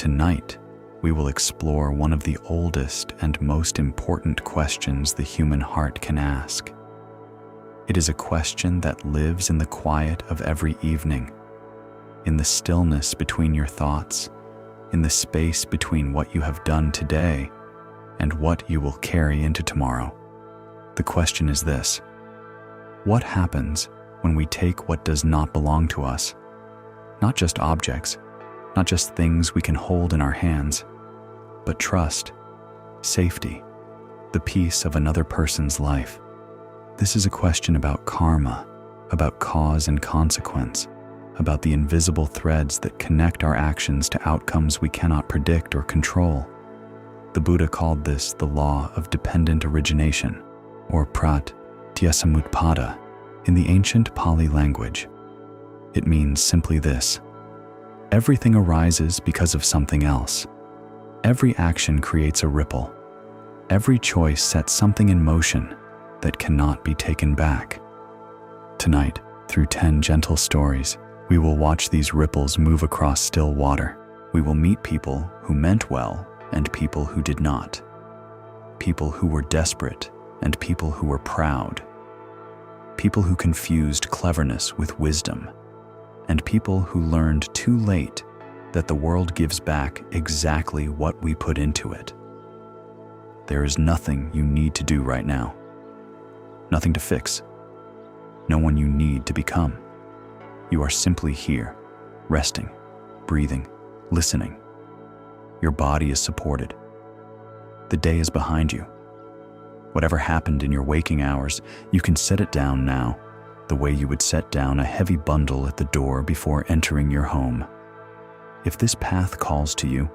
tonight, we will explore one of the oldest and most important questions the human heart can ask. It is a question that lives in the quiet of every evening, in the stillness between your thoughts, in the space between what you have done today and what you will carry into tomorrow. The question is this: what happens when we take what does not belong to us? Not just objects, not just things we can hold in our hands, but trust, safety, the peace of another person's life. This is a question about karma, about cause and consequence, about the invisible threads that connect our actions to outcomes we cannot predict or control. The Buddha called this the law of dependent origination, or pratyasamutpada, in the ancient Pali language. It means simply this: everything arises because of something else. Every action creates a ripple. Every choice sets something in motion that cannot be taken back. Tonight, through 10 gentle stories, we will watch these ripples move across still water. We will meet people who meant well and people who did not. People who were desperate and people who were proud. People who confused cleverness with wisdom. And people who learned too late that the world gives back exactly what we put into it. There is nothing you need to do right now. Nothing to fix. No one you need to become. You are simply here, resting, breathing, listening. Your body is supported. The day is behind you. Whatever happened in your waking hours, you can set it down now, the way you would set down a heavy bundle at the door before entering your home. If this path calls to you,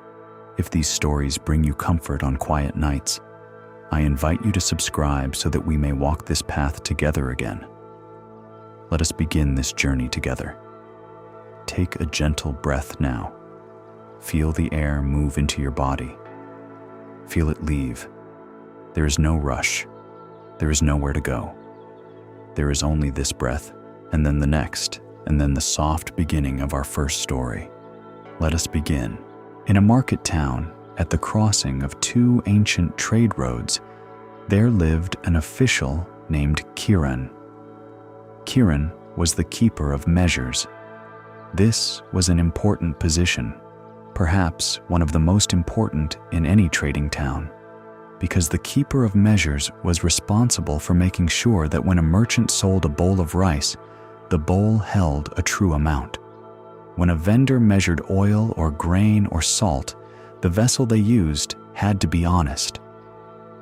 if these stories bring you comfort on quiet nights, I invite you to subscribe so that we may walk this path together again. Let us begin this journey together. Take a gentle breath now. Feel the air move into your body. Feel it leave. There is no rush. There is nowhere to go. There is only this breath, and then the next, and then the soft beginning of our first story. Let us begin. In a market town, at the crossing of 2 ancient trade roads, there lived an official named Kiran. Kiran was the keeper of measures. This was an important position, perhaps one of the most important in any trading town, because the keeper of measures was responsible for making sure that when a merchant sold a bowl of rice, the bowl held a true amount. When a vendor measured oil or grain or salt, the vessel they used had to be honest.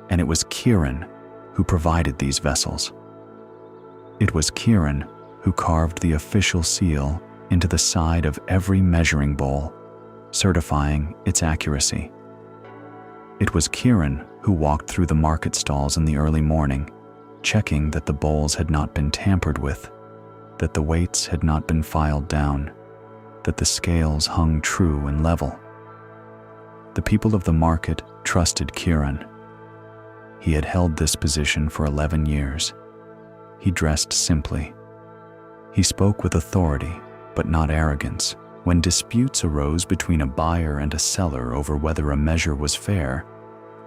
And it was Kiran who provided these vessels. It was Kiran who carved the official seal into the side of every measuring bowl, certifying its accuracy. It was Kiran who walked through the market stalls in the early morning, checking that the bowls had not been tampered with, that the weights had not been filed down, that the scales hung true and level. The people of the market trusted Kiran. He had held this position for 11 years. He dressed simply. He spoke with authority, but not arrogance. When disputes arose between a buyer and a seller over whether a measure was fair,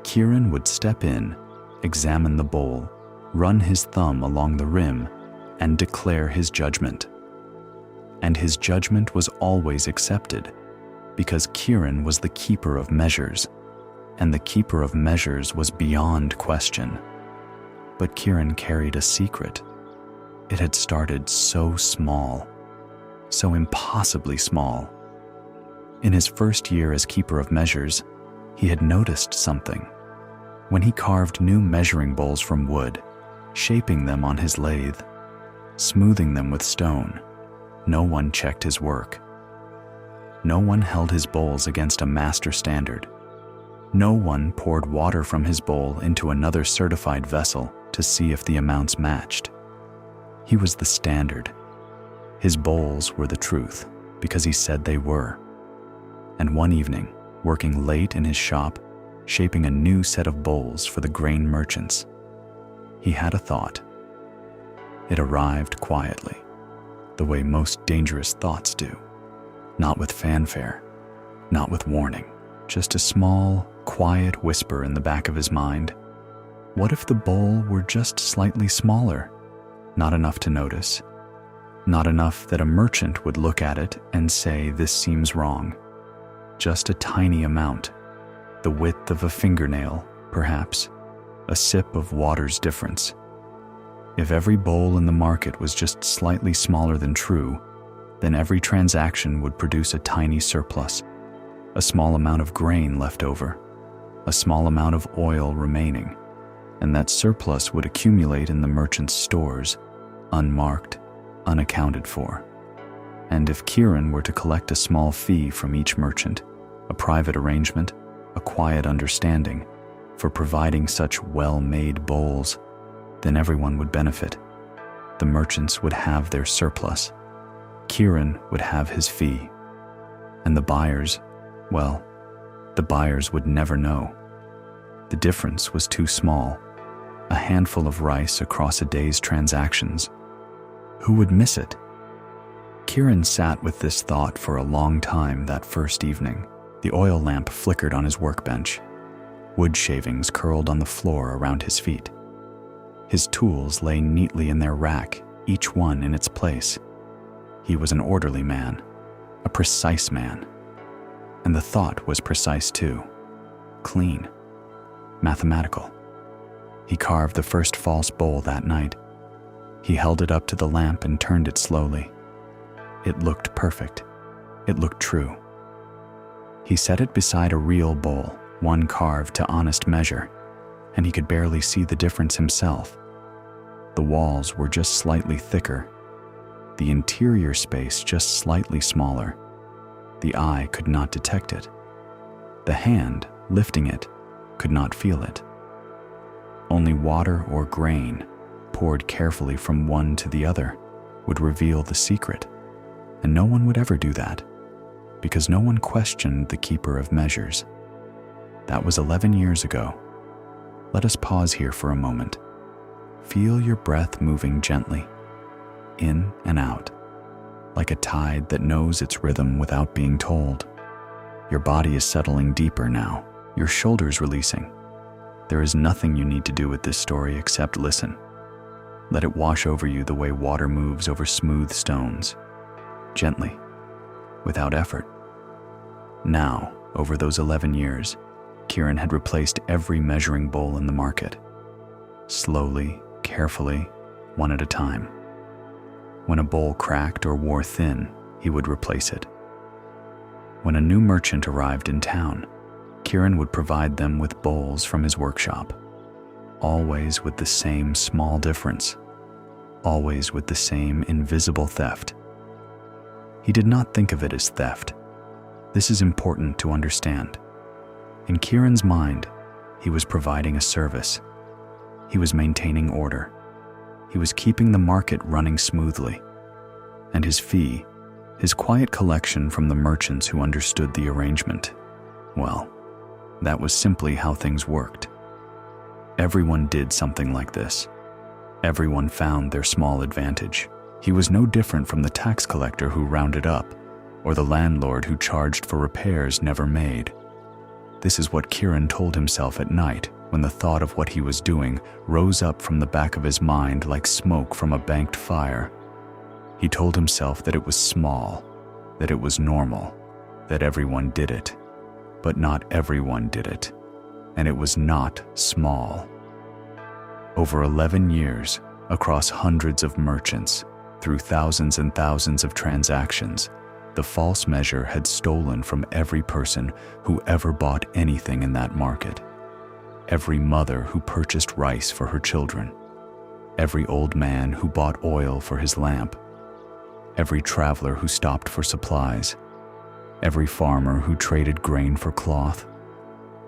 Kiran would step in, examine the bowl, run his thumb along the rim, and declare his judgment. And his judgment was always accepted, because Kiran was the keeper of measures, and the keeper of measures was beyond question. But Kiran carried a secret. It had started so small, so impossibly small. In his first year as keeper of measures, he had noticed something. When he carved new measuring bowls from wood, shaping them on his lathe, smoothing them with stone, no one checked his work. No one held his bowls against a master standard. No one poured water from his bowl into another certified vessel to see if the amounts matched. He was the standard. His bowls were the truth because he said they were. And one evening, working late in his shop, shaping a new set of bowls for the grain merchants, he had a thought. It arrived quietly, the way most dangerous thoughts do, not with fanfare, not with warning, just a small, quiet whisper in the back of his mind. What if the bowl were just slightly smaller? Not enough to notice. Not enough that a merchant would look at it and say, "This seems wrong." Just a tiny amount, the width of a fingernail, perhaps, a sip of water's difference. If every bowl in the market was just slightly smaller than true, then every transaction would produce a tiny surplus, a small amount of grain left over, a small amount of oil remaining, and that surplus would accumulate in the merchant's stores, unmarked, unaccounted for. And if Kieran were to collect a small fee from each merchant, a private arrangement, a quiet understanding, for providing such well-made bowls, then everyone would benefit. The merchants would have their surplus. Kieran would have his fee. And the buyers, well, the buyers would never know. The difference was too small. A handful of rice across a day's transactions. Who would miss it? Kieran sat with this thought for a long time that first evening. The oil lamp flickered on his workbench. Wood shavings curled on the floor around his feet. His tools lay neatly in their rack, each one in its place. He was an orderly man, a precise man. And the thought was precise too. Clean. Mathematical. He carved the first false bowl that night. He held it up to the lamp and turned it slowly. It looked perfect. It looked true. He set it beside a real bowl, one carved to honest measure, and he could barely see the difference himself. The walls were just slightly thicker, the interior space just slightly smaller. The eye could not detect it. The hand, lifting it, could not feel it. Only water or grain, poured carefully from one to the other, would reveal the secret, and no one would ever do that, because no one questioned the keeper of measures. That was 11 years ago. Let us pause here for a moment. Feel your breath moving gently, in and out, like a tide that knows its rhythm without being told. Your body is settling deeper now, your shoulders releasing. There is nothing you need to do with this story except listen. Let it wash over you the way water moves over smooth stones, gently, without effort. Now, over those 11 years, Kieran had replaced every measuring bowl in the market. Slowly, carefully, one at a time. When a bowl cracked or wore thin, he would replace it. When a new merchant arrived in town, Kieran would provide them with bowls from his workshop, always with the same small difference, always with the same invisible theft. He did not think of it as theft. This is important to understand. In Kieran's mind, he was providing a service. He was maintaining order. He was keeping the market running smoothly. And his fee, his quiet collection from the merchants who understood the arrangement, well, that was simply how things worked. Everyone did something like this. Everyone found their small advantage. He was no different from the tax collector who rounded up, or the landlord who charged for repairs never made. This is what Kieran told himself at night when the thought of what he was doing rose up from the back of his mind like smoke from a banked fire. He told himself that it was small, that it was normal, that everyone did it. But not everyone did it, and it was not small. Over 11 years, across hundreds of merchants, through thousands and thousands of transactions, the false measure had stolen from every person who ever bought anything in that market. Every mother who purchased rice for her children. Every old man who bought oil for his lamp. Every traveler who stopped for supplies. Every farmer who traded grain for cloth.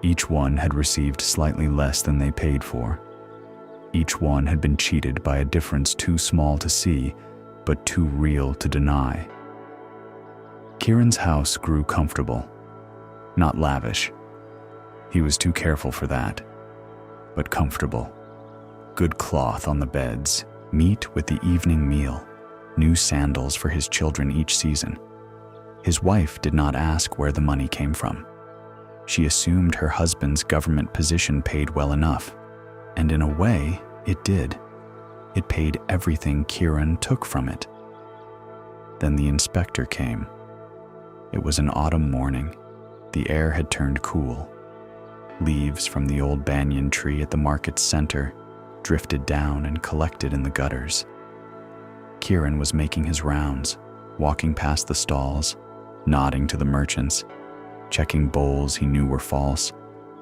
Each one had received slightly less than they paid for. Each one had been cheated by a difference too small to see, but too real to deny. Kieran's house grew comfortable, not lavish. He was too careful for that, but comfortable. Good cloth on the beds, meat with the evening meal, new sandals for his children each season. His wife did not ask where the money came from. She assumed her husband's government position paid well enough, and in a way, it did. It paid everything Kieran took from it. Then the inspector came. It was an autumn morning. The air had turned cool. Leaves from the old banyan tree at the market's center drifted down and collected in the gutters. Kieran was making his rounds, walking past the stalls, nodding to the merchants, checking bowls he knew were false,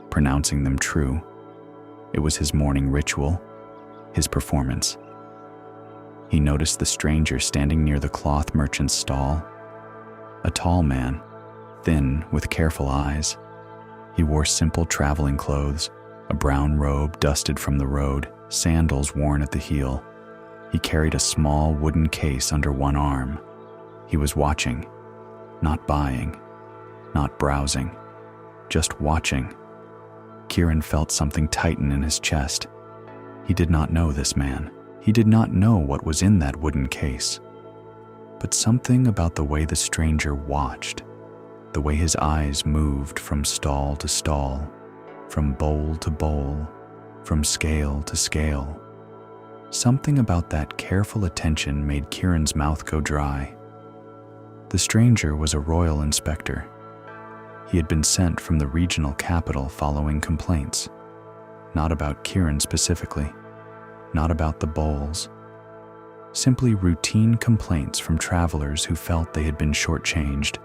pronouncing them true. It was his morning ritual, his performance. He noticed the stranger standing near the cloth merchant's stall. A tall man, thin with careful eyes. He wore simple traveling clothes, a brown robe dusted from the road, sandals worn at the heel. He carried a small wooden case under one arm. He was watching, not buying, not browsing, just watching. Kieran felt something tighten in his chest. He did not know this man. He did not know what was in that wooden case. But something about the way the stranger watched, the way his eyes moved from stall to stall, from bowl to bowl, from scale to scale. Something about that careful attention made Kieran's mouth go dry. The stranger was a royal inspector. He had been sent from the regional capital following complaints, not about Kieran specifically, not about the bowls, simply routine complaints from travelers who felt they had been shortchanged,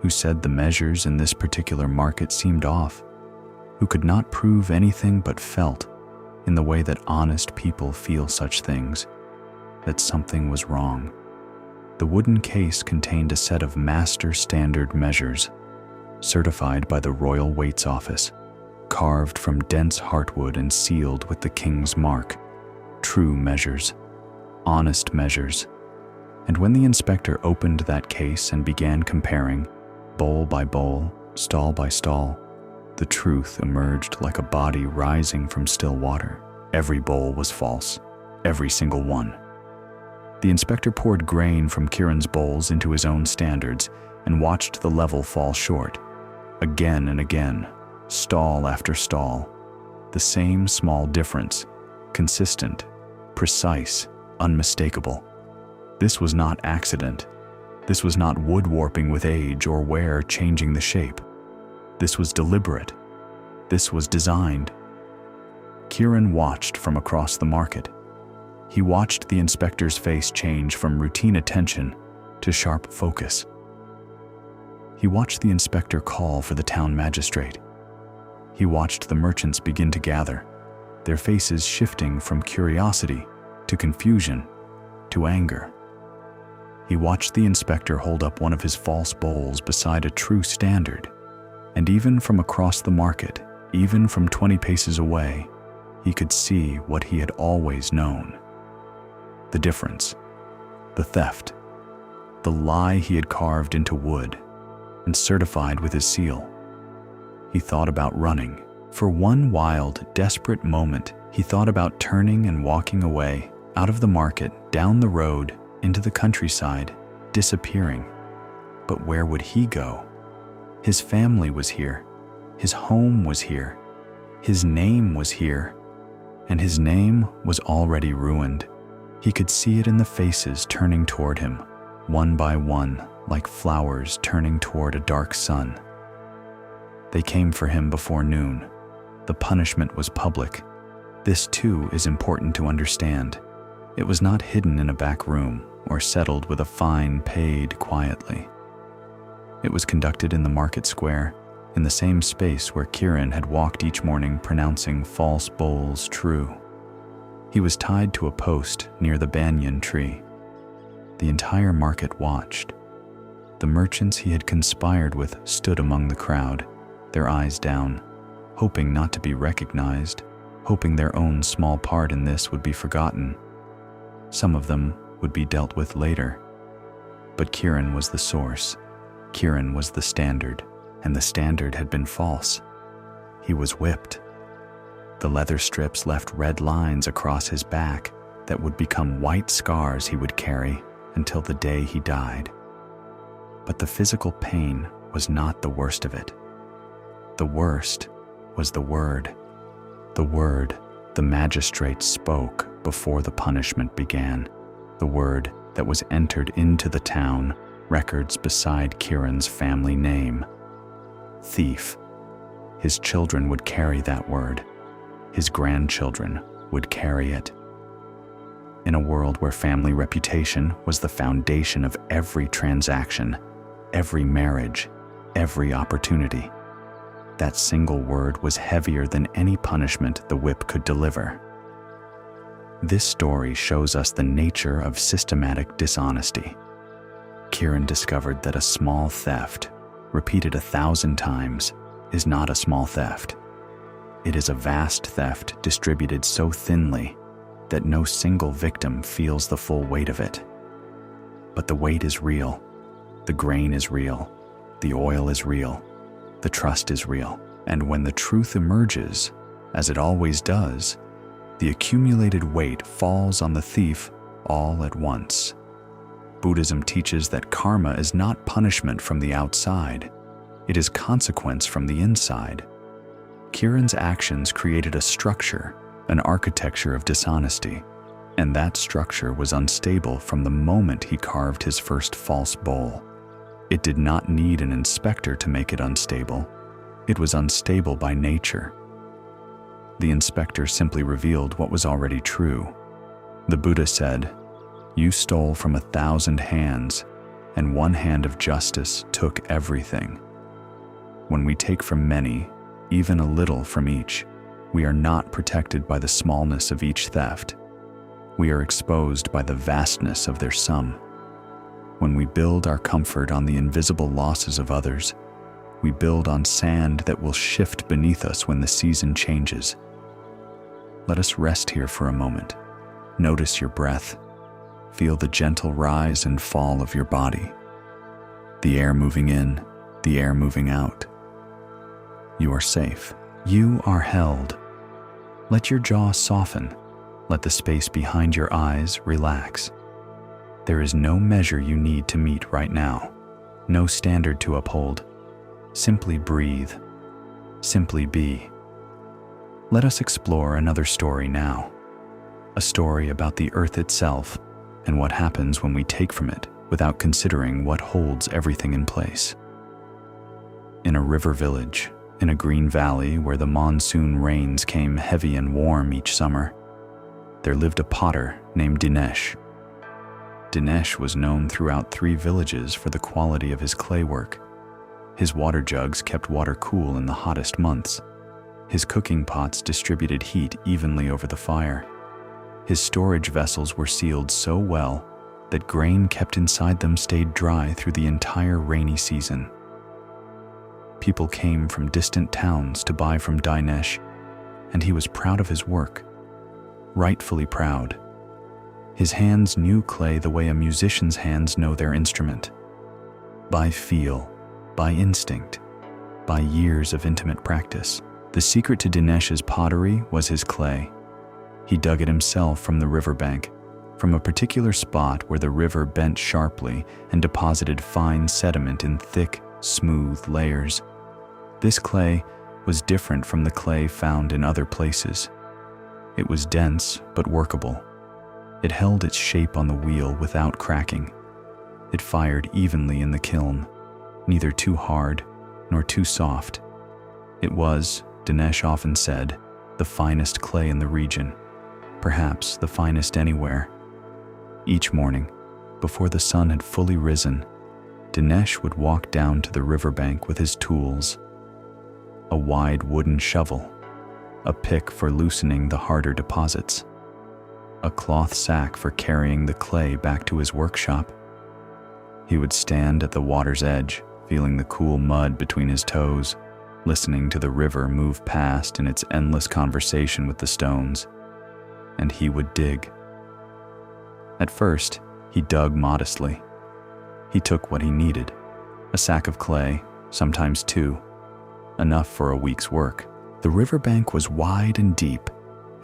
who said the measures in this particular market seemed off, who could not prove anything but felt, in the way that honest people feel such things, that something was wrong. The wooden case contained a set of master standard measures, certified by the Royal Weights Office, carved from dense heartwood and sealed with the king's mark. True measures, honest measures. And when the inspector opened that case and began comparing, bowl by bowl, stall by stall, the truth emerged like a body rising from still water. Every bowl was false, every single one. The inspector poured grain from Kieran's bowls into his own standards and watched the level fall short. Again and again, stall after stall, the same small difference, consistent, precise, unmistakable. This was not accident. This was not wood warping with age or wear changing the shape. This was deliberate. This was designed. Kieran watched from across the market. He watched the inspector's face change from routine attention to sharp focus. He watched the inspector call for the town magistrate. He watched the merchants begin to gather, their faces shifting from curiosity to confusion to anger. He watched the inspector hold up one of his false bowls beside a true standard, and even from across the market, even from 20 paces away, he could see what he had always known. The difference, the theft, the lie he had carved into wood and certified with his seal. He thought about running. For one wild, desperate moment, he thought about turning and walking away, out of the market, down the road, into the countryside, disappearing. But where would he go? His family was here. His home was here. His name was here. And his name was already ruined. He could see it in the faces turning toward him, one by one, like flowers turning toward a dark sun. They came for him before noon. The punishment was public. This too is important to understand. It was not hidden in a back room or settled with a fine paid quietly. It was conducted in the market square, in the same space where Kieran had walked each morning pronouncing false bowls true. He was tied to a post near the banyan tree. The entire market watched. The merchants he had conspired with stood among the crowd, their eyes down, hoping not to be recognized, hoping their own small part in this would be forgotten. Some of them would be dealt with later. But Kieran was the source. Kieran was the standard, and the standard had been false. He was whipped. The leather strips left red lines across his back that would become white scars he would carry until the day he died. But the physical pain was not the worst of it. The worst was the word. The word the magistrate spoke before the punishment began. The word that was entered into the town records beside Kieran's family name. Thief. His children would carry that word. His grandchildren would carry it. In a world where family reputation was the foundation of every transaction, every marriage, every opportunity, that single word was heavier than any punishment the whip could deliver. This story shows us the nature of systematic dishonesty. Kieran discovered that a small theft, repeated 1,000 times, is not a small theft. It is a vast theft distributed so thinly that no single victim feels the full weight of it. But the weight is real. The grain is real. The oil is real. The trust is real. And when the truth emerges, as it always does, the accumulated weight falls on the thief all at once. Buddhism teaches that karma is not punishment from the outside. It is consequence from the inside. Kieran's actions created a structure, an architecture of dishonesty, and that structure was unstable from the moment he carved his first false bowl. It did not need an inspector to make it unstable. It was unstable by nature. The inspector simply revealed what was already true. The Buddha said, "You stole from 1,000 hands, and one hand of justice took everything." When we take from many, even a little from each, we are not protected by the smallness of each theft. We are exposed by the vastness of their sum. When we build our comfort on the invisible losses of others, we build on sand that will shift beneath us when the season changes. Let us rest here for a moment. Notice your breath. Feel the gentle rise and fall of your body. The air moving in, the air moving out. You are safe. You are held. Let your jaw soften. Let the space behind your eyes relax. There is no measure you need to meet right now, no standard to uphold. Simply breathe. Simply be. Let us explore another story now. A story about the earth itself and what happens when we take from it without considering what holds everything in place. In a river village, in a green valley where the monsoon rains came heavy and warm each summer, there lived a potter named Dinesh. Dinesh was known throughout 3 villages for the quality of his clay work. His water jugs kept water cool in the hottest months. His cooking pots distributed heat evenly over the fire. His storage vessels were sealed so well that grain kept inside them stayed dry through the entire rainy season. People came from distant towns to buy from Dinesh, and he was proud of his work, rightfully proud. His hands knew clay the way a musician's hands know their instrument. By feel, by instinct, by years of intimate practice. The secret to Dinesh's pottery was his clay. He dug it himself from the riverbank, from a particular spot where the river bent sharply and deposited fine sediment in thick, smooth layers. This clay was different from the clay found in other places. It was dense but workable. It held its shape on the wheel without cracking. It fired evenly in the kiln, neither too hard nor too soft. It was, Dinesh often said, the finest clay in the region, perhaps the finest anywhere. Each morning, before the sun had fully risen, Dinesh would walk down to the riverbank with his tools: a wide wooden shovel, a pick for loosening the harder deposits, a cloth sack for carrying the clay back to his workshop. He would stand at the water's edge, feeling the cool mud between his toes, listening to the river move past in its endless conversation with the stones, and he would dig. At first, he dug modestly. He took what he needed, a sack of clay, sometimes 2, enough for a week's work. The riverbank was wide and deep,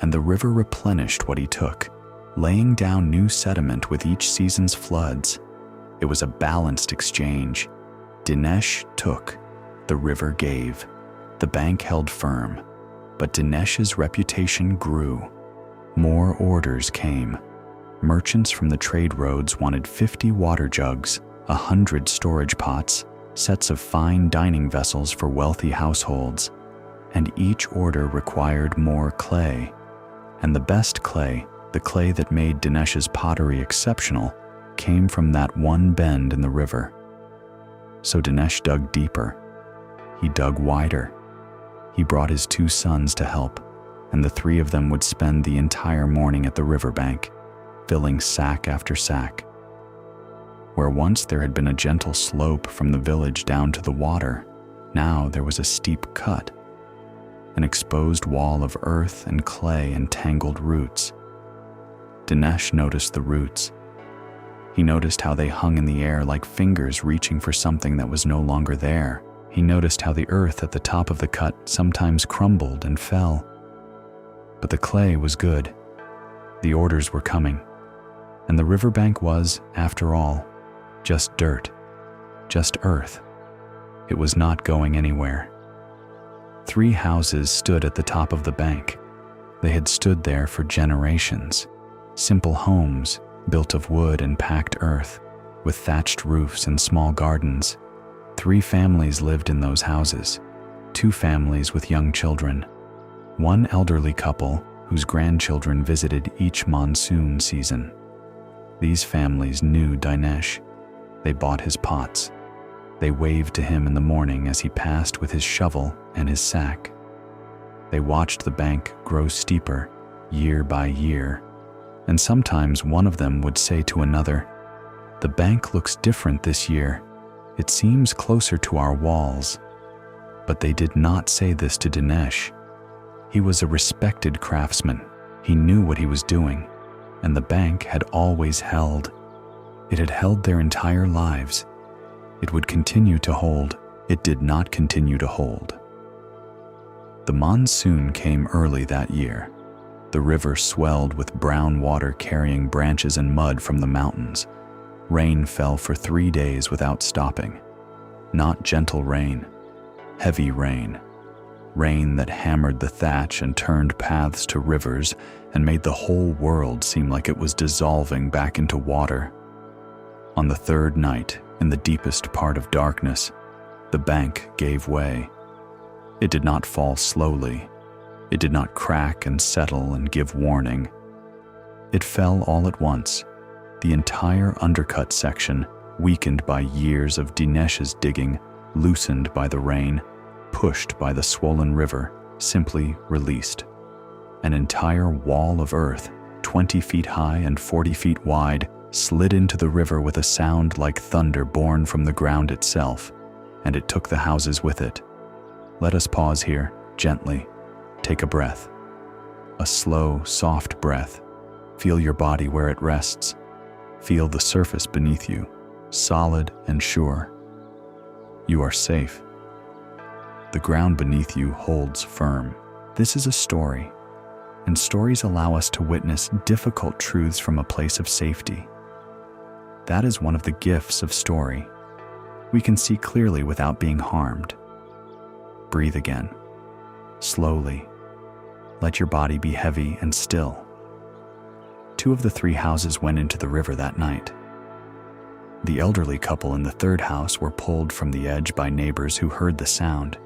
and the river replenished what he took, laying down new sediment with each season's floods. It was a balanced exchange. Dinesh took, the river gave. The bank held firm, but Dinesh's reputation grew. More orders came. Merchants from the trade roads wanted 50 water jugs, 100 storage pots, sets of fine dining vessels for wealthy households, and each order required more clay. And the best clay, the clay that made Dinesh's pottery exceptional, came from that one bend in the river. So Dinesh dug deeper. He dug wider. He brought his 2 sons to help, and the 3 of them would spend the entire morning at the riverbank, filling sack after sack. Where once there had been a gentle slope from the village down to the water, now there was a steep cut, an exposed wall of earth and clay and tangled roots. Dinesh noticed the roots. He noticed how they hung in the air like fingers reaching for something that was no longer there. He noticed how the earth at the top of the cut sometimes crumbled and fell. But the clay was good. The orders were coming. And the riverbank was, after all, just dirt, just earth. It was not going anywhere. 3 houses stood at the top of the bank. They had stood there for generations. Simple homes, built of wood and packed earth, with thatched roofs and small gardens. 3 families lived in those houses, 2 families with young children, 1 elderly couple whose grandchildren visited each monsoon season. These families knew Dinesh. They bought his pots. They waved to him in the morning as he passed with his shovel and his sack. They watched the bank grow steeper, year by year, and sometimes one of them would say to another, "The bank looks different this year. It seems closer to our walls." But they did not say this to Dinesh. He was a respected craftsman. He knew what he was doing, and the bank had always held. It had held their entire lives. It would continue to hold. It did not continue to hold. The monsoon came early that year. The river swelled with brown water carrying branches and mud from the mountains. Rain fell for 3 days without stopping. Not gentle rain, heavy rain. Rain that hammered the thatch and turned paths to rivers and made the whole world seem like it was dissolving back into water. On the 3rd night, in the deepest part of darkness, the bank gave way. It did not fall slowly. It did not crack and settle and give warning. It fell all at once. The entire undercut section, weakened by years of Dinesh's digging, loosened by the rain, pushed by the swollen river, simply released. An entire wall of earth, 20 feet high and 40 feet wide, slid into the river with a sound like thunder born from the ground itself, and it took the houses with it. Let us pause here, gently. Take a breath. A slow, soft breath. Feel your body where it rests. Feel the surface beneath you, solid and sure. You are safe. The ground beneath you holds firm. This is a story, and stories allow us to witness difficult truths from a place of safety. That is one of the gifts of story. We can see clearly without being harmed. Breathe again, slowly. Let your body be heavy and still. 2 of the 3 houses went into the river that night. The elderly couple in the 3rd house were pulled from the edge by neighbors who heard the sound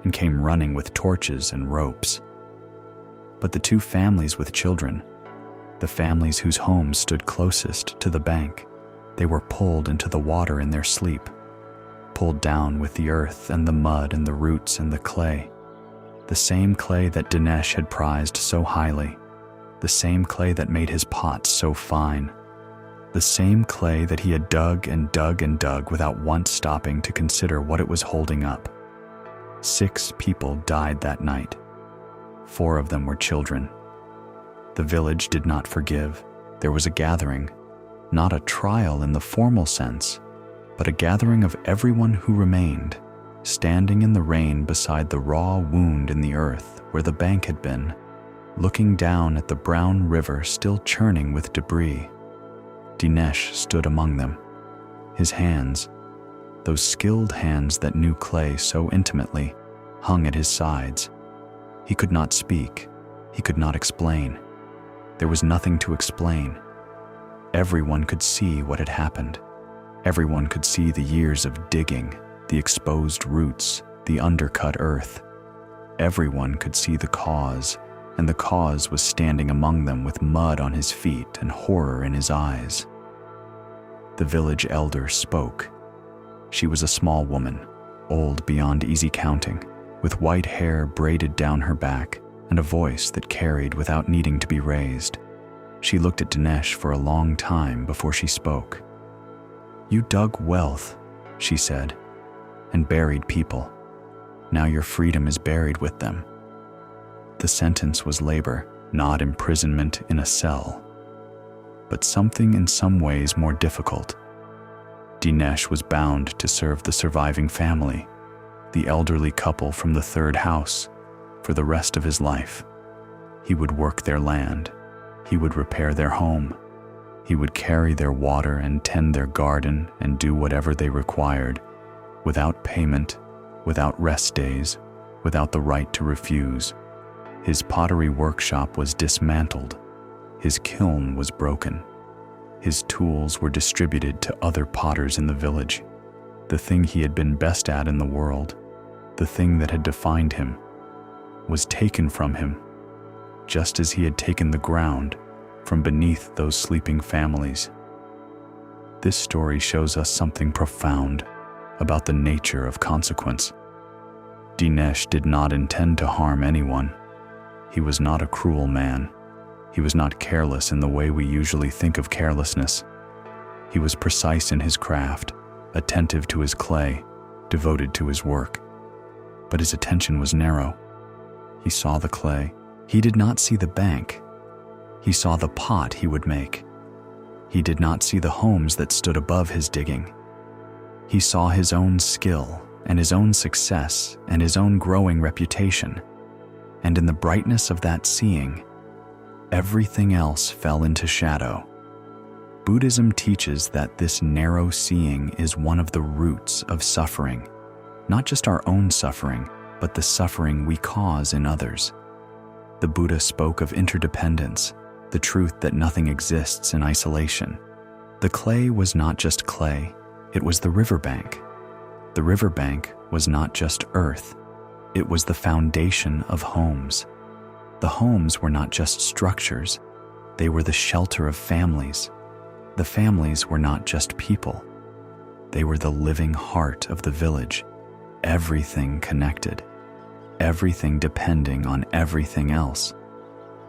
and came running with torches and ropes. But the 2 families with children, the families whose homes stood closest to the bank, they were pulled into the water in their sleep, pulled down with the earth and the mud and the roots and the clay, the same clay that Dinesh had prized so highly, the same clay that made his pots so fine, the same clay that he had dug and dug and dug without once stopping to consider what it was holding up. 6 people died that night. 4 of them were children. The village did not forgive. There was a gathering, not a trial in the formal sense, but a gathering of everyone who remained, standing in the rain beside the raw wound in the earth where the bank had been, looking down at the brown river still churning with debris. Dinesh stood among them. His hands, those skilled hands that knew clay so intimately, hung at his sides. He could not speak. He could not explain. There was nothing to explain. Everyone could see what had happened. Everyone could see the years of digging, the exposed roots, the undercut earth. Everyone could see the cause, and the cause was standing among them with mud on his feet and horror in his eyes. The village elder spoke. She was a small woman, old beyond easy counting, with white hair braided down her back and a voice that carried without needing to be raised. She looked at Dinesh for a long time before she spoke. "You dug wealth," she said, "and buried people. Now your freedom is buried with them." The sentence was labor, not imprisonment in a cell, but something in some ways more difficult. Dinesh was bound to serve the surviving family, the elderly couple from the third house, for the rest of his life. He would work their land. He would repair their home. He would carry their water and tend their garden and do whatever they required, without payment, without rest days, without the right to refuse. His pottery workshop was dismantled. His kiln was broken. His tools were distributed to other potters in the village. The thing he had been best at in the world, the thing that had defined him, was taken from him, just as he had taken the ground from beneath those sleeping families. This story shows us something profound about the nature of consequence. Dinesh did not intend to harm anyone. He was not a cruel man. He was not careless in the way we usually think of carelessness. He was precise in his craft, attentive to his clay, devoted to his work. But his attention was narrow. He saw the clay. He did not see the bank. He saw the pot he would make. He did not see the homes that stood above his digging. He saw his own skill and his own success and his own growing reputation. And in the brightness of that seeing, everything else fell into shadow. Buddhism teaches that this narrow seeing is one of the roots of suffering, not just our own suffering, but the suffering we cause in others. The Buddha spoke of interdependence, the truth that nothing exists in isolation. The clay was not just clay, it was the riverbank. The riverbank was not just earth, it was the foundation of homes. The homes were not just structures, they were the shelter of families. The families were not just people, they were the living heart of the village, everything connected, everything depending on everything else.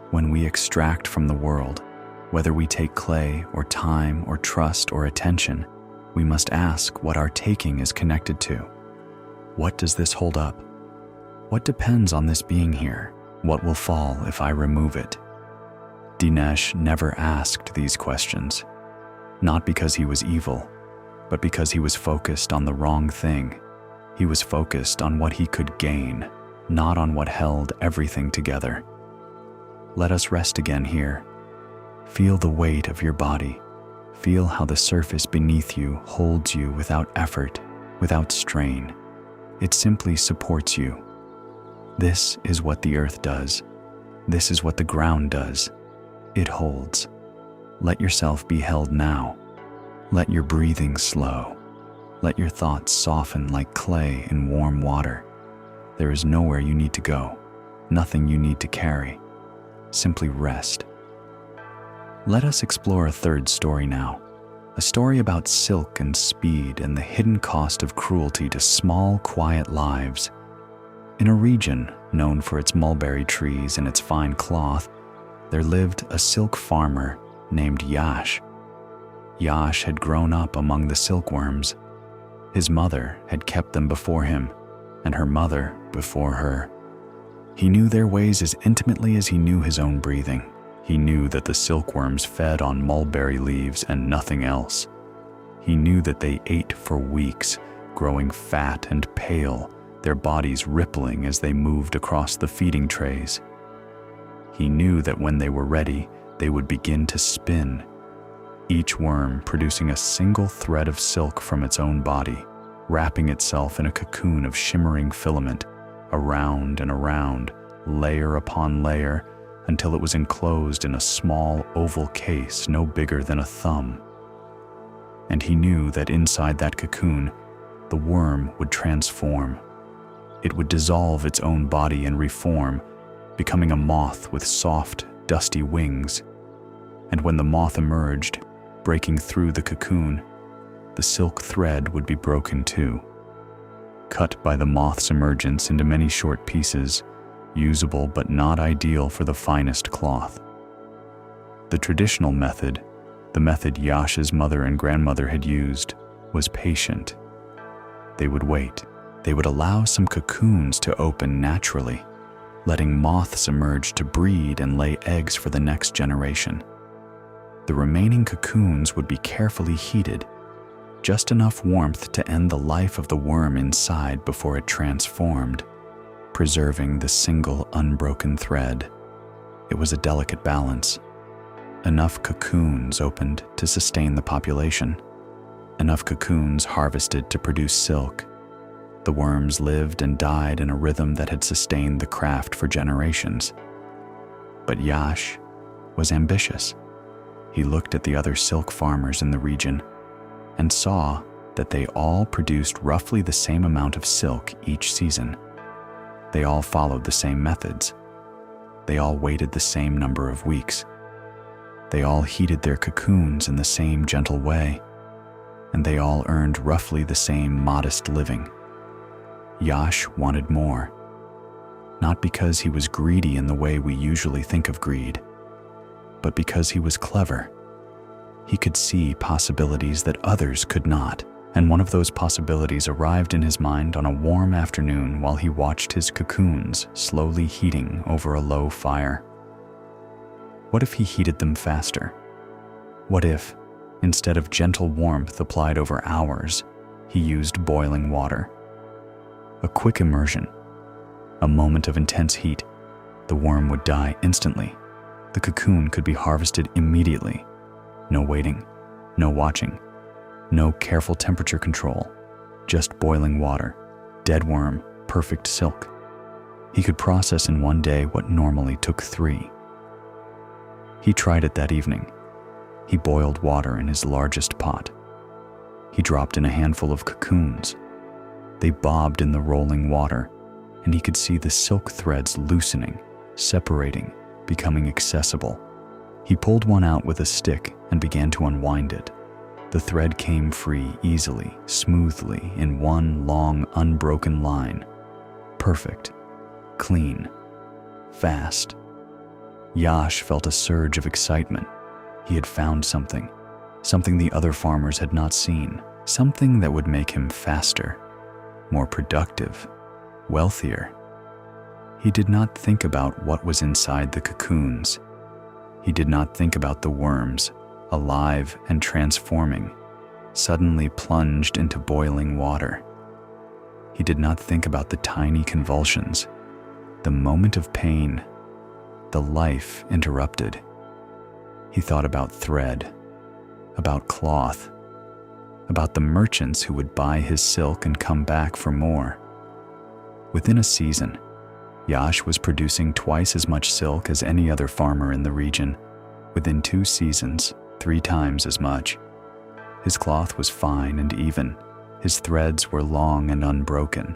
When we extract from the world, whether we take clay or time or trust or attention, we must ask what our taking is connected to. What does this hold up? What depends on this being here? What will fall if I remove it? Dinesh never asked these questions, not because he was evil, but because he was focused on the wrong thing. He was focused on what he could gain, not on what held everything together. Let us rest again here. Feel the weight of your body. Feel how the surface beneath you holds you without effort, without strain. It simply supports you. This is what the earth does. This is what the ground does. It holds. Let yourself be held now. Let your breathing slow. Let your thoughts soften like clay in warm water. There is nowhere you need to go, nothing you need to carry. Simply rest. Let us explore a third story now, a story about silk and speed and the hidden cost of cruelty to small, quiet lives. In a region known for its mulberry trees and its fine cloth, there lived a silk farmer named Yash. Yash had grown up among the silkworms. His mother had kept them before him, and her mother before her. He knew their ways as intimately as he knew his own breathing. He knew that the silkworms fed on mulberry leaves and nothing else. He knew that they ate for weeks, growing fat and pale, their bodies rippling as they moved across the feeding trays. He knew that when they were ready, they would begin to spin. each worm producing a single thread of silk from its own body, wrapping itself in a cocoon of shimmering filament, around and around, layer upon layer, until it was enclosed in a small oval case no bigger than a thumb. And he knew that inside that cocoon, the worm would transform. It would dissolve its own body and reform, becoming a moth with soft, dusty wings. And when the moth emerged, breaking through the cocoon, the silk thread would be broken too, cut by the moth's emergence into many short pieces, usable but not ideal for the finest cloth. The traditional method, the method Yash's mother and grandmother had used, was patient. They would wait. They would allow some cocoons to open naturally, letting moths emerge to breed and lay eggs for the next generation. The remaining cocoons would be carefully heated, just enough warmth to end the life of the worm inside before it transformed, preserving the single unbroken thread. It was a delicate balance. Enough cocoons opened to sustain the population, enough cocoons harvested to produce silk. The worms lived and died in a rhythm that had sustained the craft for generations. But Yash was ambitious. He looked at the other silk farmers in the region and saw that they all produced roughly the same amount of silk each season. They all followed the same methods. They all waited the same number of weeks. They all heated their cocoons in the same gentle way, and they all earned roughly the same modest living. Yash wanted more, not because he was greedy in the way we usually think of greed, but because he was clever. He could see possibilities that others could not, and one of those possibilities arrived in his mind on a warm afternoon while he watched his cocoons slowly heating over a low fire. What if he heated them faster? What if, instead of gentle warmth applied over hours, he used boiling water? A quick immersion, a moment of intense heat, the worm would die instantly. The cocoon could be harvested immediately. No waiting, no watching, no careful temperature control, just boiling water, dead worm, perfect silk. He could process in one day what normally took 3. He tried it that evening. He boiled water in his largest pot. He dropped in a handful of cocoons. They bobbed in the rolling water, and he could see the silk threads loosening, separating, becoming accessible. He pulled one out with a stick and began to unwind it. The thread came free easily, smoothly, in one long, unbroken line. Perfect, clean, fast. Yash felt a surge of excitement. He had found something the other farmers had not seen, something that would make him faster, more productive, wealthier. He did not think about what was inside the cocoons. He did not think about the worms, alive and transforming, suddenly plunged into boiling water. He did not think about the tiny convulsions, the moment of pain, the life interrupted. He thought about thread, about cloth, about the merchants who would buy his silk and come back for more. Within a season, Yash was producing twice as much silk as any other farmer in the region. Within 2 seasons, 3 times as much. His cloth was fine and even. His threads were long and unbroken.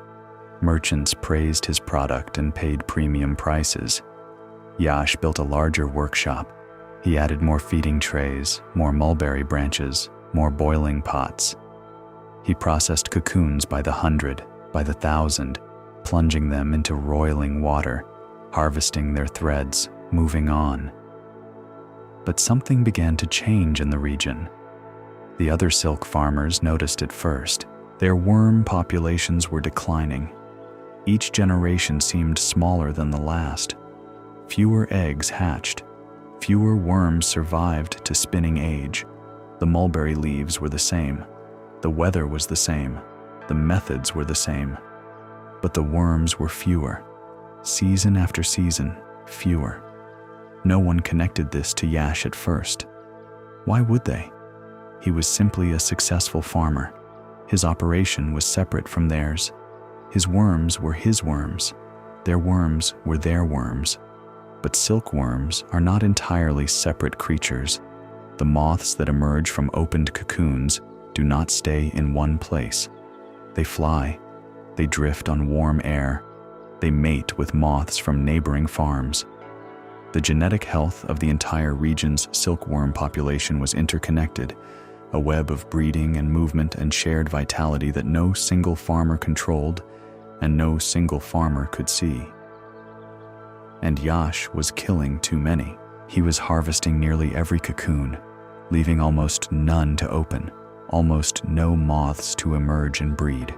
Merchants praised his product and paid premium prices. Yash built a larger workshop. He added more feeding trays, more mulberry branches, more boiling pots. He processed cocoons by the 100, by the 1,000, plunging them into roiling water, harvesting their threads, moving on. But something began to change in the region. The other silk farmers noticed it first. Their worm populations were declining. Each generation seemed smaller than the last. Fewer eggs hatched. Fewer worms survived to spinning age. The mulberry leaves were the same. The weather was the same. The methods were the same. But the worms were fewer. Season after season, fewer. No one connected this to Yash at first. Why would they? He was simply a successful farmer. His operation was separate from theirs. His worms were his worms. Their worms were their worms. But silkworms are not entirely separate creatures. The moths that emerge from opened cocoons do not stay in one place. They fly. They drift on warm air. They mate with moths from neighboring farms. The genetic health of the entire region's silkworm population was interconnected, a web of breeding and movement and shared vitality that no single farmer controlled and no single farmer could see. And Yash was killing too many. He was harvesting nearly every cocoon, leaving almost none to open, almost no moths to emerge and breed.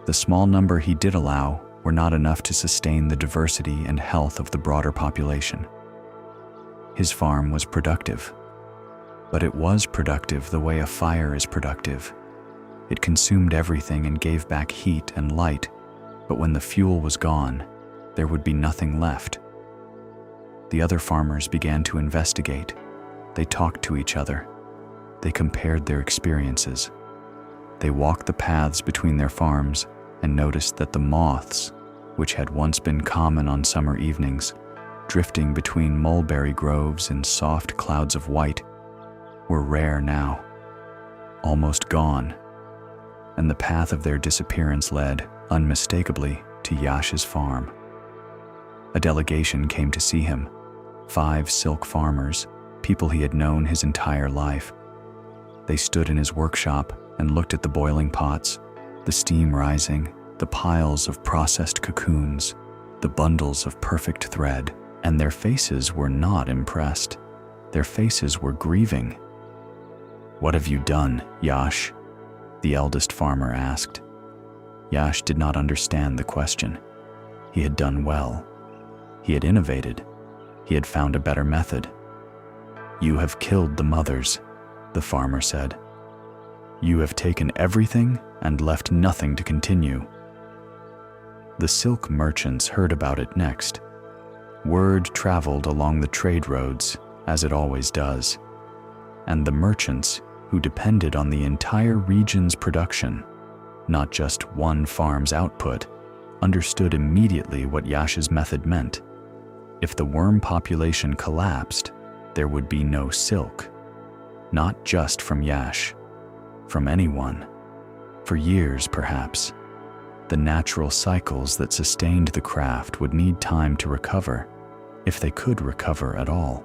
The small number he did allow were not enough to sustain the diversity and health of the broader population. His farm was productive, but it was productive the way a fire is productive. It consumed everything and gave back heat and light, but when the fuel was gone, there would be nothing left. The other farmers began to investigate. They talked to each other. They compared their experiences. They walked the paths between their farms and noticed that the moths, which had once been common on summer evenings, drifting between mulberry groves in soft clouds of white, were rare now, almost gone, and the path of their disappearance led, unmistakably, to Yash's farm. A delegation came to see him, 5 silk farmers, people he had known his entire life. They stood in his workshop and looked at the boiling pots, the steam rising, the piles of processed cocoons, the bundles of perfect thread, and their faces were not impressed. Their faces were grieving. "What have you done, Yash?" the eldest farmer asked. Yash did not understand the question. He had done well. He had innovated. He had found a better method. "You have killed the mothers," the farmer said. "You have taken everything and left nothing to continue." The silk merchants heard about it next. Word traveled along the trade roads, as it always does, and the merchants, who depended on the entire region's production, not just one farm's output, understood immediately what Yash's method meant. If the worm population collapsed, there would be no silk. Not just from Yash, from anyone. For years, perhaps. The natural cycles that sustained the craft would need time to recover, if they could recover at all.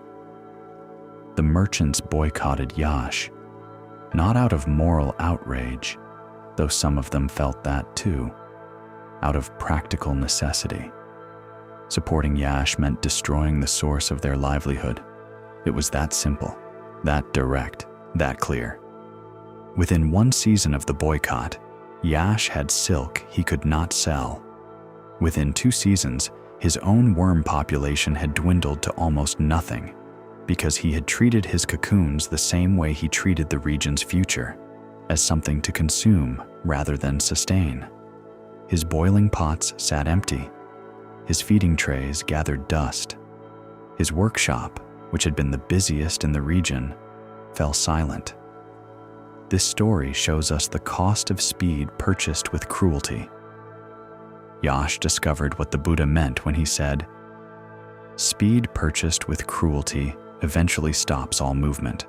The merchants boycotted Yash, not out of moral outrage, though some of them felt that too, out of practical necessity. Supporting Yash meant destroying the source of their livelihood. It was that simple, that direct, that clear. Within one season of the boycott, Yash had silk he could not sell. Within 2 seasons, his own worm population had dwindled to almost nothing, because he had treated his cocoons the same way he treated the region's future, as something to consume rather than sustain. His boiling pots sat empty. His feeding trays gathered dust. His workshop, which had been the busiest in the region, fell silent. This story shows us the cost of speed purchased with cruelty. Yash discovered what the Buddha meant when he said, "Speed purchased with cruelty eventually stops all movement."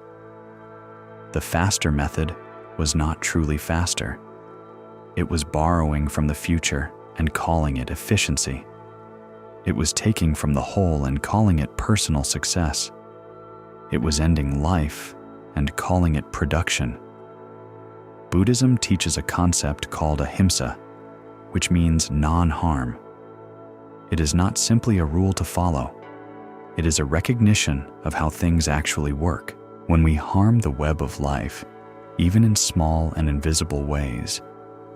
The faster method was not truly faster. It was borrowing from the future and calling it efficiency. It was taking from the whole and calling it personal success. It was ending life and calling it production. Buddhism teaches a concept called ahimsa, which means non-harm. It is not simply a rule to follow. It is a recognition of how things actually work. When we harm the web of life, even in small and invisible ways,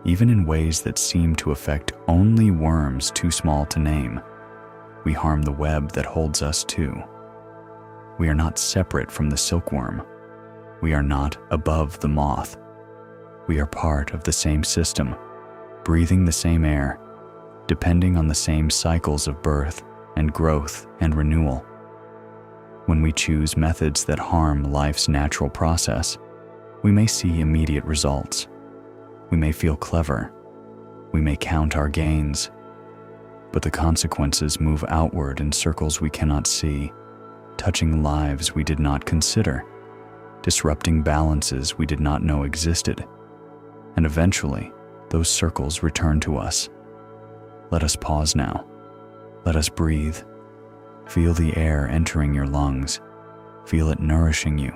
even in ways that seem to affect only worms too small to name, we harm the web that holds us too. We are not separate from the silkworm. We are not above the moth. We are part of the same system, breathing the same air, depending on the same cycles of birth and growth and renewal. When we choose methods that harm life's natural process, We may see immediate results. We may feel clever. We may count our gains. But the consequences move outward in circles we cannot see, touching lives we did not consider, disrupting balances we did not know existed. And eventually, those circles return to us. Let us pause now. Let us breathe. Feel the air entering your lungs. Feel it nourishing you.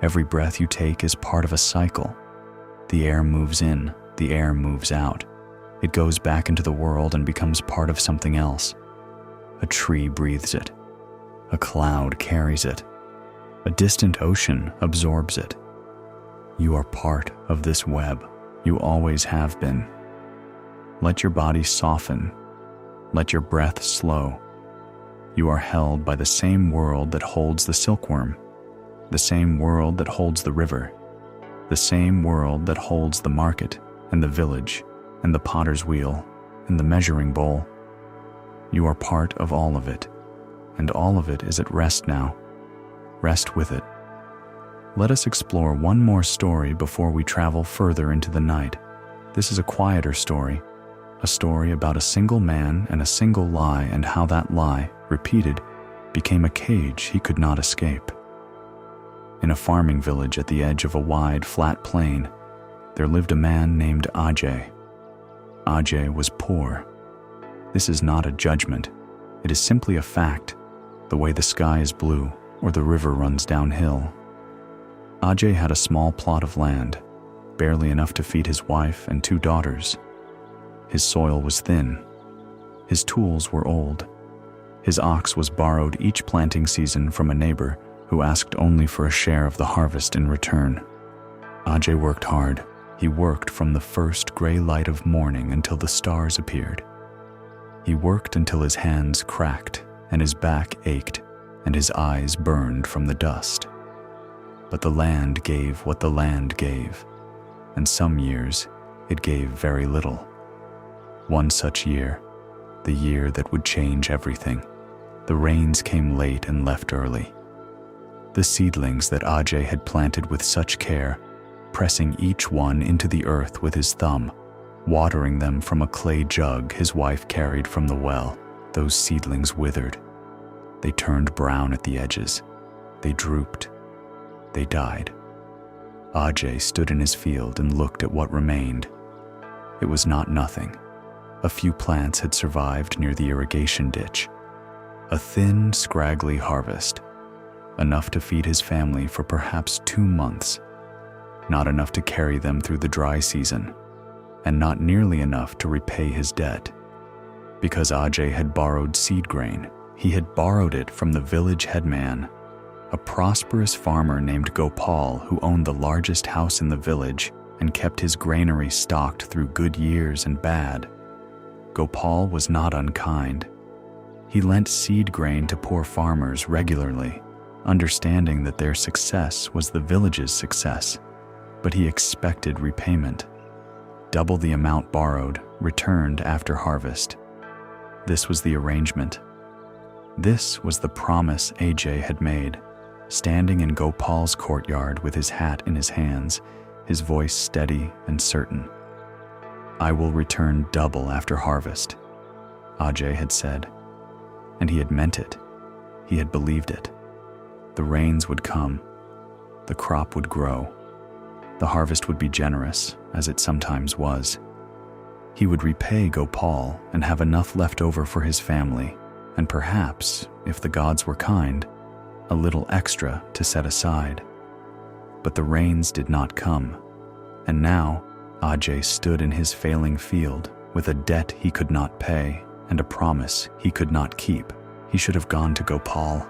Every breath you take is part of a cycle. The air moves in, the air moves out. It goes back into the world and becomes part of something else. A tree breathes it. A cloud carries it. A distant ocean absorbs it. You are part of this web. You always have been. Let your body soften. Let your breath slow. You are held by the same world that holds the silkworm, the same world that holds the river, the same world that holds the market and the village and the potter's wheel and the measuring bowl. You are part of all of it, and all of it is at rest now. Rest with it. Let us explore one more story before we travel further into the night. This is a quieter story, a story about a single man and a single lie, and how that lie, repeated, became a cage he could not escape. In a farming village at the edge of a wide, flat plain, there lived a man named Ajay. Ajay was poor. This is not a judgment. It is simply a fact, the way the sky is blue or the river runs downhill. Ajay had a small plot of land, barely enough to feed his wife and 2 daughters. His soil was thin. His tools were old. His ox was borrowed each planting season from a neighbor who asked only for a share of the harvest in return. Ajay worked hard. He worked from the first gray light of morning until the stars appeared. He worked until his hands cracked and his back ached and his eyes burned from the dust. But the land gave what the land gave, and some years it gave very little. One such year, the year that would change everything, the rains came late and left early. The seedlings that Ajay had planted with such care, pressing each one into the earth with his thumb, watering them from a clay jug his wife carried from the well, those seedlings withered. They turned brown at the edges. They drooped. They died. Ajay stood in his field and looked at what remained. It was not nothing. A few plants had survived near the irrigation ditch. A thin, scraggly harvest, enough to feed his family for perhaps 2 months, not enough to carry them through the dry season, and not nearly enough to repay his debt. Because Ajay had borrowed seed grain, he had borrowed it from the village headman, a prosperous farmer named Gopal who owned the largest house in the village and kept his granary stocked through good years and bad. Gopal was not unkind. He lent seed grain to poor farmers regularly, understanding that their success was the village's success, but he expected repayment. Double the amount borrowed, returned after harvest. This was the arrangement. This was the promise Ajay had made, standing in Gopal's courtyard with his hat in his hands, his voice steady and certain. "I will return double after harvest," Ajay had said. And he had meant it. He had believed it. The rains would come. The crop would grow. The harvest would be generous, as it sometimes was. He would repay Gopal and have enough left over for his family, and perhaps, if the gods were kind, a little extra to set aside. But the rains did not come, and now Ajay stood in his failing field with a debt he could not pay and a promise he could not keep. He should have gone to Gopal.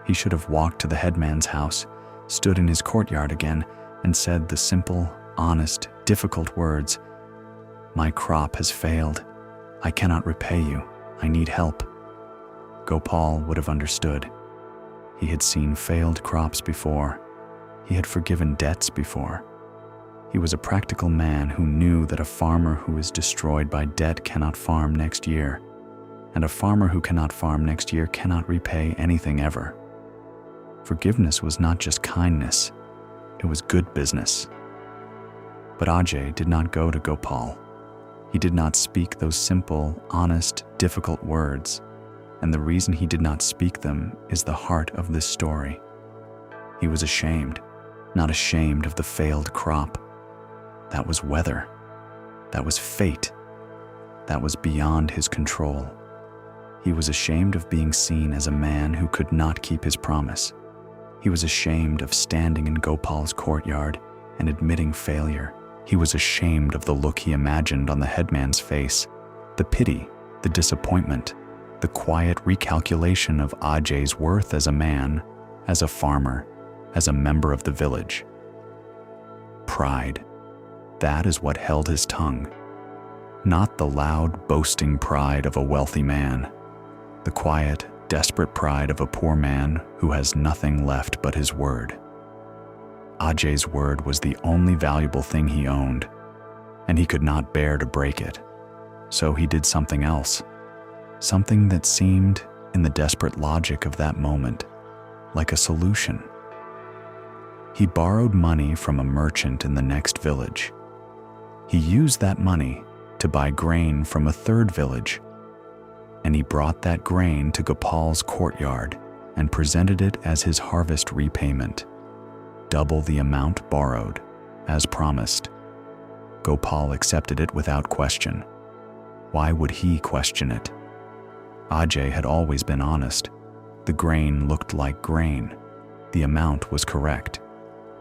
He should have walked to the headman's house, stood in his courtyard again, and said the simple, honest, difficult words, "My crop has failed. I cannot repay you. I need help." Gopal would have understood. He had seen failed crops before. He had forgiven debts before. He was a practical man who knew that a farmer who is destroyed by debt cannot farm next year, and a farmer who cannot farm next year cannot repay anything ever. Forgiveness was not just kindness. It was good business. But Ajay did not go to Gopal. He did not speak those simple, honest, difficult words, and the reason he did not speak them is the heart of this story. He was ashamed, not ashamed of the failed crop. That was weather. That was fate. That was beyond his control. He was ashamed of being seen as a man who could not keep his promise. He was ashamed of standing in Gopal's courtyard and admitting failure. He was ashamed of the look he imagined on the headman's face, the pity, the disappointment, the quiet recalculation of Ajay's worth as a man, as a farmer, as a member of the village. Pride. That is what held his tongue. Not the loud, boasting pride of a wealthy man, the quiet, desperate pride of a poor man who has nothing left but his word. Ajay's word was the only valuable thing he owned, and he could not bear to break it. So he did something else, something that seemed, in the desperate logic of that moment, like a solution. He borrowed money from a merchant in the next village. He used that money to buy grain from a third village, and he brought that grain to Gopal's courtyard and presented it as his harvest repayment. Double the amount borrowed, as promised. Gopal accepted it without question. Why would he question it? Ajay had always been honest. The grain looked like grain. The amount was correct.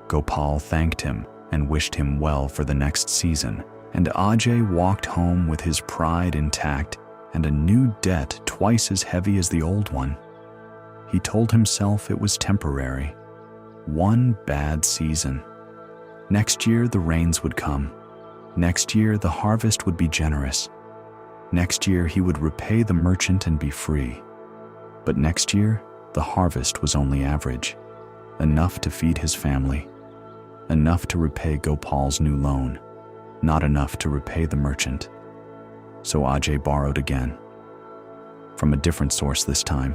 Gopal thanked him and wished him well for the next season, and Ajay walked home with his pride intact and a new debt twice as heavy as the old one. He told himself it was temporary. One bad season. Next year the rains would come. Next year the harvest would be generous. Next year he would repay the merchant and be free. But next year the harvest was only average, enough to feed his family, enough to repay Gopal's new loan, not enough to repay the merchant. So Ajay borrowed again, from a different source this time,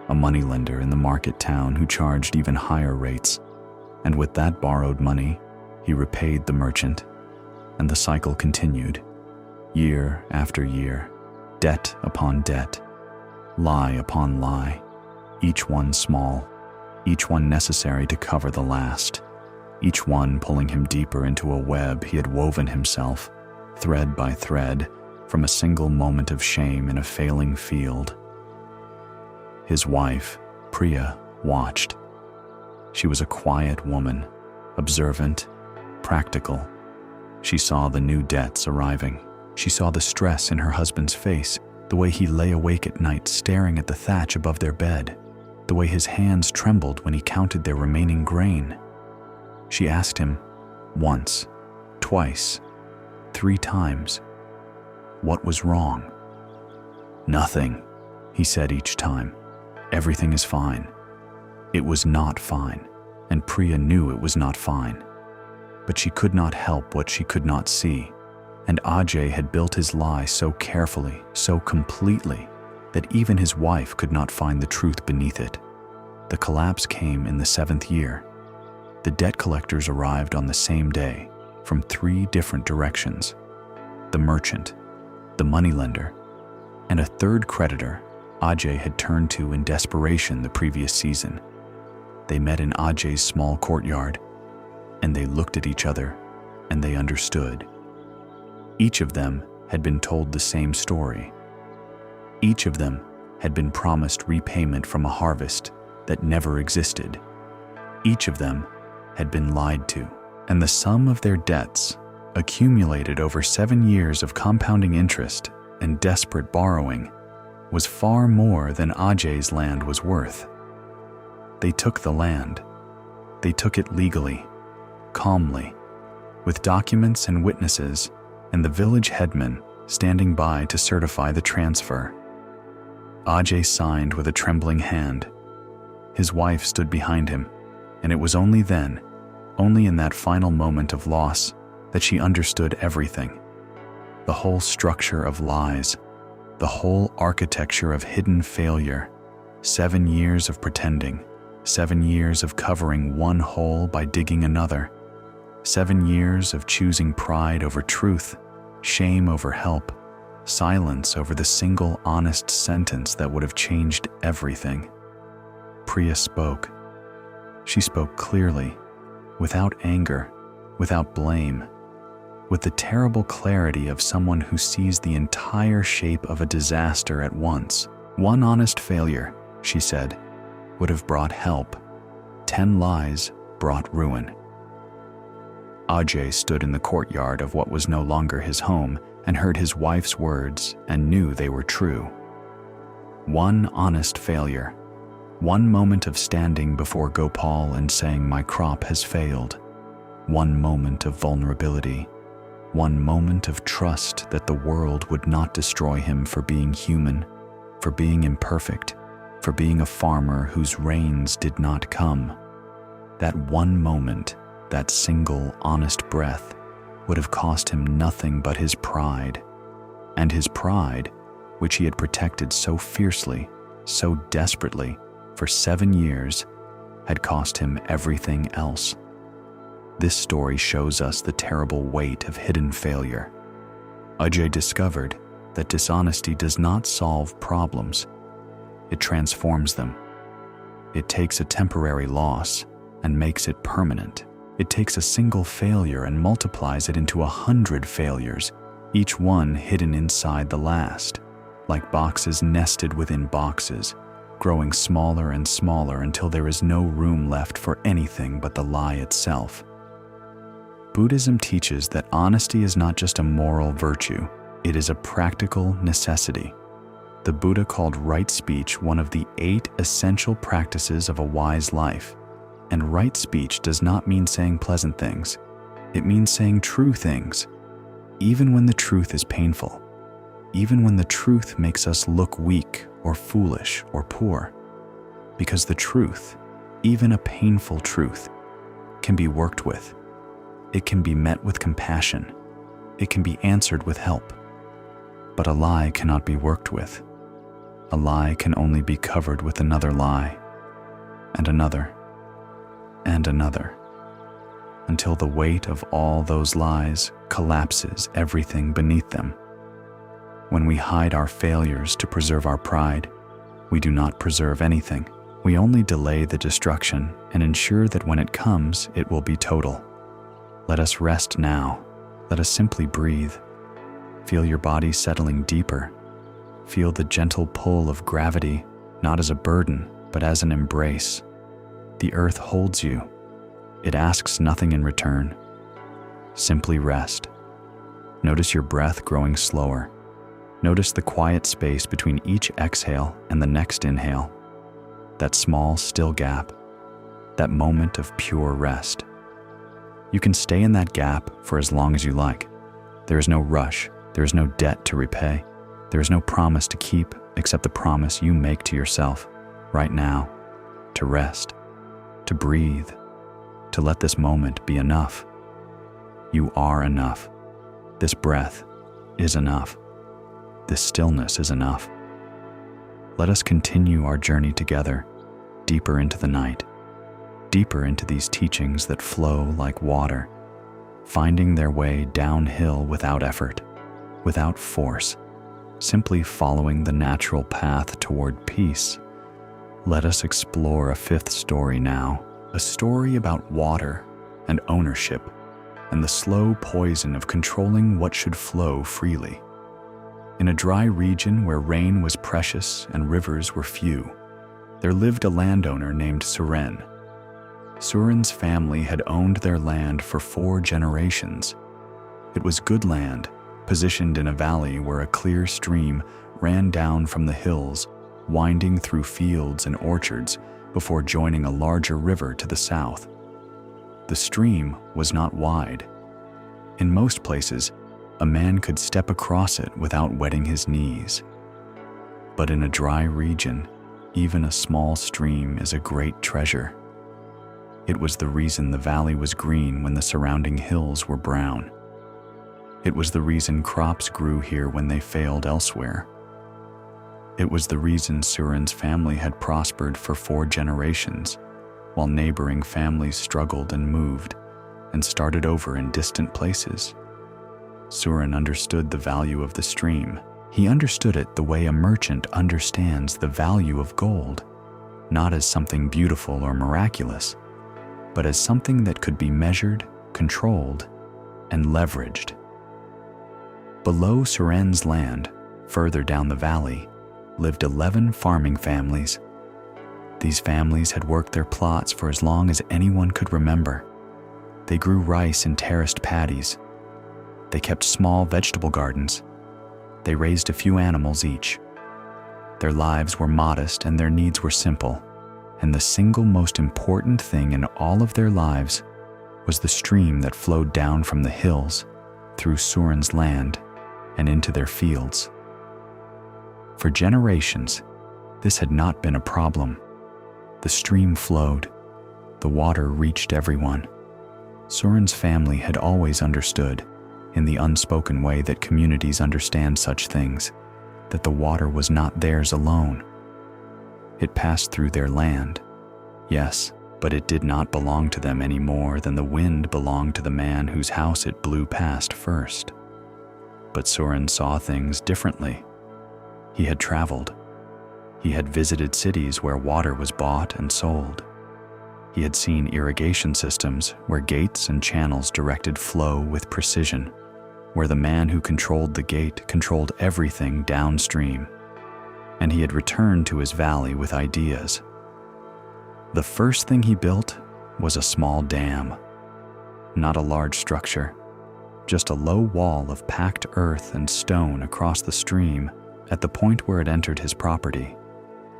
a moneylender in the market town who charged even higher rates, and with that borrowed money, he repaid the merchant, and the cycle continued, year after year, debt upon debt, lie upon lie, each one small, each one necessary to cover the last, each one pulling him deeper into a web he had woven himself, thread by thread, from a single moment of shame in a failing field. His wife, Priya, watched. She was a quiet woman, observant, practical. She saw the new debts arriving. She saw the stress in her husband's face, the way he lay awake at night staring at the thatch above their bed, the way his hands trembled when he counted their remaining grain. She asked him once, twice, 3 times, what was wrong? Nothing, he said each time. Everything is fine. It was not fine, and Priya knew it was not fine. But she could not help what she could not see, and Ajay had built his lie so carefully, so completely, that even his wife could not find the truth beneath it. The collapse came in the 7th year. The debt collectors arrived on the same day, from 3 different directions. The merchant, the moneylender, and a third creditor Ajay had turned to in desperation the previous season. They met in Ajay's small courtyard, and they looked at each other, and they understood. Each of them had been told the same story. Each of them had been promised repayment from a harvest that never existed. Each of them had been lied to, and the sum of their debts, accumulated over 7 years of compounding interest and desperate borrowing, was far more than Ajay's land was worth. They took the land. They took it legally, calmly, with documents and witnesses, and the village headman standing by to certify the transfer. Ajay signed with a trembling hand. His wife stood behind him, and it was only then, only in that final moment of loss, that she understood everything. The whole structure of lies, the whole architecture of hidden failure, 7 years of pretending, 7 years of covering one hole by digging another. 7 years of choosing pride over truth, shame over help, silence over the single honest sentence that would have changed everything. Priya spoke. She spoke clearly, without anger, without blame, with the terrible clarity of someone who sees the entire shape of a disaster at once. One honest failure, she said, would have brought help. 10 lies brought ruin. Ajay stood in the courtyard of what was no longer his home and heard his wife's words and knew they were true. One honest failure. One moment of standing before Gopal and saying, "My crop has failed." One moment of vulnerability. One moment of trust that the world would not destroy him for being human, for being imperfect, for being a farmer whose rains did not come. That one moment, that single honest breath, would have cost him nothing but his pride. And his pride, which he had protected so fiercely, so desperately, for 7 years, had cost him everything else. This story shows us the terrible weight of hidden failure. Ajay discovered that dishonesty does not solve problems. It transforms them. It takes a temporary loss and makes it permanent. It takes a single failure and multiplies it into 100 failures, each one hidden inside the last, like boxes nested within boxes, growing smaller and smaller until there is no room left for anything but the lie itself. Buddhism teaches that honesty is not just a moral virtue, it is a practical necessity. The Buddha called right speech one of the 8 essential practices of a wise life. And right speech does not mean saying pleasant things. It means saying true things, even when the truth is painful, even when the truth makes us look weak or foolish or poor. Because the truth, even a painful truth, can be worked with. It can be met with compassion. It can be answered with help. But a lie cannot be worked with. A lie can only be covered with another lie, and another, and another, until the weight of all those lies collapses everything beneath them. When we hide our failures to preserve our pride, we do not preserve anything. We only delay the destruction and ensure that when it comes, it will be total. Let us rest now. Let us simply breathe. Feel your body settling deeper. Feel the gentle pull of gravity, not as a burden, but as an embrace. The earth holds you. It asks nothing in return. Simply rest. Notice your breath growing slower. Notice the quiet space between each exhale and the next inhale. That small, still gap. That moment of pure rest. You can stay in that gap for as long as you like. There is no rush. There is no debt to repay. There is no promise to keep except the promise you make to yourself right now to rest, to breathe, to let this moment be enough. You are enough. This breath is enough. This stillness is enough. Let us continue our journey together, deeper into the night, deeper into these teachings that flow like water, finding their way downhill without effort, without force, simply following the natural path toward peace. Let us explore a 5th story now, a story about water and ownership and the slow poison of controlling what should flow freely. In a dry region where rain was precious and rivers were few, there lived a landowner named Suren. Suren's family had owned their land for 4 generations. It was good land, positioned in a valley where a clear stream ran down from the hills, winding through fields and orchards before joining a larger river to the south. The stream was not wide. In most places, a man could step across it without wetting his knees. But in a dry region, even a small stream is a great treasure. It was the reason the valley was green when the surrounding hills were brown. It was the reason crops grew here when they failed elsewhere. It was the reason Suren's family had prospered for 4 generations while neighboring families struggled and moved and started over in distant places. Suren understood the value of the stream. He understood it the way a merchant understands the value of gold, not as something beautiful or miraculous, but as something that could be measured, controlled, and leveraged. Below Suren's land, further down the valley, lived 11 farming families. These families had worked their plots for as long as anyone could remember. They grew rice in terraced paddies. They kept small vegetable gardens. They raised a few animals each. Their lives were modest and their needs were simple, and the single most important thing in all of their lives was the stream that flowed down from the hills through Suren's land and into their fields. For generations, this had not been a problem. The stream flowed. The water reached everyone. Suren's family had always understood, in the unspoken way that communities understand such things, that the water was not theirs alone. It passed through their land, yes, but it did not belong to them any more than the wind belonged to the man whose house it blew past first. But Suren saw things differently. He had traveled. He had visited cities where water was bought and sold. He had seen irrigation systems where gates and channels directed flow with precision, where the man who controlled the gate controlled everything downstream. And he had returned to his valley with ideas. The first thing he built was a small dam. Not a large structure, just a low wall of packed earth and stone across the stream at the point where it entered his property.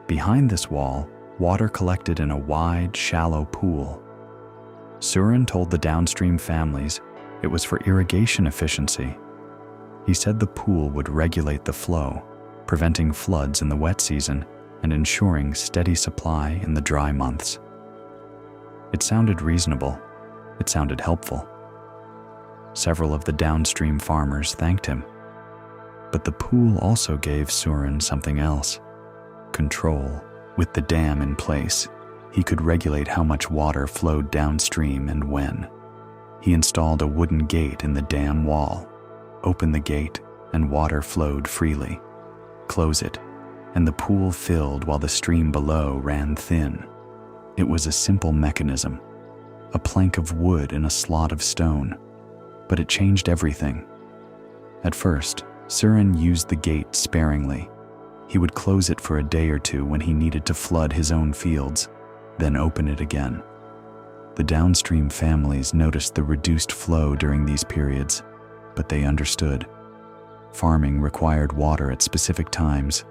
Behind this wall, water collected in a wide, shallow pool. Suren told the downstream families it was for irrigation efficiency. He said the pool would regulate the flow, preventing floods in the wet season and ensuring steady supply in the dry months. It sounded reasonable. It sounded helpful. Several of the downstream farmers thanked him. But the pool also gave Suren something else: control. With the dam in place, he could regulate how much water flowed downstream and when. He installed a wooden gate in the dam wall. Open the gate, and water flowed freely. Close it, and the pool filled while the stream below ran thin. It was a simple mechanism, a plank of wood in a slot of stone, but it changed everything. At first, Suren used the gate sparingly. He would close it for a day or two when he needed to flood his own fields, then open it again. The downstream families noticed the reduced flow during these periods, but they understood. Farming required water at specific times.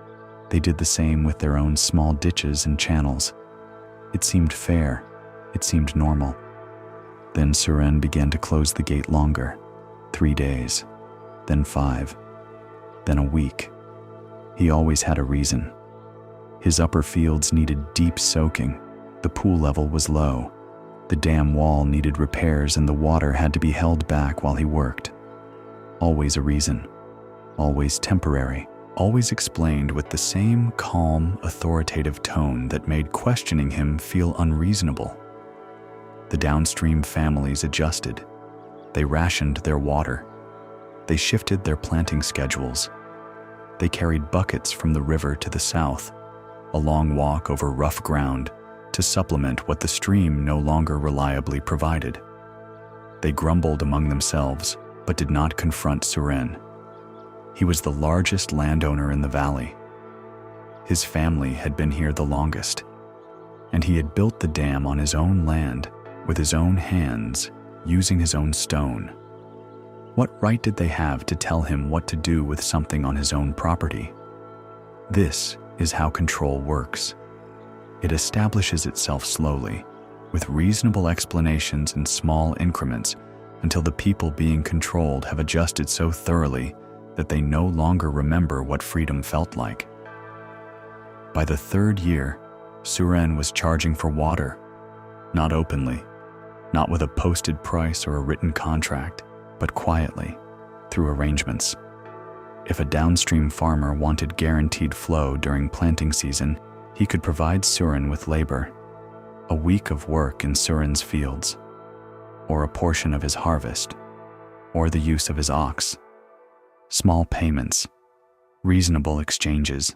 They did the same with their own small ditches and channels. It seemed fair. It seemed normal. Then Suren began to close the gate longer. 3 days, then 5, then a week. He always had a reason. His upper fields needed deep soaking. The pool level was low. The dam wall needed repairs and the water had to be held back while he worked. Always a reason. Always temporary. Always explained with the same calm, authoritative tone that made questioning him feel unreasonable. The downstream families adjusted. They rationed their water. They shifted their planting schedules. They carried buckets from the river to the south, a long walk over rough ground to supplement what the stream no longer reliably provided. They grumbled among themselves, but did not confront Suren. He was the largest landowner in the valley. His family had been here the longest, and he had built the dam on his own land, with his own hands, using his own stone. What right did they have to tell him what to do with something on his own property? This is how control works. It establishes itself slowly, with reasonable explanations in small increments, until the people being controlled have adjusted so thoroughly that they no longer remember what freedom felt like. By the 3rd year, Suren was charging for water, not openly, not with a posted price or a written contract, but quietly, through arrangements. If a downstream farmer wanted guaranteed flow during planting season, he could provide Suren with labor. A week of work in Suren's fields, or a portion of his harvest, or the use of his ox. Small payments, reasonable exchanges.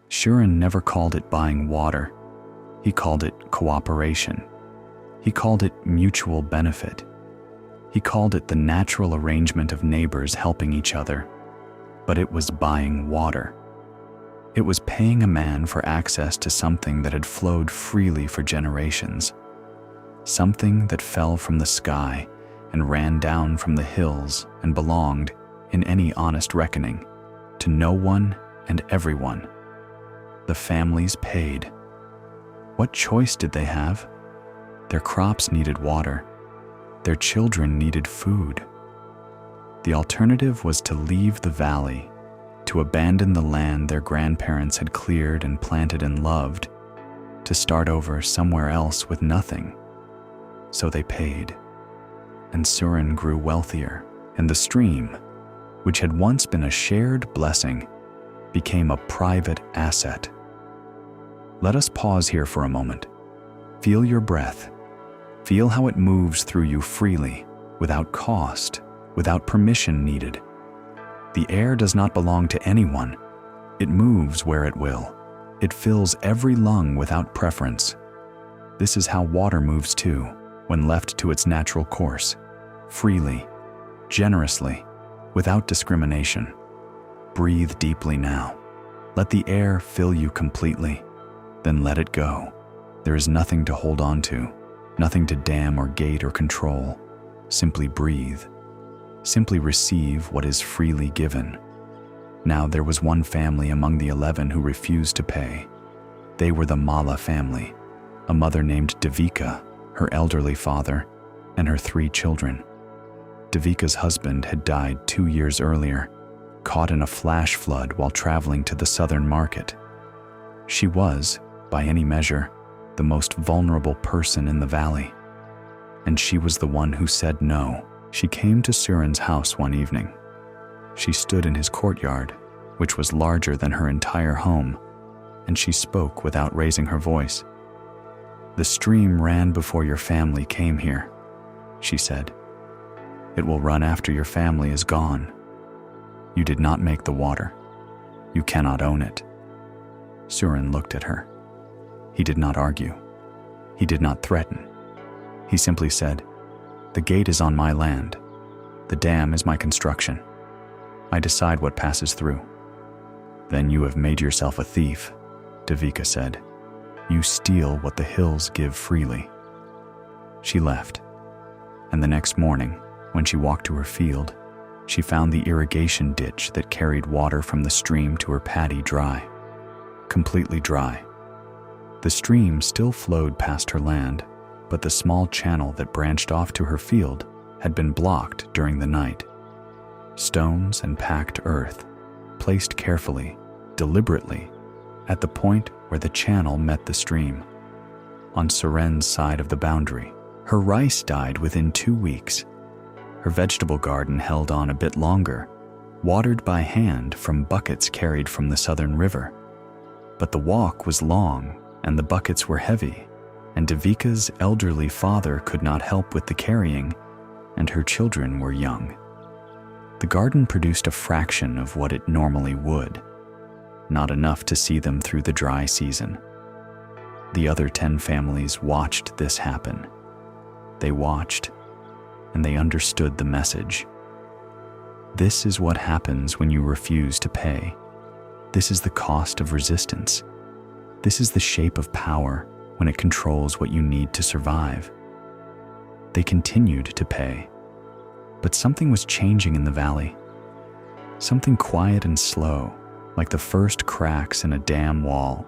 Suren never called it buying water. He called it cooperation. He called it mutual benefit. He called it the natural arrangement of neighbors helping each other. But it was buying water. It was paying a man for access to something that had flowed freely for generations. Something that fell from the sky and ran down from the hills and belonged, in any honest reckoning, to no one and everyone. The families paid. What choice did they have? Their crops needed water. Their children needed food. The alternative was to leave the valley, to abandon the land their grandparents had cleared and planted and loved, to start over somewhere else with nothing. So they paid. And Suren grew wealthier, and the stream, which had once been a shared blessing, became a private asset. Let us pause here for a moment. Feel your breath. Feel how it moves through you freely, without cost, without permission needed. The air does not belong to anyone. It moves where it will. It fills every lung without preference. This is how water moves too, when left to its natural course, freely, generously, without discrimination. Breathe deeply now. Let the air fill you completely. Then let it go. There is nothing to hold on to, nothing to dam or gate or control. Simply breathe. Simply receive what is freely given. Now there was one family among the 11 who refused to pay. They were the Mala family, a mother named Devika, her elderly father, and her 3 children. Devika's husband had died 2 years earlier, caught in a flash flood while traveling to the southern market. She was, by any measure, the most vulnerable person in the valley. And she was the one who said no. She came to Suren's house one evening. She stood in his courtyard, which was larger than her entire home, and she spoke without raising her voice. "The stream ran before your family came here," she said. "It will run after your family is gone. You did not make the water. You cannot own it." Suren looked at her. He did not argue. He did not threaten. He simply said, "The gate is on my land. The dam is my construction. I decide what passes through." "Then you have made yourself a thief," Devika said. "You steal what the hills give freely." She left, and the next morning, when she walked to her field, she found the irrigation ditch that carried water from the stream to her paddy dry, completely dry. The stream still flowed past her land, but the small channel that branched off to her field had been blocked during the night. Stones and packed earth, placed carefully, deliberately, at the point where the channel met the stream. On Suren's side of the boundary, her rice died within 2 weeks. Her vegetable garden held on a bit longer, watered by hand from buckets carried from the southern river. But the walk was long and the buckets were heavy, and Devika's elderly father could not help with the carrying, and her children were young. The garden produced a fraction of what it normally would, not enough to see them through the dry season. The other 10 families watched this happen. They watched, and they understood the message. This is what happens when you refuse to pay. This is the cost of resistance. This is the shape of power when it controls what you need to survive. They continued to pay, but something was changing in the valley. Something quiet and slow, like the first cracks in a dam wall.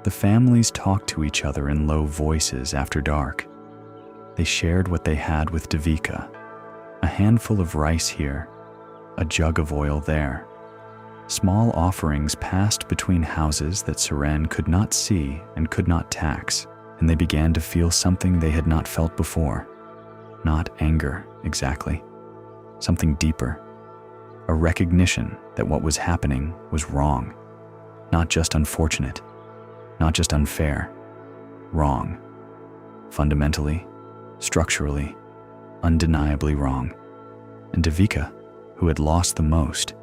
The families talked to each other in low voices after dark. They shared what they had with Devika, a handful of rice here, a jug of oil there. Small offerings passed between houses that Suren could not see and could not tax, and they began to feel something they had not felt before. Not anger, exactly. Something deeper. A recognition that what was happening was wrong. Not just unfortunate. Not just unfair. wrong. Fundamentally, structurally, undeniably wrong. And Devika, who had lost the most,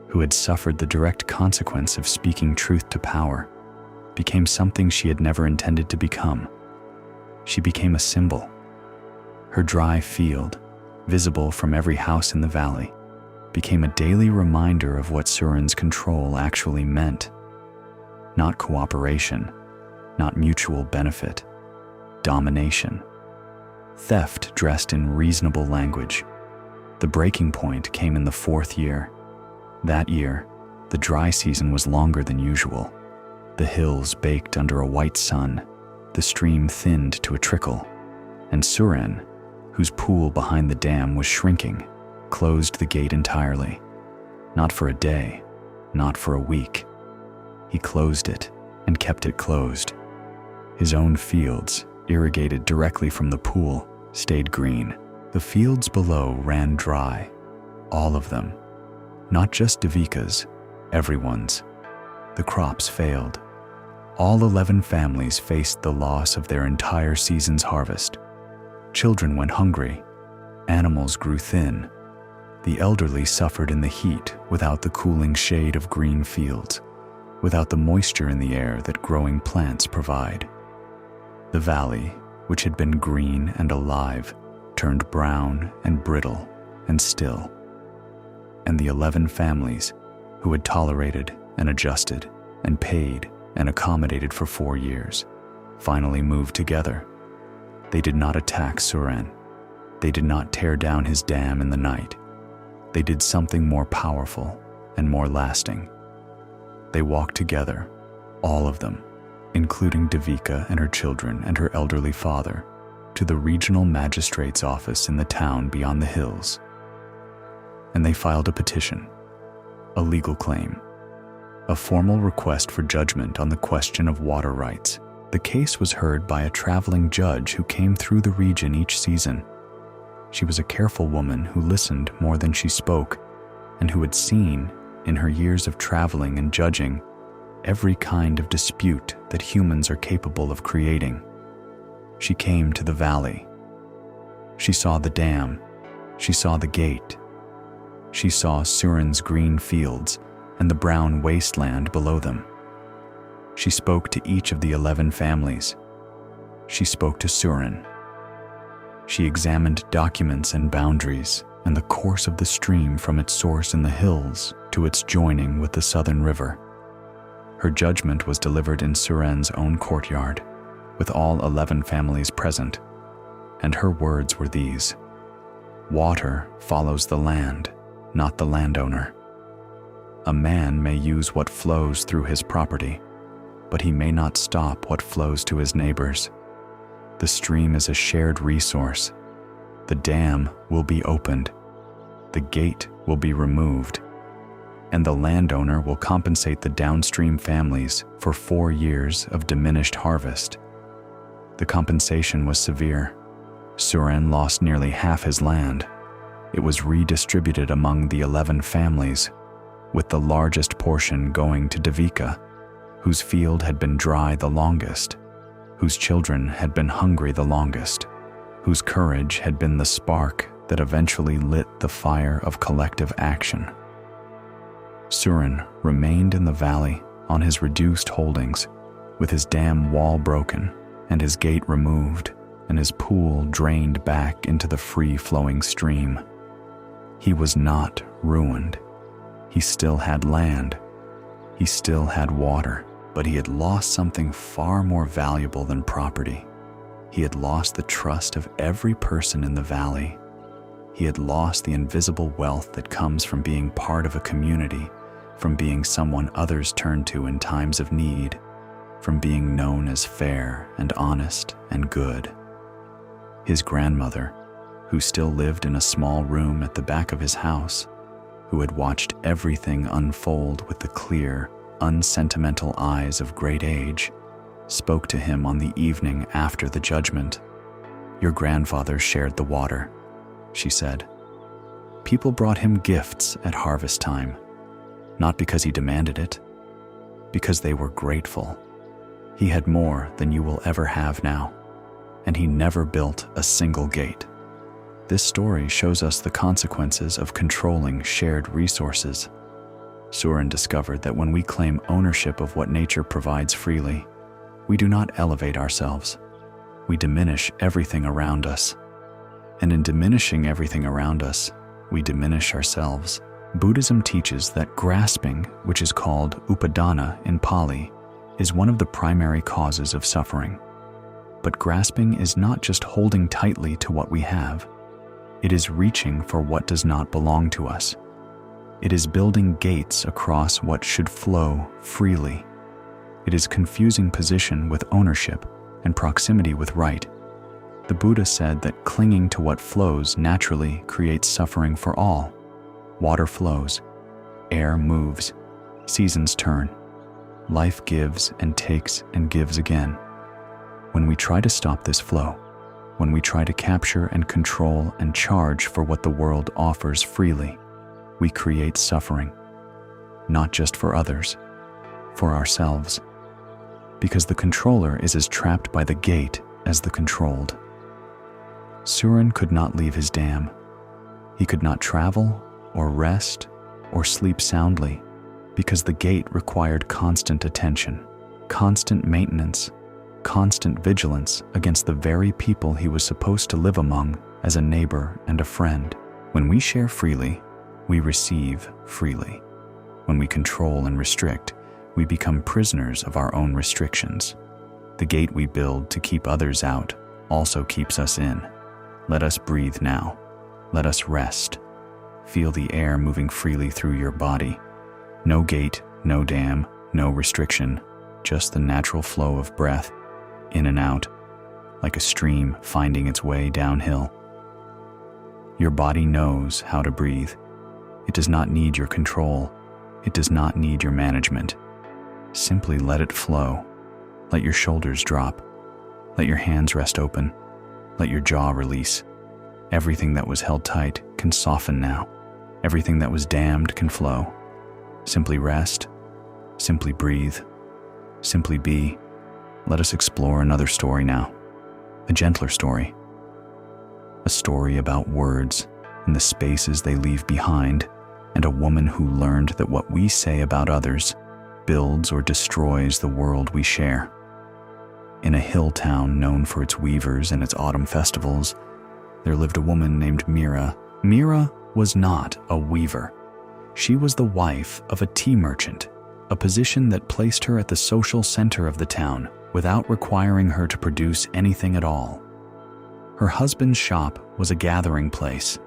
who had suffered the direct consequence of speaking truth to power, became something she had never intended to become. She became a symbol. Her dry field, visible from every house in the valley, became a daily reminder of what Suren's control actually meant. Not cooperation, not mutual benefit, domination. Theft dressed in reasonable language. The breaking point came in the 4th year. That year, the dry season was longer than usual. The hills baked under a white sun, the stream thinned to a trickle, and Suren, whose pool behind the dam was shrinking, closed the gate entirely. Not for a day, not for a week. He closed it and kept it closed. His own fields, irrigated directly from the pool, stayed green. The fields below ran dry, all of them. Not just Devika's, everyone's. The crops failed. All 11 families faced the loss of their entire season's harvest. Children went hungry. Animals grew thin. The elderly suffered in the heat without the cooling shade of green fields, without the moisture in the air that growing plants provide. The valley, which had been green and alive, turned brown and brittle and still. And the 11 families, who had tolerated and adjusted and paid and accommodated for 4 years, finally moved together. They did not attack Suren. They did not tear down his dam in the night. They did something more powerful and more lasting. They walked together, all of them, including Devika and her children and her elderly father, to the regional magistrate's office in the town beyond the hills. And they filed a petition, a legal claim, a formal request for judgment on the question of water rights. The case was heard by a traveling judge who came through the region each season. She was a careful woman who listened more than she spoke, and who had seen, in her years of traveling and judging, every kind of dispute that humans are capable of creating. She came to the valley. She saw the dam. She saw the gate. She saw Suren's green fields and the brown wasteland below them. She spoke to each of the 11 families. She spoke to Suren. She examined documents and boundaries and the course of the stream from its source in the hills to its joining with the southern river. Her judgment was delivered in Suren's own courtyard, with all 11 families present, and her words were these: "Water follows the land, not the landowner. A man may use what flows through his property, but he may not stop what flows to his neighbors. The stream is a shared resource. The dam will be opened. The gate will be removed. And the landowner will compensate the downstream families for 4 years of diminished harvest." The compensation was severe. Suren lost nearly half his land. It was redistributed among the 11 families, with the largest portion going to Devika, whose field had been dry the longest, whose children had been hungry the longest, whose courage had been the spark that eventually lit the fire of collective action. Suren remained in the valley on his reduced holdings, with his dam wall broken and his gate removed and his pool drained back into the free-flowing stream. He was not ruined. He still had land. He still had water, but he had lost something far more valuable than property. He had lost the trust of every person in the valley. He had lost the invisible wealth that comes from being part of a community, from being someone others turn to in times of need, from being known as fair and honest and good. His grandmother, who still lived in a small room at the back of his house, who had watched everything unfold with the clear, unsentimental eyes of great age, spoke to him on the evening after the judgment. "Your grandfather shared the water," she said. "People brought him gifts at harvest time, not because he demanded it, because they were grateful. He had more than you will ever have now, and he never built a single gate. This story shows us the consequences of controlling shared resources. Surin discovered that when we claim ownership of what nature provides freely, we do not elevate ourselves. We diminish everything around us. And in diminishing everything around us, we diminish ourselves. Buddhism teaches that grasping, which is called upadana in Pali, is one of the primary causes of suffering. But grasping is not just holding tightly to what we have. It is reaching for what does not belong to us. It is building gates across what should flow freely. It is confusing position with ownership and proximity with right. The Buddha said that clinging to what flows naturally creates suffering for all. Water flows, air moves, seasons turn. Life gives and takes and gives again. When we try to stop this flow, when we try to capture and control and charge for what the world offers freely, we create suffering, not just for others, for ourselves, because the controller is as trapped by the gate as the controlled. Surin could not leave his dam. He could not travel or rest or sleep soundly because the gate required constant attention, constant maintenance, constant vigilance against the very people he was supposed to live among as a neighbor and a friend. When we share freely, we receive freely. When we control and restrict, we become prisoners of our own restrictions. The gate we build to keep others out also keeps us in. Let us breathe now. Let us rest. Feel the air moving freely through your body. No gate, no dam, no restriction, just the natural flow of breath, in and out, like a stream finding its way downhill. Your body knows how to breathe. It does not need your control. It does not need your management. Simply let it flow. Let your shoulders drop. Let your hands rest open. Let your jaw release. Everything that was held tight can soften now. Everything that was dammed can flow. Simply rest. Simply breathe. Simply be. Let us explore another story now. A gentler story. A story about words and the spaces they leave behind, and a woman who learned that what we say about others builds or destroys the world we share. In a hill town known for its weavers and its autumn festivals, there lived a woman named Mira. Mira was not a weaver. She was the wife of a tea merchant, a position that placed her at the social center of the town without requiring her to produce anything at all. Her husband's shop was a gathering place.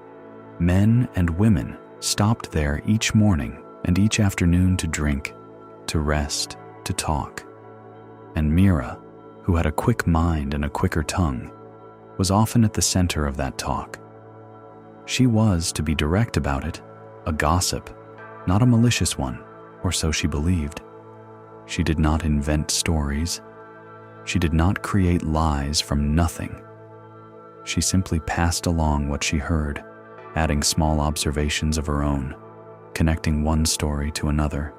Men and women stopped there each morning and each afternoon to drink, to rest, to talk. And Mira, who had a quick mind and a quicker tongue, was often at the center of that talk. She was, to be direct about it, a gossip, not a malicious one, or so she believed. She did not invent stories. She did not create lies from nothing. She simply passed along what she heard, adding small observations of her own, connecting one story to another,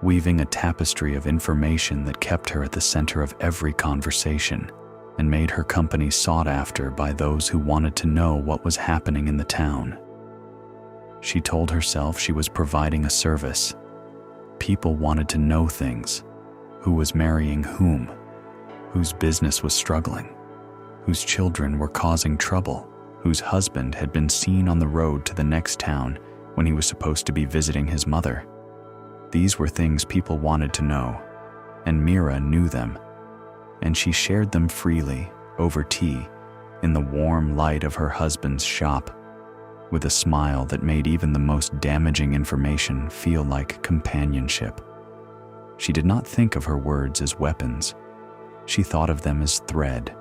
weaving a tapestry of information that kept her at the center of every conversation and made her company sought after by those who wanted to know what was happening in the town. She told herself she was providing a service. People wanted to know things: who was marrying whom, whose business was struggling, whose children were causing trouble, whose husband had been seen on the road to the next town when he was supposed to be visiting his mother. These were things people wanted to know, and Mira knew them, and she shared them freely over tea in the warm light of her husband's shop, with a smile that made even the most damaging information feel like companionship. She did not think of her words as weapons. She thought of them as thread,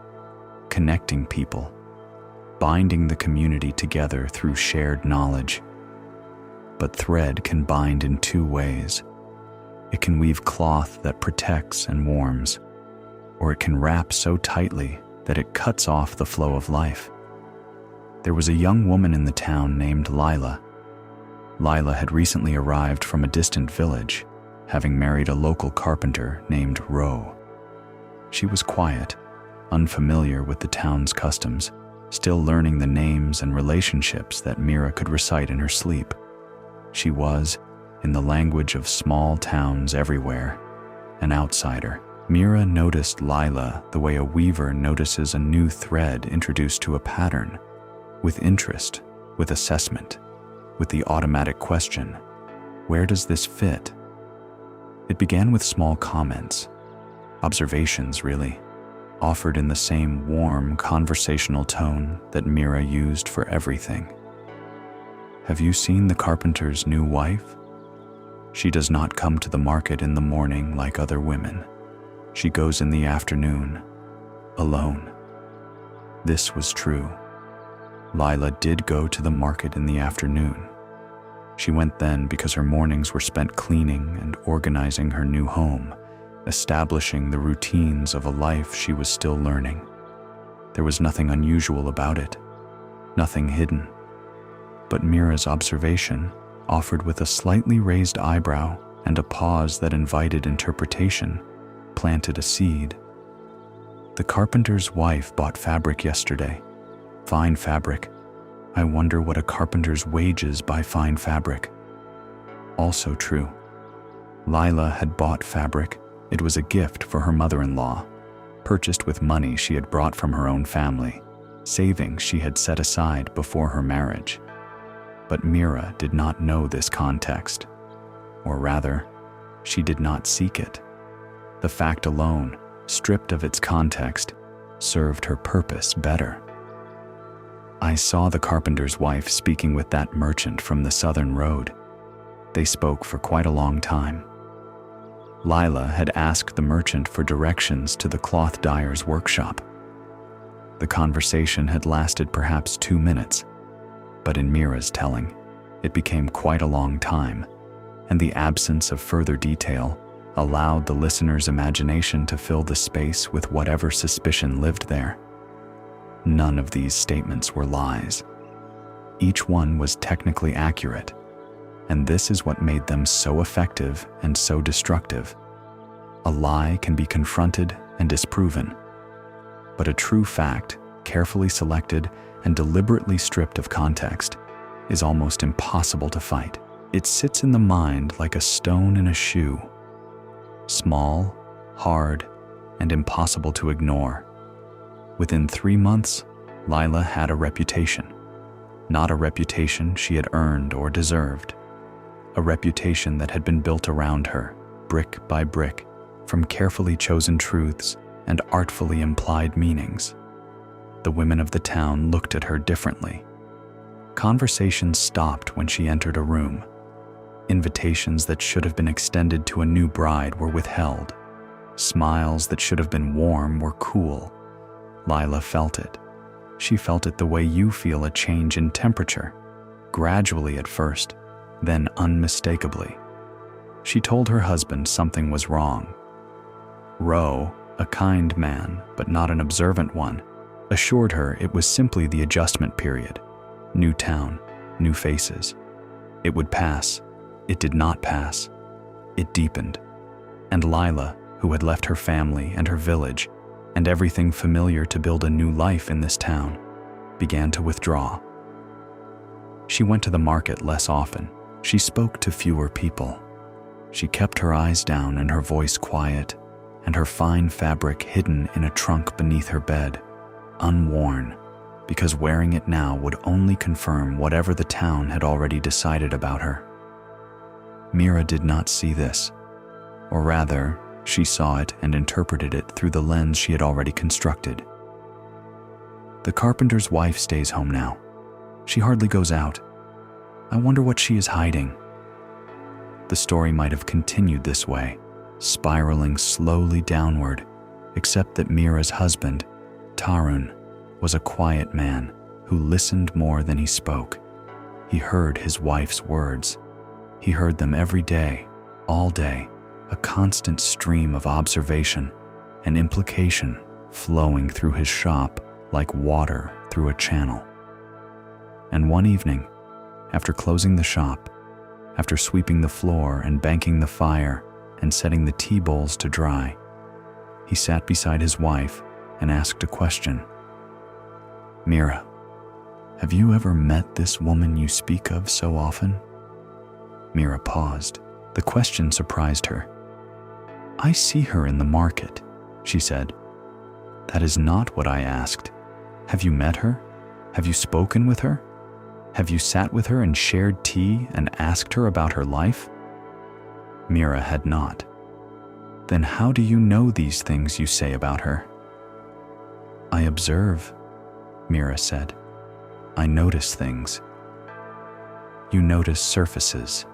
connecting people, binding the community together through shared knowledge. But thread can bind in two ways. It can weave cloth that protects and warms, or it can wrap so tightly that it cuts off the flow of life. There was a young woman in the town named Lila. Lila had recently arrived from a distant village, having married a local carpenter named Ro. She was quiet, unfamiliar with the town's customs, still learning the names and relationships that Mira could recite in her sleep. She was, in the language of small towns everywhere, an outsider. Mira noticed Lila the way a weaver notices a new thread introduced to a pattern, with interest, with assessment, with the automatic question, where does this fit? It began with small comments, observations really, offered in the same warm conversational tone that Mira used for everything. Have you seen the carpenter's new wife? She does not come to the market in the morning like other women. She goes in the afternoon, alone. This was true. Lila did go to the market in the afternoon. She went then because her mornings were spent cleaning and organizing her new home, establishing the routines of a life she was still learning. There was nothing unusual about it, nothing hidden. But Mira's observation, offered with a slightly raised eyebrow and a pause that invited interpretation, planted a seed. The carpenter's wife bought fabric yesterday. Fine fabric. I wonder what a carpenter's wages buy fine fabric. Also true. Lila had bought fabric. It was a gift for her mother-in-law, purchased with money she had brought from her own family, savings she had set aside before her marriage. But Mira did not know this context, or rather, she did not seek it. The fact alone, stripped of its context, served her purpose better. I saw the carpenter's wife speaking with that merchant from the southern road. They spoke for quite a long time. Lila had asked the merchant for directions to the cloth dyer's workshop. The conversation had lasted perhaps 2 minutes, but in Mira's telling, it became quite a long time, and the absence of further detail allowed the listener's imagination to fill the space with whatever suspicion lived there. None of these statements were lies. Each one was technically accurate, and this is what made them so effective and so destructive. A lie can be confronted and disproven, but a true fact, carefully selected and deliberately stripped of context, is almost impossible to fight. It sits in the mind like a stone in a shoe, small, hard, and impossible to ignore. Within 3 months, Lila had a reputation, not a reputation she had earned or deserved, a reputation that had been built around her, brick by brick, from carefully chosen truths and artfully implied meanings. The women of the town looked at her differently. Conversations stopped when she entered a room. Invitations that should have been extended to a new bride were withheld. Smiles that should have been warm were cool. Lila felt it. She felt it the way you feel a change in temperature, gradually at first, then unmistakably. She told her husband something was wrong. Roe, a kind man, but not an observant one, assured her it was simply the adjustment period. New town, new faces. It would pass. It did not pass. It deepened. And Lila, who had left her family and her village, and everything familiar to build a new life in this town, began to withdraw. She went to the market less often. She spoke to fewer people. She kept her eyes down and her voice quiet, and her fine fabric hidden in a trunk beneath her bed, unworn, because wearing it now would only confirm whatever the town had already decided about her. Mira did not see this, or rather, she saw it and interpreted it through the lens she had already constructed. The carpenter's wife stays home now. She hardly goes out. I wonder what she is hiding. The story might have continued this way, spiraling slowly downward, except that Mira's husband, Tarun, was a quiet man who listened more than he spoke. He heard his wife's words. He heard them every day, all day, a constant stream of observation and implication flowing through his shop like water through a channel. And one evening, after closing the shop, after sweeping the floor and banking the fire and setting the tea bowls to dry, He sat beside his wife and asked a question. "Mira, have you ever met this woman you speak of so often?" Mira paused. The question surprised her. "I see her in the market," she said. "That is not what I asked. Have you met her? Have you spoken with her? Have you sat with her and shared tea and asked her about her life?" Mira had not. "Then how do you know these things you say about her?" "I observe," Mira said. "I notice things." "You notice surfaces,"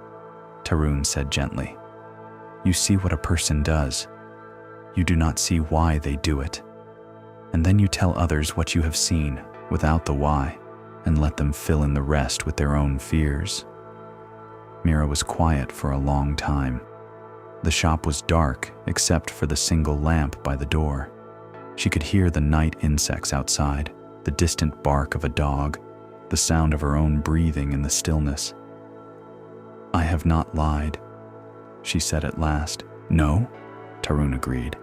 Tarun said gently. "You see what a person does. You do not see why they do it. And then you tell others what you have seen without the why, and let them fill in the rest with their own fears." Mira was quiet for a long time. The shop was dark except for the single lamp by the door. She could hear the night insects outside, the distant bark of a dog, the sound of her own breathing in the stillness. "I have not lied," she said at last. "No," Tarun agreed.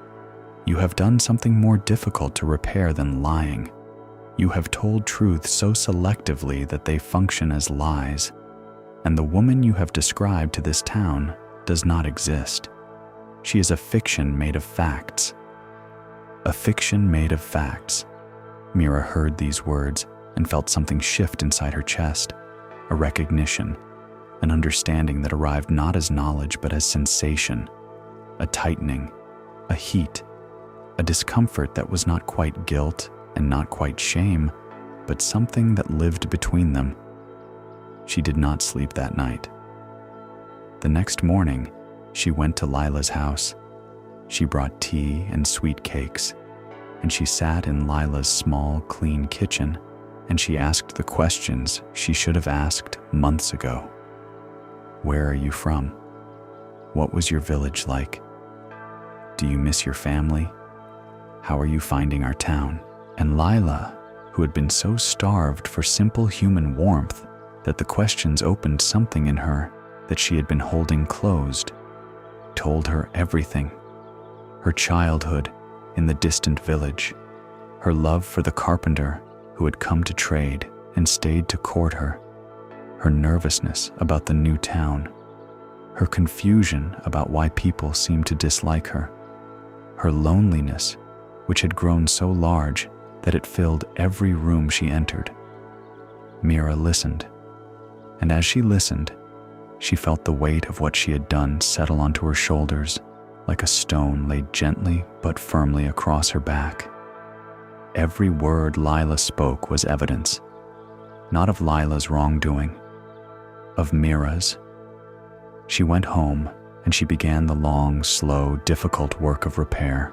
"You have done something more difficult to repair than lying. You have told truths so selectively that they function as lies, and the woman you have described to this town does not exist. She is a fiction made of facts." "A fiction made of facts." Mira heard these words and felt something shift inside her chest, a recognition, an understanding that arrived not as knowledge but as sensation, a tightening, a heat, a discomfort that was not quite guilt and not quite shame, but something that lived between them. She did not sleep that night. The next morning, she went to Lila's house. She brought tea and sweet cakes, and she sat in Lila's small, clean kitchen, and she asked the questions she should have asked months ago. Where are you from? What was your village like? Do you miss your family? How are you finding our town? And Lila, who had been so starved for simple human warmth that the questions opened something in her that she had been holding closed, told her everything. Her childhood in the distant village, her love for the carpenter who had come to trade and stayed to court her, her nervousness about the new town, her confusion about why people seemed to dislike her, her loneliness, which had grown so large that it filled every room she entered. Mira listened, and as she listened, she felt the weight of what she had done settle onto her shoulders like a stone laid gently but firmly across her back. Every word Lila spoke was evidence, not of Lila's wrongdoing, of Mira's. She went home and she began the long, slow, difficult work of repair.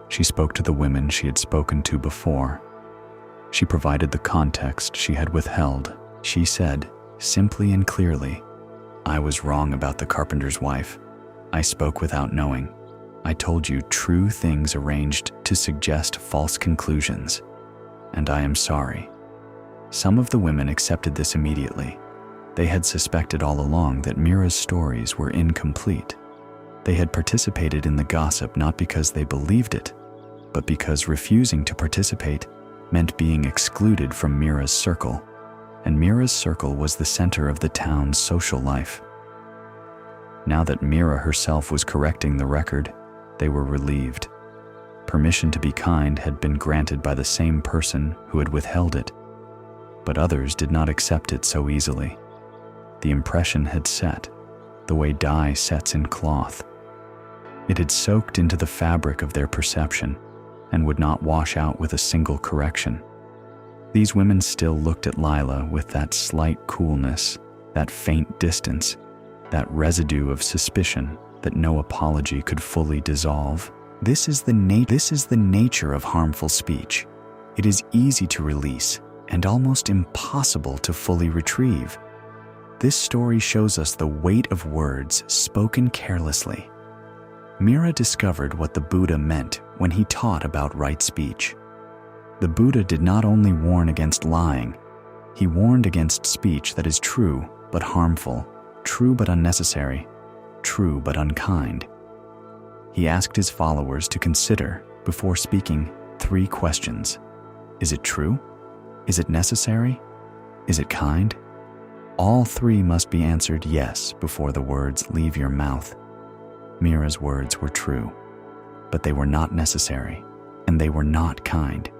She spoke to the women she had spoken to before. She provided the context she had withheld. She said, simply and clearly, "I was wrong about the carpenter's wife. I spoke without knowing. I told you true things arranged to suggest false conclusions, and I am sorry." Some of the women accepted this immediately. They had suspected all along that Mira's stories were incomplete. They had participated in the gossip not because they believed it, but because refusing to participate meant being excluded from Mira's circle, and Mira's circle was the center of the town's social life. Now that Mira herself was correcting the record, they were relieved. Permission to be kind had been granted by the same person who had withheld it, but others did not accept it so easily. The impression had set, the way dye sets in cloth. It had soaked into the fabric of their perception and would not wash out with a single correction. These women still looked at Lila with that slight coolness, that faint distance, that residue of suspicion that no apology could fully dissolve. This is the nature of harmful speech. It is easy to release and almost impossible to fully retrieve. This story shows us the weight of words spoken carelessly. Mira discovered what the Buddha meant when he taught about right speech. The Buddha did not only warn against lying, he warned against speech that is true but harmful, true but unnecessary, true but unkind. He asked his followers to consider, before speaking, 3 questions. Is it true? Is it necessary? Is it kind? All 3 must be answered yes before the words leave your mouth. Mira's words were true, but they were not necessary, and they were not kind,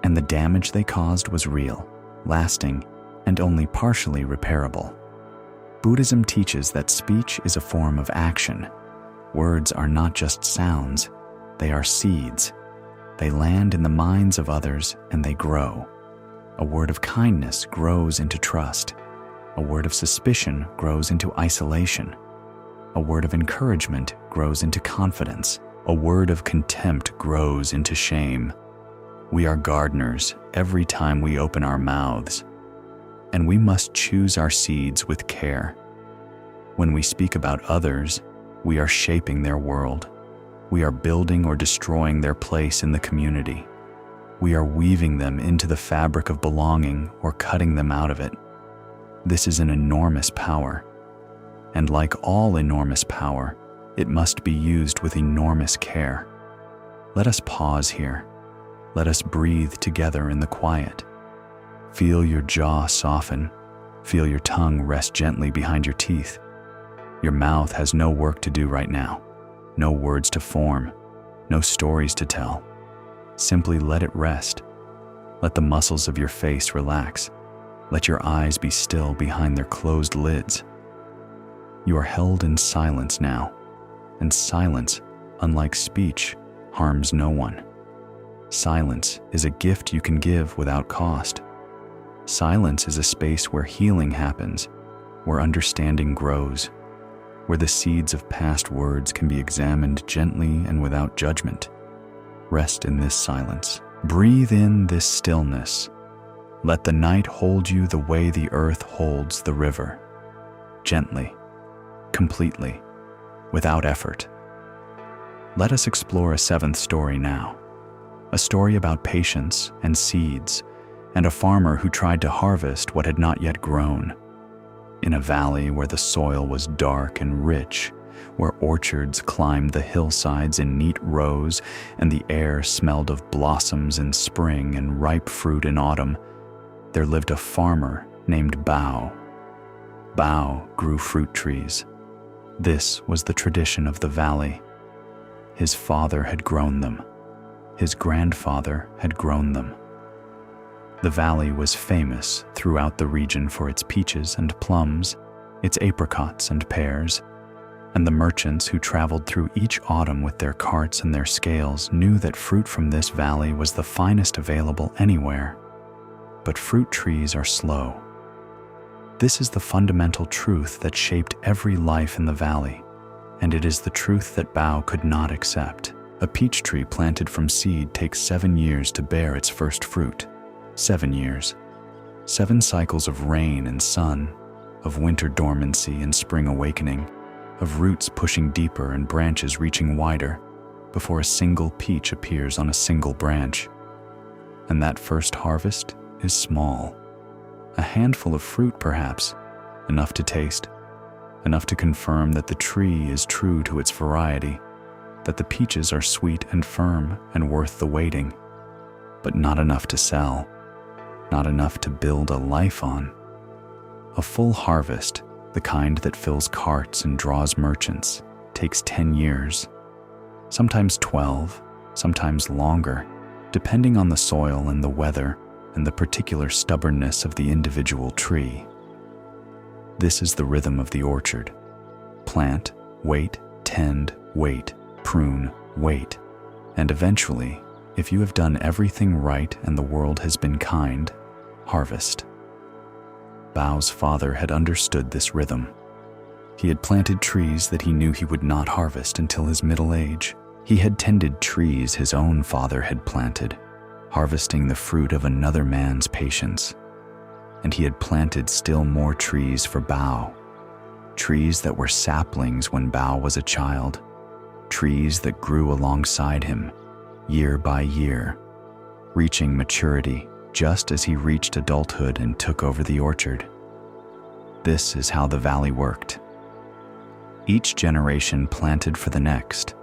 and the damage they caused was real, lasting, and only partially repairable. Buddhism teaches that speech is a form of action. Words are not just sounds, they are seeds. They land in the minds of others and they grow. A word of kindness grows into trust. A word of suspicion grows into isolation. A word of encouragement grows into confidence. A word of contempt grows into shame. We are gardeners every time we open our mouths, and we must choose our seeds with care. When we speak about others, we are shaping their world. We are building or destroying their place in the community. We are weaving them into the fabric of belonging or cutting them out of it. This is an enormous power, and like all enormous power, it must be used with enormous care. Let us pause here. Let us breathe together in the quiet. Feel your jaw soften. Feel your tongue rest gently behind your teeth. Your mouth has no work to do right now, no words to form, no stories to tell. Simply let it rest. Let the muscles of your face relax. Let your eyes be still behind their closed lids. You are held in silence now, and silence, unlike speech, harms no one. Silence is a gift you can give without cost. Silence is a space where healing happens, where understanding grows, where the seeds of past words can be examined gently and without judgment. Rest in this silence. Breathe in this stillness. Let the night hold you the way the earth holds the river. Gently, completely, without effort. Let us explore a 7th story now. A story about patience and seeds, and a farmer who tried to harvest what had not yet grown. In a valley where the soil was dark and rich, where orchards climbed the hillsides in neat rows and the air smelled of blossoms in spring and ripe fruit in autumn, there lived a farmer named Bao. Bao grew fruit trees. This was the tradition of the valley. His father had grown them. His grandfather had grown them. The valley was famous throughout the region for its peaches and plums, its apricots and pears, and the merchants who traveled through each autumn with their carts and their scales knew that fruit from this valley was the finest available anywhere. But fruit trees are slow. This is the fundamental truth that shaped every life in the valley, and it is the truth that Bao could not accept. A peach tree planted from seed takes 7 years to bear its first fruit. 7 years. 7 cycles of rain and sun, of winter dormancy and spring awakening, of roots pushing deeper and branches reaching wider, before a single peach appears on a single branch. And that first harvest is small. A handful of fruit, perhaps, enough to taste, enough to confirm that the tree is true to its variety, that the peaches are sweet and firm and worth the waiting, but not enough to sell, not enough to build a life on. A full harvest, the kind that fills carts and draws merchants, takes 10 years, sometimes 12, sometimes longer, depending on the soil and the weather and the particular stubbornness of the individual tree. This is the rhythm of the orchard. Plant, wait, tend, wait, prune, wait, and eventually, if you have done everything right and the world has been kind, harvest. Bao's father had understood this rhythm. He had planted trees that he knew he would not harvest until his middle age. He had tended trees his own father had planted, harvesting the fruit of another man's patience. And he had planted still more trees for Bao, trees that were saplings when Bao was a child, trees that grew alongside him, year by year, reaching maturity just as he reached adulthood and took over the orchard. This is how the valley worked. Each generation planted for the next.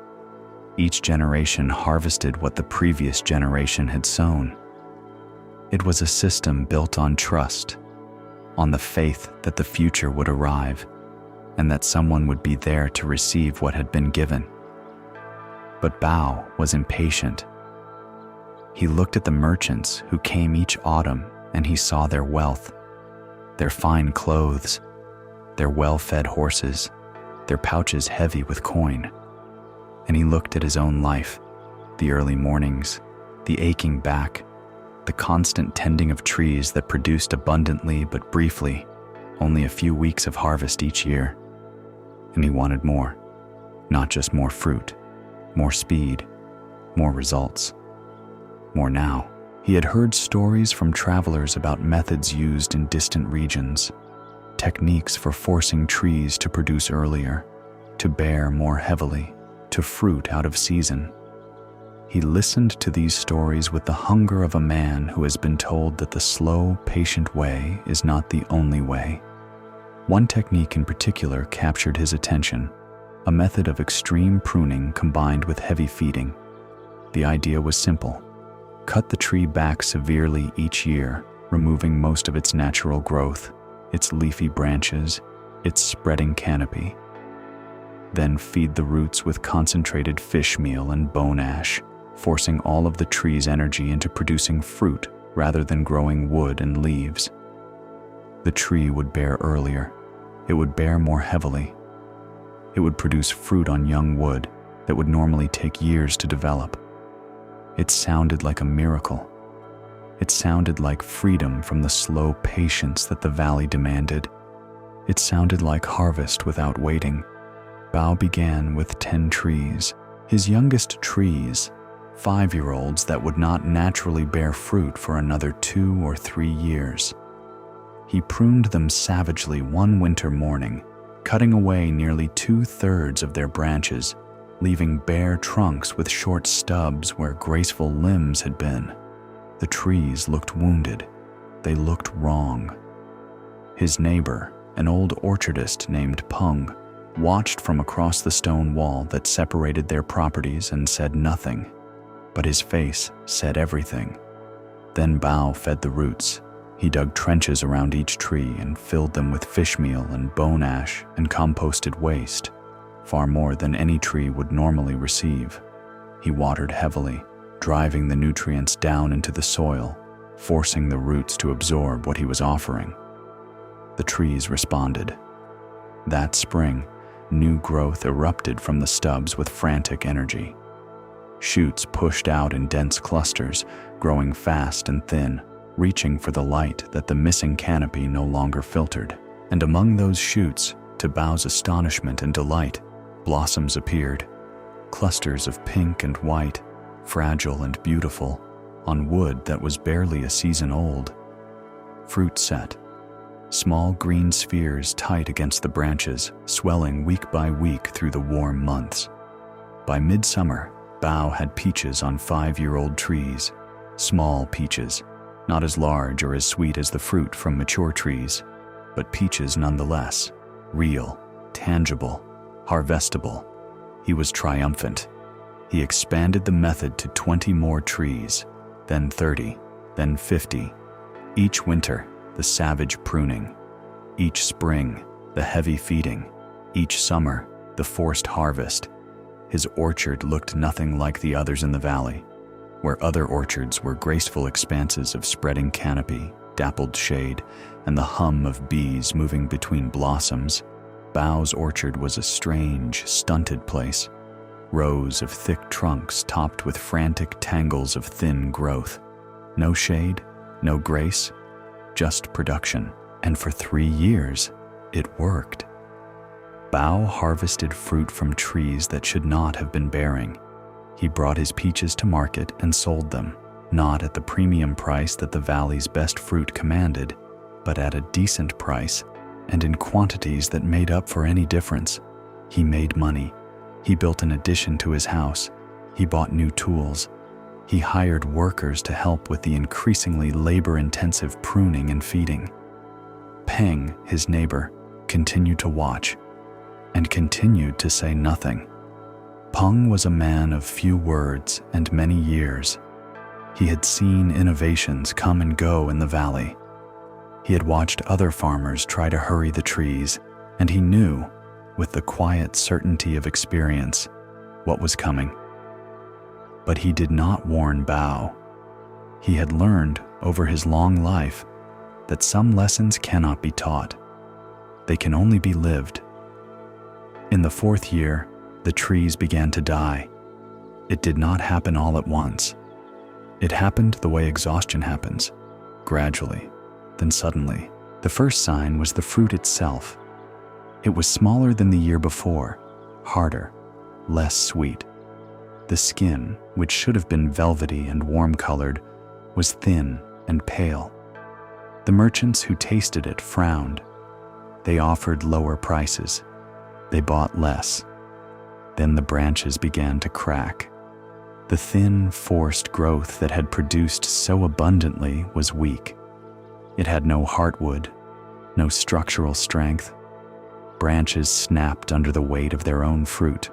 Each generation harvested what the previous generation had sown. It was a system built on trust, on the faith that the future would arrive, and that someone would be there to receive what had been given. But Bao was impatient. He looked at the merchants who came each autumn, and he saw their wealth, their fine clothes, their well-fed horses, their pouches heavy with coin. And he looked at his own life, the early mornings, the aching back, the constant tending of trees that produced abundantly but briefly, only a few weeks of harvest each year. And he wanted more, not just more fruit, more speed, more results, more now. He had heard stories from travelers about methods used in distant regions, techniques for forcing trees to produce earlier, to bear more heavily, to fruit out of season. He listened to these stories with the hunger of a man who has been told that the slow, patient way is not the only way. One technique in particular captured his attention, a method of extreme pruning combined with heavy feeding. The idea was simple. Cut the tree back severely each year, removing most of its natural growth, its leafy branches, its spreading canopy. Then feed the roots with concentrated fish meal and bone ash, forcing all of the tree's energy into producing fruit rather than growing wood and leaves. The tree would bear earlier. It would bear more heavily. It would produce fruit on young wood that would normally take years to develop. It sounded like a miracle. It sounded like freedom from the slow patience that the valley demanded. It sounded like harvest without waiting. Bao began with 10 trees, his youngest trees, 5-year-olds that would not naturally bear fruit for another 2 or 3 years. He pruned them savagely one winter morning, cutting away nearly 2/3 of their branches, leaving bare trunks with short stubs where graceful limbs had been. The trees looked wounded. They looked wrong. His neighbor, an old orchardist named Peng, watched from across the stone wall that separated their properties and said nothing, but his face said everything. Then Bao fed the roots. He dug trenches around each tree and filled them with fish meal and bone ash and composted waste, far more than any tree would normally receive. He watered heavily, driving the nutrients down into the soil, forcing the roots to absorb what he was offering. The trees responded. That spring, new growth erupted from the stubs with frantic energy. Shoots pushed out in dense clusters, growing fast and thin, reaching for the light that the missing canopy no longer filtered. And among those shoots, to Bao's astonishment and delight, blossoms appeared, clusters of pink and white, fragile and beautiful, on wood that was barely a season old. Fruit set, small green spheres tight against the branches, swelling week by week through the warm months. By midsummer, Bao had peaches on 5-year-old trees, small peaches, not as large or as sweet as the fruit from mature trees, but peaches nonetheless, real, tangible, harvestable. He was triumphant. He expanded the method to 20 more trees, then 30, then 50. Each winter, the savage pruning. Each spring, the heavy feeding. Each summer, the forced harvest. His orchard looked nothing like the others in the valley. Where other orchards were graceful expanses of spreading canopy, dappled shade, and the hum of bees moving between blossoms, Bao's orchard was a strange, stunted place. Rows of thick trunks topped with frantic tangles of thin growth. No shade, no grace, just production. And for 3 years, it worked. Bao harvested fruit from trees that should not have been bearing. He brought his peaches to market and sold them, not at the premium price that the valley's best fruit commanded, but at a decent price and in quantities that made up for any difference. He made money. He built an addition to his house. He bought new tools. He hired workers to help with the increasingly labor-intensive pruning and feeding. Peng, his neighbor, continued to watch and continued to say nothing. Peng was a man of few words and many years. He had seen innovations come and go in the valley. He had watched other farmers try to hurry the trees, and he knew, with the quiet certainty of experience, what was coming. But he did not warn Bao. He had learned over his long life that some lessons cannot be taught. They can only be lived. In the 4th year, the trees began to die. It did not happen all at once. It happened the way exhaustion happens, gradually, then suddenly. The first sign was the fruit itself. It was smaller than the year before, harder, less sweet. The skin, which should have been velvety and warm-colored, was thin and pale. The merchants who tasted it frowned. They offered lower prices. They bought less. Then the branches began to crack. The thin, forced growth that had produced so abundantly was weak. It had no heartwood, no structural strength. Branches snapped under the weight of their own fruit,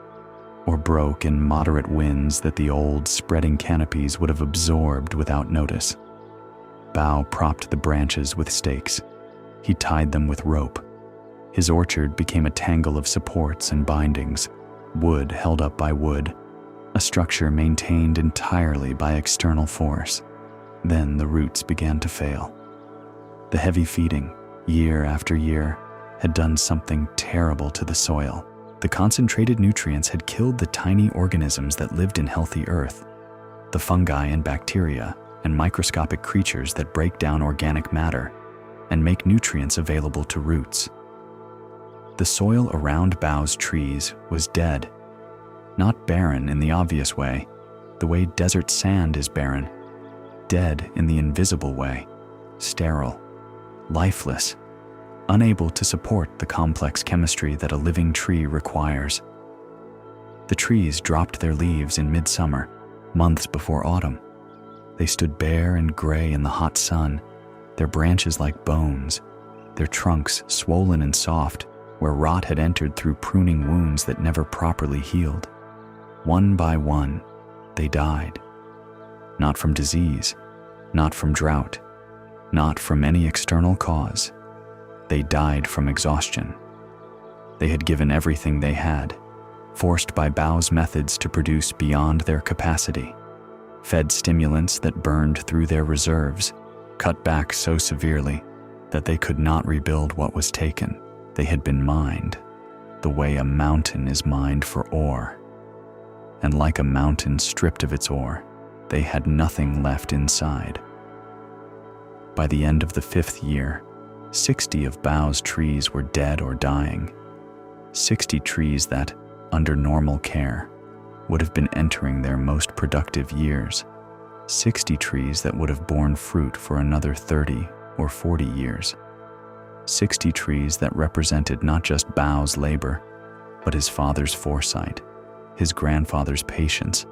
or broke in moderate winds that the old, spreading canopies would have absorbed without notice. Bao propped the branches with stakes. He tied them with rope. His orchard became a tangle of supports and bindings, wood held up by wood, a structure maintained entirely by external force. Then the roots began to fail. The heavy feeding, year after year, had done something terrible to the soil. The concentrated nutrients had killed the tiny organisms that lived in healthy earth, the fungi and bacteria and microscopic creatures that break down organic matter and make nutrients available to roots. The soil around Bao's trees was dead, not barren in the obvious way, the way desert sand is barren, dead in the invisible way, sterile, lifeless, unable to support the complex chemistry that a living tree requires. The trees dropped their leaves in midsummer, months before autumn. They stood bare and gray in the hot sun, their branches like bones, their trunks swollen and soft, where rot had entered through pruning wounds that never properly healed. One by one, they died. Not from disease, not from drought, not from any external cause. They died from exhaustion. They had given everything they had, forced by Bao's methods to produce beyond their capacity, fed stimulants that burned through their reserves, cut back so severely that they could not rebuild what was taken. They had been mined, the way a mountain is mined for ore. And like a mountain stripped of its ore, they had nothing left inside. By the end of the 5th year, 60 of Bao's trees were dead or dying. 60 trees that, under normal care, would have been entering their most productive years. 60 trees that would have borne fruit for another 30 or 40 years. 60 trees that represented not just Bao's labor, but his father's foresight, his grandfather's patience,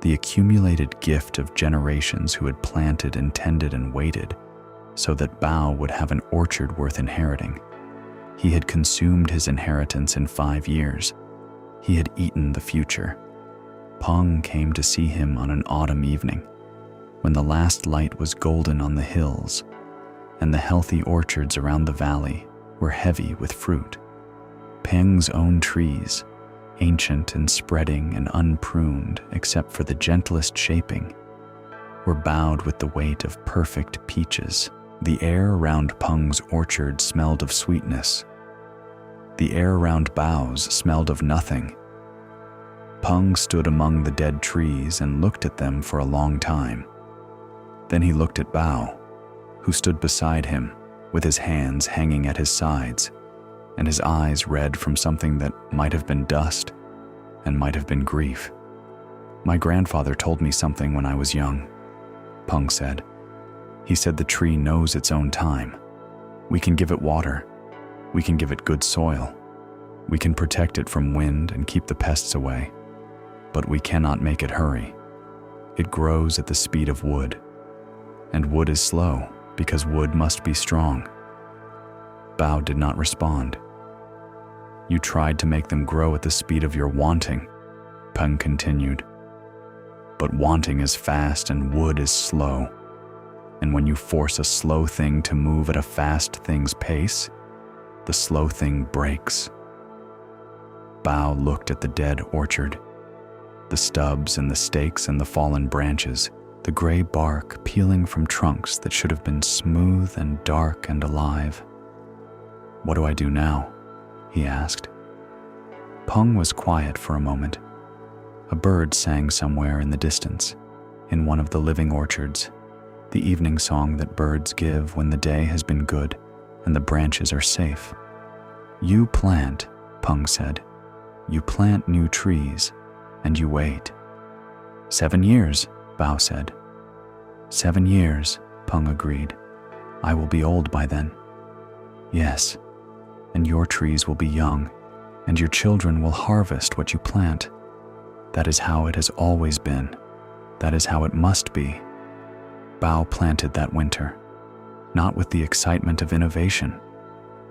the accumulated gift of generations who had planted and tended and waited so that Bao would have an orchard worth inheriting. He had consumed his inheritance in 5 years. He had eaten the future. Peng came to see him on an autumn evening, when the last light was golden on the hills, and the healthy orchards around the valley were heavy with fruit. Peng's own trees, ancient and spreading and unpruned except for the gentlest shaping, were bowed with the weight of perfect peaches. The air around Peng's orchard smelled of sweetness. The air around Bao's smelled of nothing. Peng stood among the dead trees and looked at them for a long time. Then he looked at Bao, who stood beside him with his hands hanging at his sides and his eyes red from something that might have been dust and might have been grief. "My grandfather told me something when I was young," Peng said. "He said the tree knows its own time. We can give it water. We can give it good soil. We can protect it from wind and keep the pests away. But we cannot make it hurry. It grows at the speed of wood. And wood is slow because wood must be strong." Bao did not respond. "You tried to make them grow at the speed of your wanting," Peng continued. But wanting is fast and wood is slow. And when you force a slow thing to move at a fast thing's pace, the slow thing breaks. Bao looked at the dead orchard, the stubs and the stakes and the fallen branches, the gray bark peeling from trunks that should have been smooth and dark and alive. "What do I do now?" he asked. Peng was quiet for a moment. A bird sang somewhere in the distance, in one of the living orchards, the evening song that birds give when the day has been good and the branches are safe. "You plant," Peng said. "You plant new trees, and you wait." 7 years, Bao said. 7 years, Peng agreed. "I will be old by then." "Yes, and your trees will be young, and your children will harvest what you plant. That is how it has always been. That is how it must be." Bao planted that winter, not with the excitement of innovation,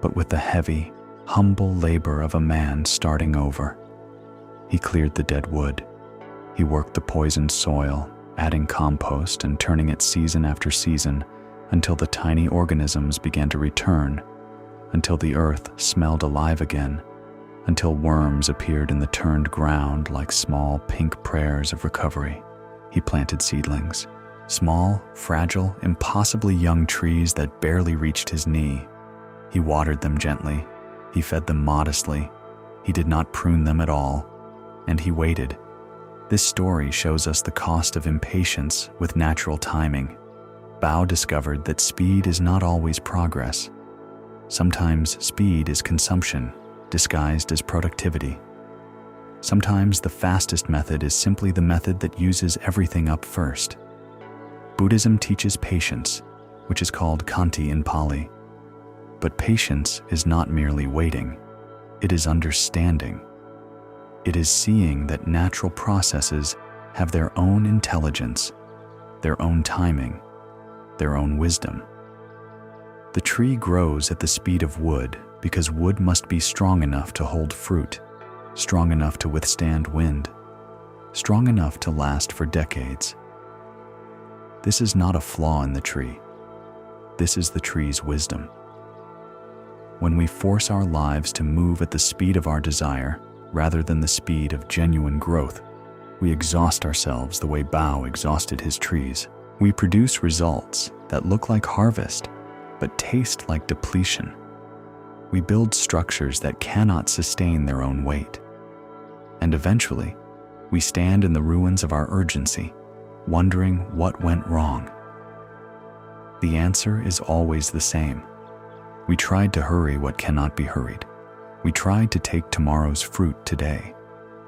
but with the heavy, humble labor of a man starting over. He cleared the dead wood. He worked the poisoned soil, adding compost and turning it season after season until the tiny organisms began to return, until the earth smelled alive again, until worms appeared in the turned ground like small pink prayers of recovery. He planted seedlings, small, fragile, impossibly young trees that barely reached his knee. He watered them gently. He fed them modestly. He did not prune them at all. And he waited. This story shows us the cost of impatience with natural timing. Bao discovered that speed is not always progress. Sometimes speed is consumption, disguised as productivity. Sometimes the fastest method is simply the method that uses everything up first. Buddhism teaches patience, which is called khanti in Pali. But patience is not merely waiting. It is understanding. It is seeing that natural processes have their own intelligence, their own timing, their own wisdom. The tree grows at the speed of wood because wood must be strong enough to hold fruit, strong enough to withstand wind, strong enough to last for decades. This is not a flaw in the tree. This is the tree's wisdom. When we force our lives to move at the speed of our desire rather than the speed of genuine growth, we exhaust ourselves the way Bao exhausted his trees. We produce results that look like harvest, but taste like depletion. We build structures that cannot sustain their own weight. And eventually, we stand in the ruins of our urgency, wondering what went wrong. The answer is always the same. We tried to hurry what cannot be hurried. We tried to take tomorrow's fruit today,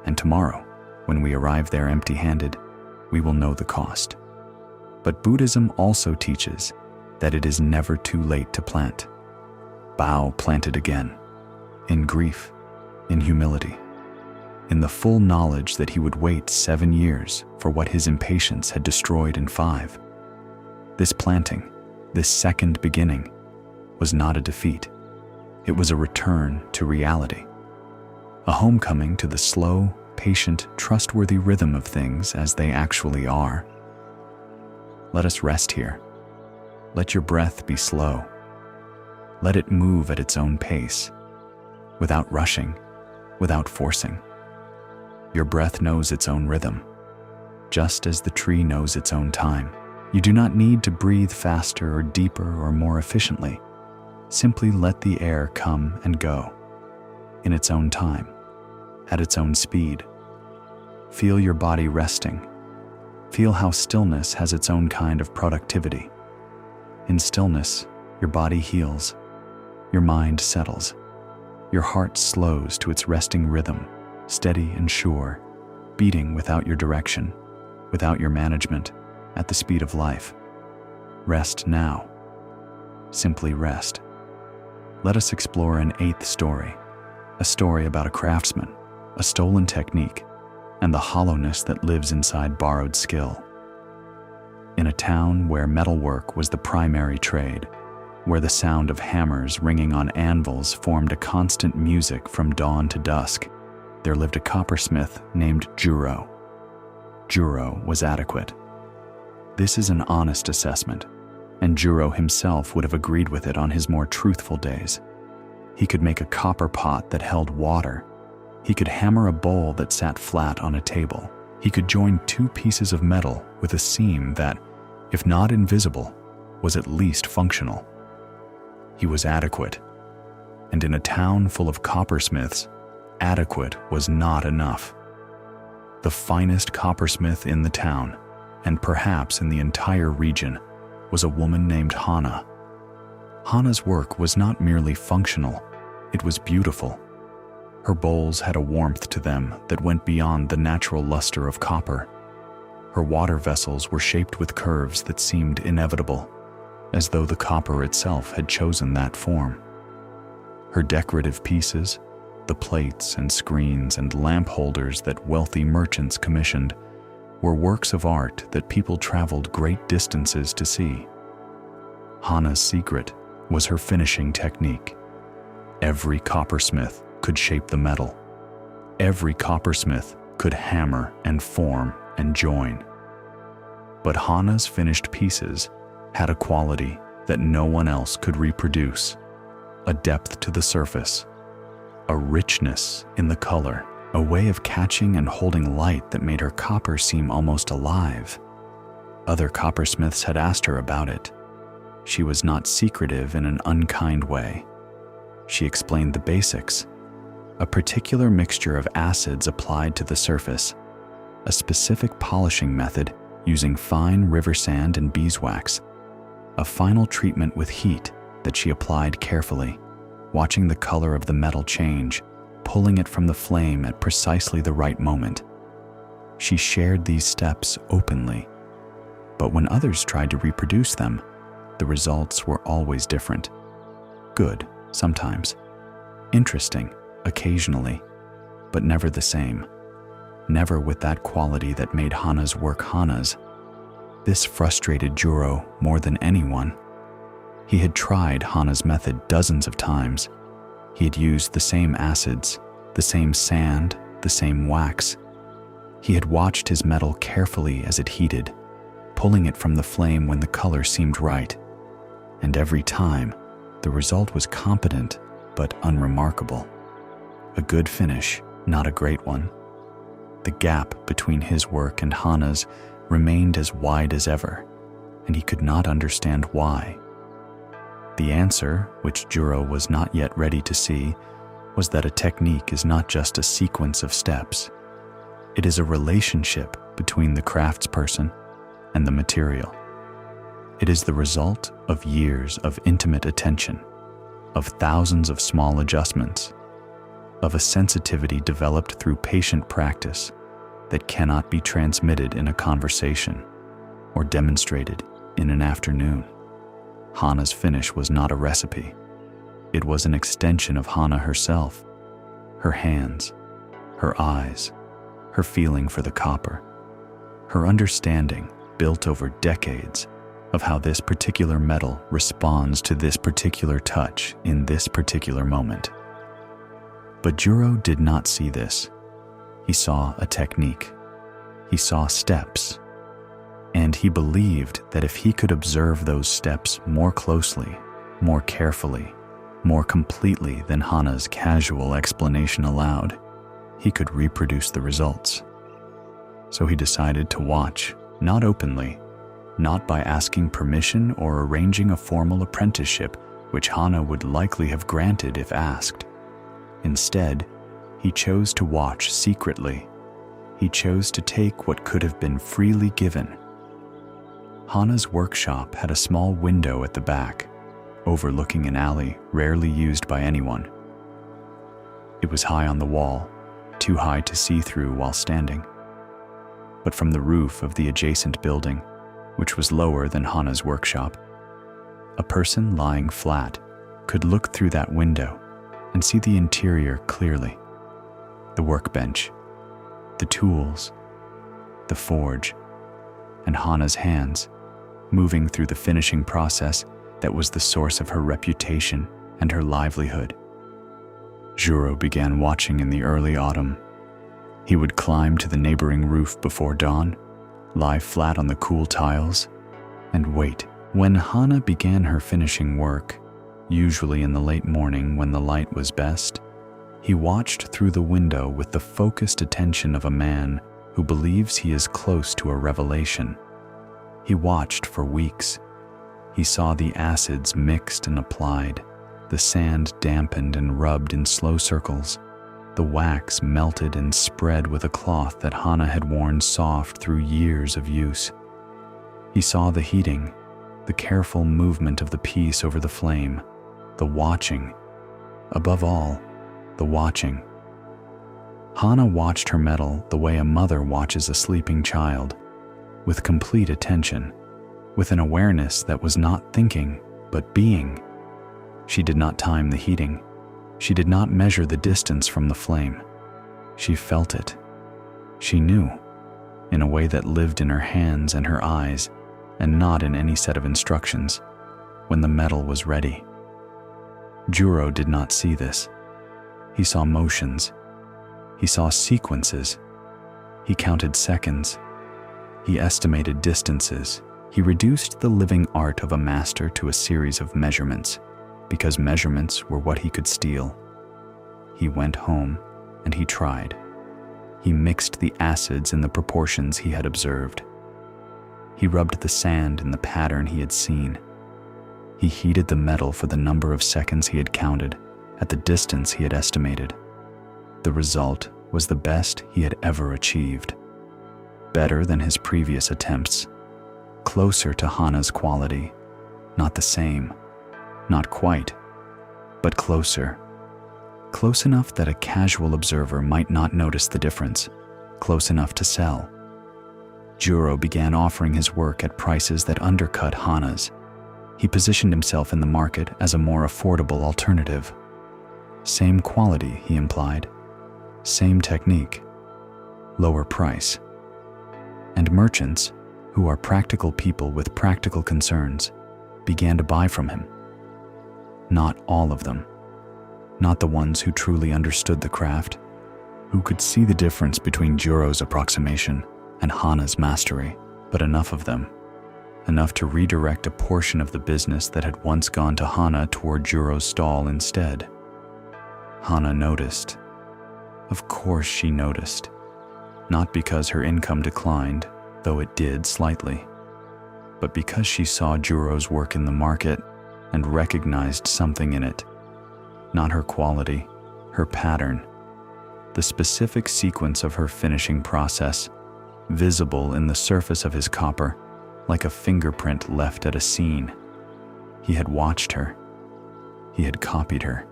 and tomorrow, when we arrive there empty-handed, we will know the cost. But Buddhism also teaches that it is never too late to plant. Bao planted again, in grief, in humility, in the full knowledge that he would wait 7 years for what his impatience had destroyed in 5. This planting, this second beginning, was not a defeat. It was a return to reality, a homecoming to the slow, patient, trustworthy rhythm of things as they actually are. Let us rest here. Let your breath be slow. Let it move at its own pace, without rushing, without forcing. Your breath knows its own rhythm, just as the tree knows its own time. You do not need to breathe faster or deeper or more efficiently. Simply let the air come and go, in its own time, at its own speed. Feel your body resting. Feel how stillness has its own kind of productivity. In stillness, your body heals, your mind settles, your heart slows to its resting rhythm, steady and sure, beating without your direction, without your management, at the speed of life. Rest now. Simply rest. Let us explore an 8th story, a story about a craftsman, a stolen technique, and the hollowness that lives inside borrowed skill. In a town where metalwork was the primary trade, where the sound of hammers ringing on anvils formed a constant music from dawn to dusk, there lived a coppersmith named Juro. Juro was adequate. This is an honest assessment, and Juro himself would have agreed with it on his more truthful days. He could make a copper pot that held water. He could hammer a bowl that sat flat on a table. He could join two pieces of metal with a seam that, if not invisible, was at least functional. He was adequate. And in a town full of coppersmiths, adequate was not enough. The finest coppersmith in the town, and perhaps in the entire region, was a woman named Hana. Hana's work was not merely functional, it was beautiful. Her bowls had a warmth to them that went beyond the natural luster of copper. Her water vessels were shaped with curves that seemed inevitable, as though the copper itself had chosen that form. Her decorative pieces, the plates and screens and lamp holders that wealthy merchants commissioned, were works of art that people traveled great distances to see. Hana's secret was her finishing technique. Every coppersmith could shape the metal. Every coppersmith could hammer and form and join. But Hana's finished pieces had a quality that no one else could reproduce, a depth to the surface, a richness in the color, a way of catching and holding light that made her copper seem almost alive. Other coppersmiths had asked her about it. She was not secretive in an unkind way. She explained the basics, a particular mixture of acids applied to the surface, a specific polishing method using fine river sand and beeswax, a final treatment with heat that she applied carefully, watching the color of the metal change, pulling it from the flame at precisely the right moment. She shared these steps openly, but when others tried to reproduce them, the results were always different. Good, sometimes. Interesting, occasionally, but never the same. Never with that quality that made Hana's work Hana's. This frustrated Juro more than anyone. He had tried Hana's method dozens of times. He had used the same acids, the same sand, the same wax. He had watched his metal carefully as it heated, pulling it from the flame when the color seemed right. And every time, the result was competent but unremarkable. A good finish, not a great one. The gap between his work and Hana's remained as wide as ever, and he could not understand why. The answer, which Juro was not yet ready to see, was that a technique is not just a sequence of steps. It is a relationship between the craftsperson and the material. It is the result of years of intimate attention, of thousands of small adjustments, of a sensitivity developed through patient practice that cannot be transmitted in a conversation or demonstrated in an afternoon. Hana's finish was not a recipe. It was an extension of Hana herself, her hands, her eyes, her feeling for the copper, her understanding built over decades of how this particular metal responds to this particular touch in this particular moment. But Juro did not see this. He saw a technique. He saw steps. And he believed that if he could observe those steps more closely, more carefully, more completely than Hana's casual explanation allowed, he could reproduce the results. So he decided to watch, not openly, not by asking permission or arranging a formal apprenticeship, which Hana would likely have granted if asked. Instead, he chose to watch secretly. He chose to take what could have been freely given. Hana's workshop had a small window at the back, overlooking an alley rarely used by anyone. It was high on the wall, too high to see through while standing. But from the roof of the adjacent building, which was lower than Hana's workshop, a person lying flat could look through that window and see the interior clearly. The workbench, the tools, the forge, and Hana's hands moving through the finishing process that was the source of her reputation and her livelihood. Juro began watching in the early autumn He would climb to the neighboring roof before dawn, lie flat on the cool tiles, and wait. When Hana began her finishing work, usually in the late morning when the light was best, he watched through the window with the focused attention of a man who believes he is close to a revelation. He watched for weeks. He saw the acids mixed and applied, the sand dampened and rubbed in slow circles, the wax melted and spread with a cloth that Hana had worn soft through years of use. He saw the heating, the careful movement of the piece over the flame, the watching. Above all, the watching. Hana watched her metal the way a mother watches a sleeping child, with complete attention, with an awareness that was not thinking, but being. She did not time the heating. She did not measure the distance from the flame. She felt it. She knew, in a way that lived in her hands and her eyes, and not in any set of instructions, when the metal was ready. Juro did not see this. He saw motions. He saw sequences. He counted seconds. He estimated distances. He reduced the living art of a master to a series of measurements, because measurements were what he could steal. He went home and he tried. He mixed the acids in the proportions he had observed. He rubbed the sand in the pattern he had seen. He heated the metal for the number of seconds he had counted, at the distance he had estimated. The result was the best he had ever achieved. Better than his previous attempts. Closer to Hana's quality. Not the same. Not quite. But closer. Close enough that a casual observer might not notice the difference. Close enough to sell. Juro began offering his work at prices that undercut Hana's. He positioned himself in the market as a more affordable alternative. Same quality, he implied. Same technique. Lower price. And merchants, who are practical people with practical concerns, began to buy from him. Not all of them. Not the ones who truly understood the craft, who could see the difference between Juro's approximation and Hana's mastery, but enough of them. Enough to redirect a portion of the business that had once gone to Hana toward Juro's stall instead. Hana noticed. Of course she noticed. Not because her income declined, though it did slightly, but because she saw Juro's work in the market and recognized something in it. Not her quality, her pattern, the specific sequence of her finishing process, visible in the surface of his copper, like a fingerprint left at a scene. He had watched her. He had copied her.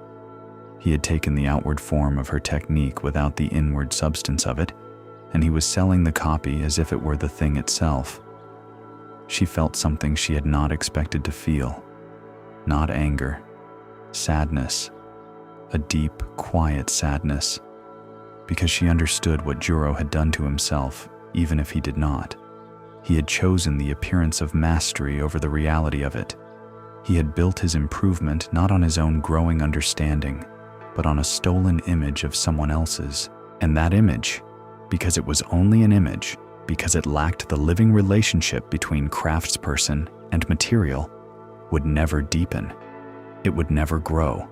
He had taken the outward form of her technique without the inward substance of it, and he was selling the copy as if it were the thing itself. She felt something she had not expected to feel. Not anger. Sadness. A deep, quiet sadness. Because she understood what Juro had done to himself, even if he did not. He had chosen the appearance of mastery over the reality of it. He had built his improvement not on his own growing understanding, but on a stolen image of someone else's. And that image, because it was only an image, because it lacked the living relationship between craftsperson and material, would never deepen. It would never grow.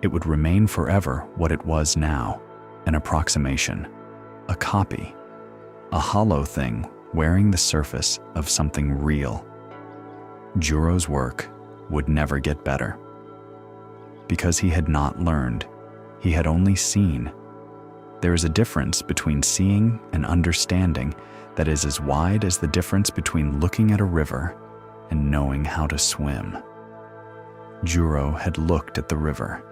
It would remain forever what it was now, an approximation, a copy, a hollow thing wearing the surface of something real. Juro's work would never get better. Because he had not learned, he had only seen. There is a difference between seeing and understanding that is as wide as the difference between looking at a river and knowing how to swim. Juro had looked at the river.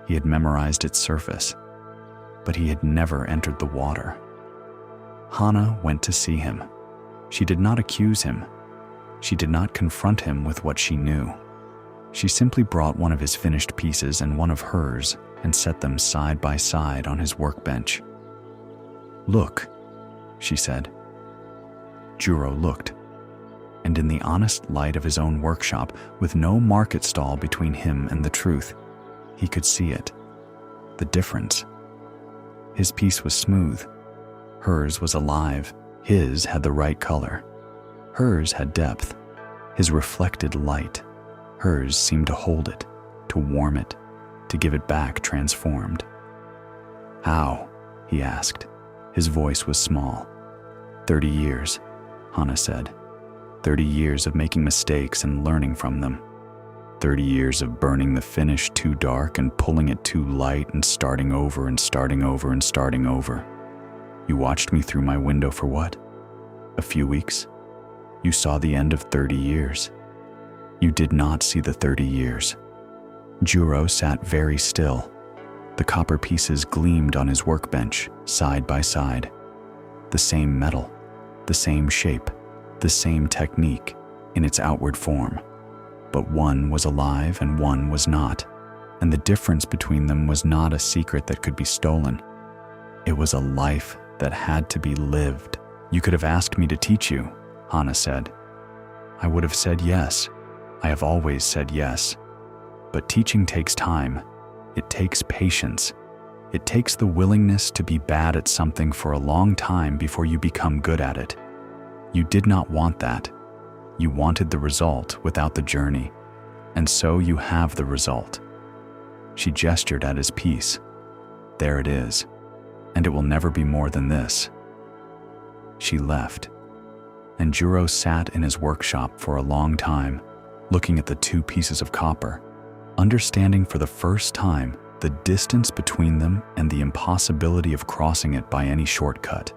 He had memorized its surface, but he had never entered the water. Hana went to see him. She did not accuse him. She did not confront him with what she knew. She simply brought one of his finished pieces and one of hers and set them side by side on his workbench. "Look," she said. Juro looked, and in the honest light of his own workshop, with no market stall between him and the truth, he could see it. The difference. His piece was smooth, Hers was alive. His had the right color. Hers had depth. His reflected light. Hers seemed to hold it, to warm it, to give it back transformed. "How?" he asked. His voice was small. 30 years, Hannah said. 30 years of making mistakes and learning from them. 30 years of burning the finish too dark and pulling it too light and starting over and starting over and starting over. You watched me through my window for what? A few weeks? You saw the end of 30 years. You did not see the 30 years. Juro sat very still. The copper pieces gleamed on his workbench, side by side. The same metal, the same shape, the same technique in its outward form. But one was alive and one was not, and the difference between them was not a secret that could be stolen. It was a life that had to be lived. "You could have asked me to teach you," Hannah said. I would have said yes. I have always said yes. But teaching takes time. It takes patience. It takes the willingness to be bad at something for a long time before you become good at it. You did not want that. You wanted the result without the journey, and so you have the result. She gestured at his piece. There it is, and it will never be more than this. She left, and Juro sat in his workshop for a long time, looking at the two pieces of copper, understanding for the first time the distance between them and the impossibility of crossing it by any shortcut.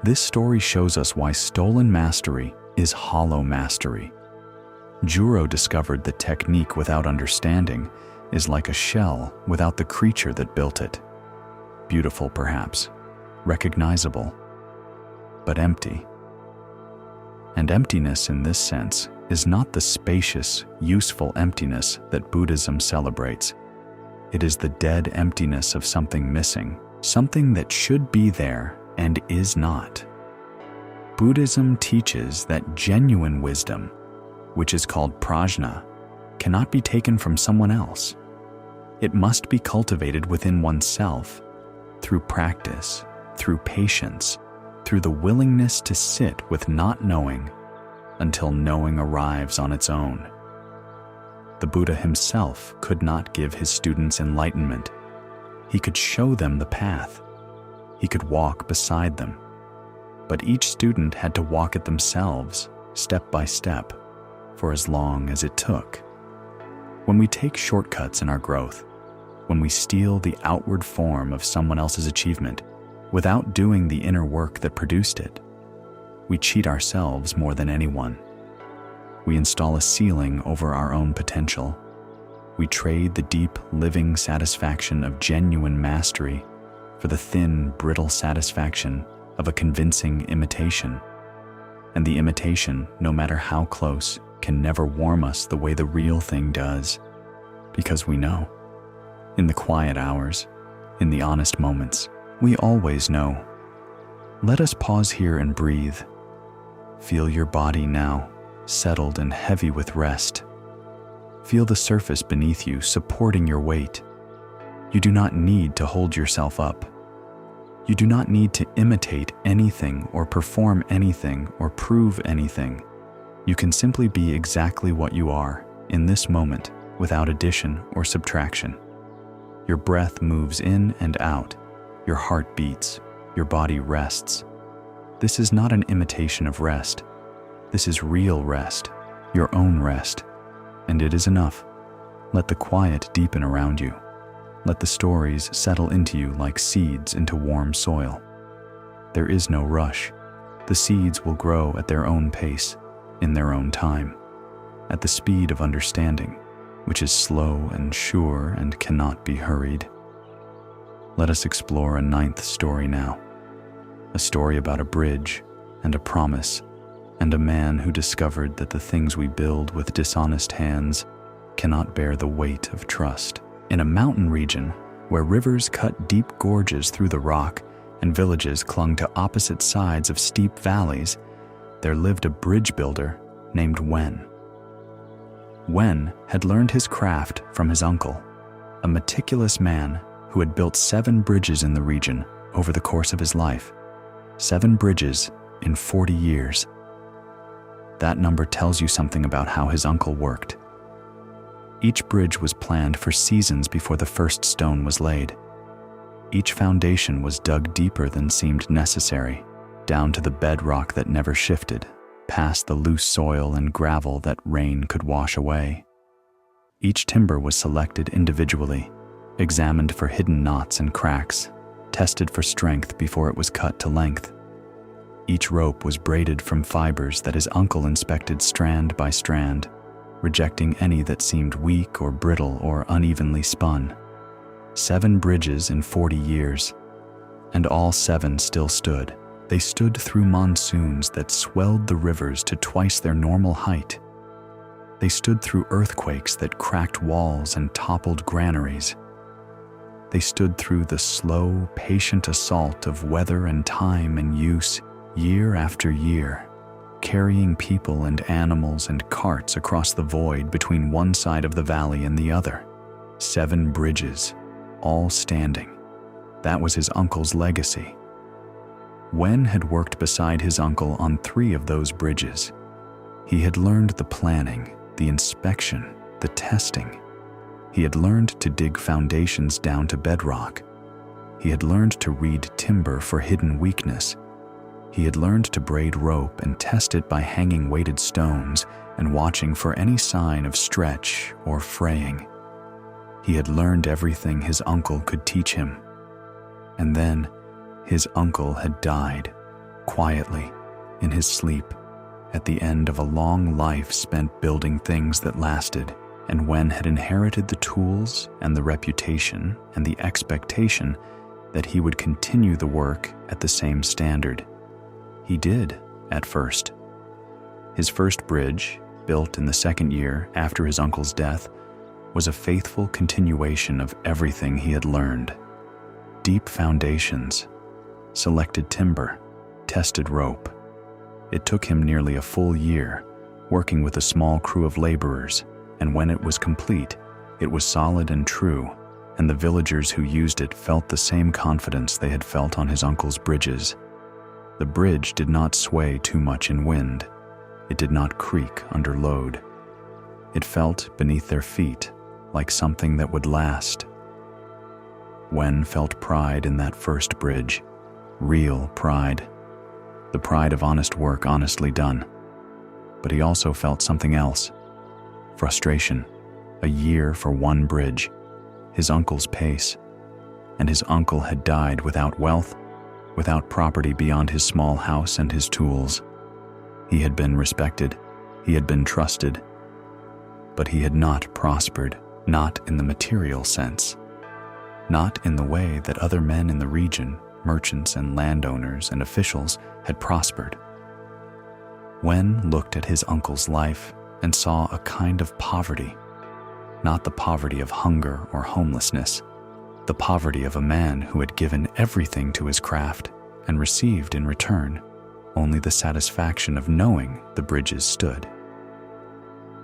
This story shows us why stolen mastery is hollow mastery. Juro discovered that technique without understanding is like a shell without the creature that built it. Beautiful, perhaps, recognizable, but empty. And emptiness in this sense is not the spacious, useful emptiness that Buddhism celebrates. It is the dead emptiness of something missing, something that should be there and is not. Buddhism teaches that genuine wisdom, which is called prajna, cannot be taken from someone else. It must be cultivated within oneself, through practice, through patience, through the willingness to sit with not knowing until knowing arrives on its own. The Buddha himself could not give his students enlightenment. He could show them the path. He could walk beside them. But each student had to walk it themselves, step by step, for as long as it took. When we take shortcuts in our growth, when we steal the outward form of someone else's achievement without doing the inner work that produced it, we cheat ourselves more than anyone. We install a ceiling over our own potential. We trade the deep, living satisfaction of genuine mastery for the thin, brittle satisfaction of a convincing imitation. And the imitation, no matter how close, can never warm us the way the real thing does, because we know. In the quiet hours, in the honest moments, we always know. Let us pause here and breathe. Feel your body now, settled and heavy with rest. Feel the surface beneath you supporting your weight. You do not need to hold yourself up. You do not need to imitate anything or perform anything or prove anything. You can simply be exactly what you are in this moment without addition or subtraction. Your breath moves in and out. Your heart beats. Your body rests. This is not an imitation of rest. This is real rest, your own rest. And it is enough. Let the quiet deepen around you. Let the stories settle into you like seeds into warm soil. There is no rush. The seeds will grow at their own pace, in their own time, at the speed of understanding, which is slow and sure and cannot be hurried. Let us explore a ninth story now. A story about a bridge and a promise and a man who discovered that the things we build with dishonest hands cannot bear the weight of trust. In a mountain region where rivers cut deep gorges through the rock and villages clung to opposite sides of steep valleys, there lived a bridge builder named Wen. Wen had learned his craft from his uncle, a meticulous man who had built 7 bridges in the region, over the course of his life. 7 bridges in 40 years. That number tells you something about how his uncle worked. Each bridge was planned for seasons before the first stone was laid. Each foundation was dug deeper than seemed necessary, down to the bedrock that never shifted, past the loose soil and gravel that rain could wash away. Each timber was selected individually, examined for hidden knots and cracks, tested for strength before it was cut to length. Each rope was braided from fibers that his uncle inspected strand by strand, rejecting any that seemed weak or brittle or unevenly spun. 7 bridges in 40 years, and all 7 still stood. They stood through monsoons that swelled the rivers to twice their normal height. They stood through earthquakes that cracked walls and toppled granaries. They stood through the slow, patient assault of weather and time and use, year after year, carrying people and animals and carts across the void between one side of the valley and the other. 7 bridges, all standing. That was his uncle's legacy. Wen had worked beside his uncle on 3 of those bridges. He had learned the planning, the inspection, the testing. He had learned to dig foundations down to bedrock. He had learned to read timber for hidden weakness. He had learned to braid rope and test it by hanging weighted stones and watching for any sign of stretch or fraying. He had learned everything his uncle could teach him. And then, his uncle had died, quietly, in his sleep, at the end of a long life spent building things that lasted, and Wen had inherited the tools and the reputation and the expectation that he would continue the work at the same standard. He did, at first. His first bridge, built in the 2nd year after his uncle's death, was a faithful continuation of everything he had learned. Deep foundations, selected timber, tested rope. It took him nearly a full year, working with a small crew of laborers, and when it was complete, it was solid and true, and the villagers who used it felt the same confidence they had felt on his uncle's bridges. The bridge did not sway too much in wind. It did not creak under load. It felt beneath their feet like something that would last. Wen felt pride in that first bridge. Real pride. The pride of honest work honestly done. But he also felt something else. Frustration. A year for one bridge. His uncle's pace. And his uncle had died without wealth, without property beyond his small house and his tools. He had been respected. He had been trusted. But he had not prospered, not in the material sense. Not in the way that other men in the region, merchants and landowners and officials, had prospered. Wen looked at his uncle's life and saw a kind of poverty, not the poverty of hunger or homelessness, the poverty of a man who had given everything to his craft and received in return only the satisfaction of knowing the bridges stood.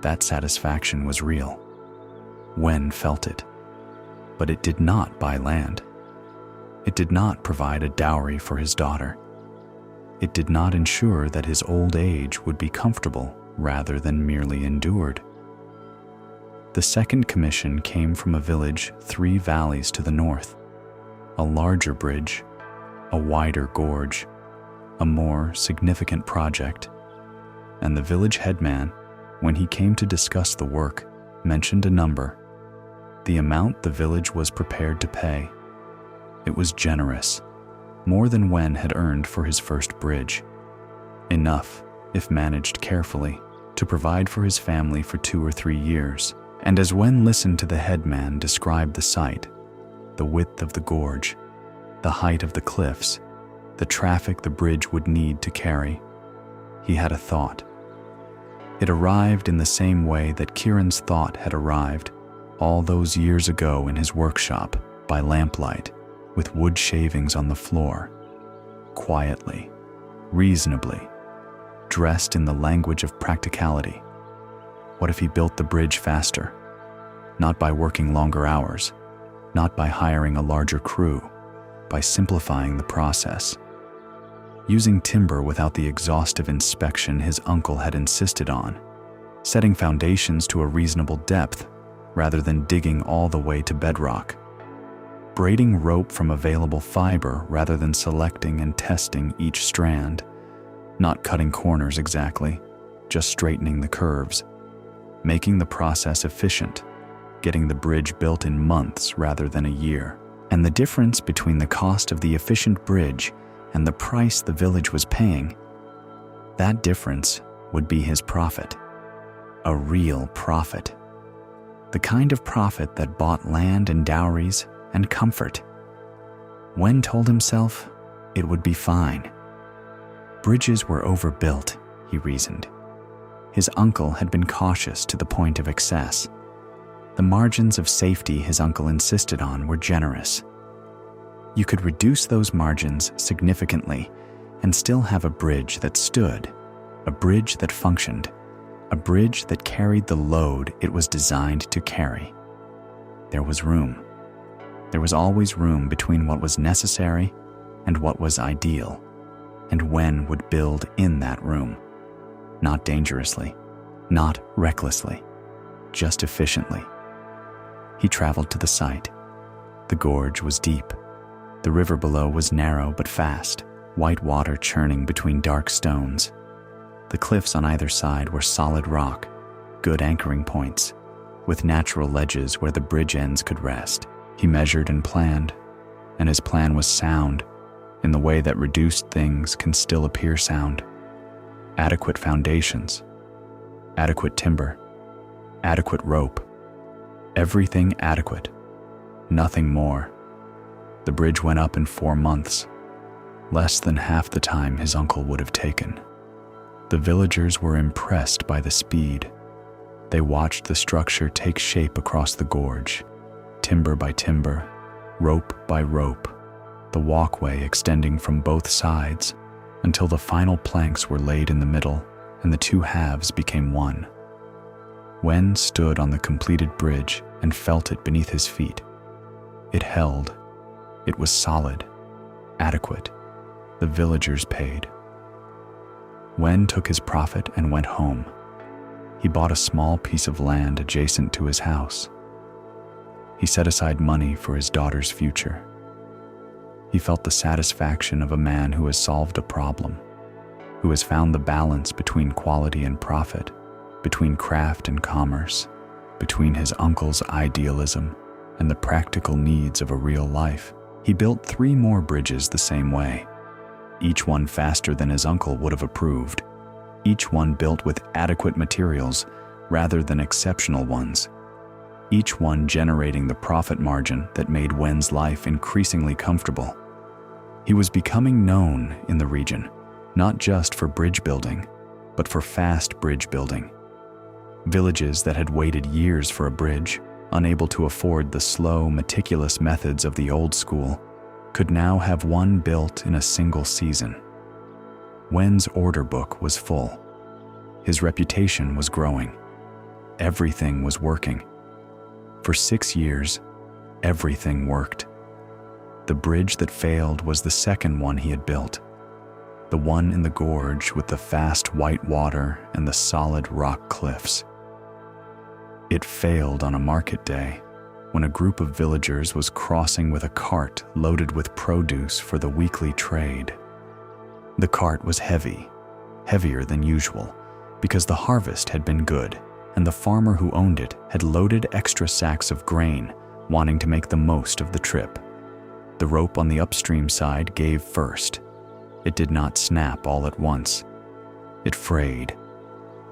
That satisfaction was real. Wen felt it. But it did not buy land. It did not provide a dowry for his daughter. It did not ensure that his old age would be comfortable rather than merely endured. The second commission came from a village 3 valleys to the north, a larger bridge, a wider gorge, a more significant project, and the village headman, when he came to discuss the work, mentioned a number, the amount the village was prepared to pay. It was generous, more than Wen had earned for his first bridge. Enough, if managed carefully, to provide for his family for 2 or 3 years. And as Wen listened to the headman describe the site, the width of the gorge, the height of the cliffs, the traffic the bridge would need to carry, he had a thought. It arrived in the same way that Kieran's thought had arrived all those years ago in his workshop by lamplight, with wood shavings on the floor, quietly, reasonably, dressed in the language of practicality. What if he built the bridge faster? Not by working longer hours, not by hiring a larger crew, by simplifying the process. Using timber without the exhaustive inspection his uncle had insisted on, setting foundations to a reasonable depth rather than digging all the way to bedrock, braiding rope from available fiber rather than selecting and testing each strand, not cutting corners exactly, just straightening the curves, making the process efficient, getting the bridge built in months rather than a year. And the difference between the cost of the efficient bridge and the price the village was paying, that difference would be his profit. A real profit. The kind of profit that bought land and dowries and comfort. Wen told himself it would be fine. Bridges were overbuilt, he reasoned. His uncle had been cautious to the point of excess. The margins of safety his uncle insisted on were generous. You could reduce those margins significantly and still have a bridge that stood, a bridge that functioned, a bridge that carried the load it was designed to carry. There was room. There was always room between what was necessary and what was ideal, and Wen would build in that room. Not dangerously, not recklessly, just efficiently. He traveled to the site. The gorge was deep. The river below was narrow but fast, white water churning between dark stones. The cliffs on either side were solid rock, good anchoring points, with natural ledges where the bridge ends could rest. He measured and planned, and his plan was sound, in the way that reduced things can still appear sound. Adequate foundations, adequate timber, adequate rope, everything adequate, nothing more. The bridge went up in 4 months, less than half the time his uncle would have taken. The villagers were impressed by the speed. They watched the structure take shape across the gorge, timber by timber, rope by rope, the walkway extending from both sides until the final planks were laid in the middle and the two halves became one. Wen stood on the completed bridge and felt it beneath his feet. It held. It was solid, adequate. The villagers paid. Wen took his profit and went home. He bought a small piece of land adjacent to his house. He set aside money for his daughter's future. He felt the satisfaction of a man who has solved a problem, who has found the balance between quality and profit, between craft and commerce, between his uncle's idealism and the practical needs of a real life. He built 3 more bridges the same way, each one faster than his uncle would have approved, each one built with adequate materials rather than exceptional ones, each one generating the profit margin that made Wen's life increasingly comfortable. He was becoming known in the region, not just for bridge building, but for fast bridge building. Villages that had waited years for a bridge, unable to afford the slow, meticulous methods of the old school, could now have one built in a single season. Wen's order book was full. His reputation was growing. Everything was working. For 6 years, everything worked. The bridge that failed was the second one he had built, the one in the gorge with the fast white water and the solid rock cliffs. It failed on a market day when a group of villagers was crossing with a cart loaded with produce for the weekly trade. The cart was heavy, heavier than usual, because the harvest had been good and the farmer who owned it had loaded extra sacks of grain, wanting to make the most of the trip. The rope on the upstream side gave first. It did not snap all at once. It frayed.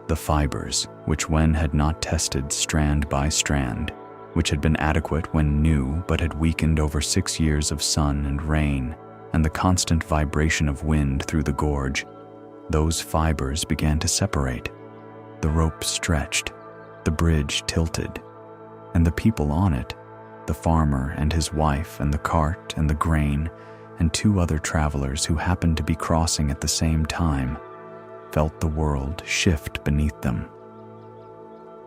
The fibers, which Wen had not tested strand by strand, which had been adequate when new but had weakened over 6 years of sun and rain and the constant vibration of wind through the gorge, those fibers began to separate. The rope stretched, the bridge tilted, and the people on it, the farmer and his wife and the cart and the grain and 2 other travelers who happened to be crossing at the same time, felt the world shift beneath them.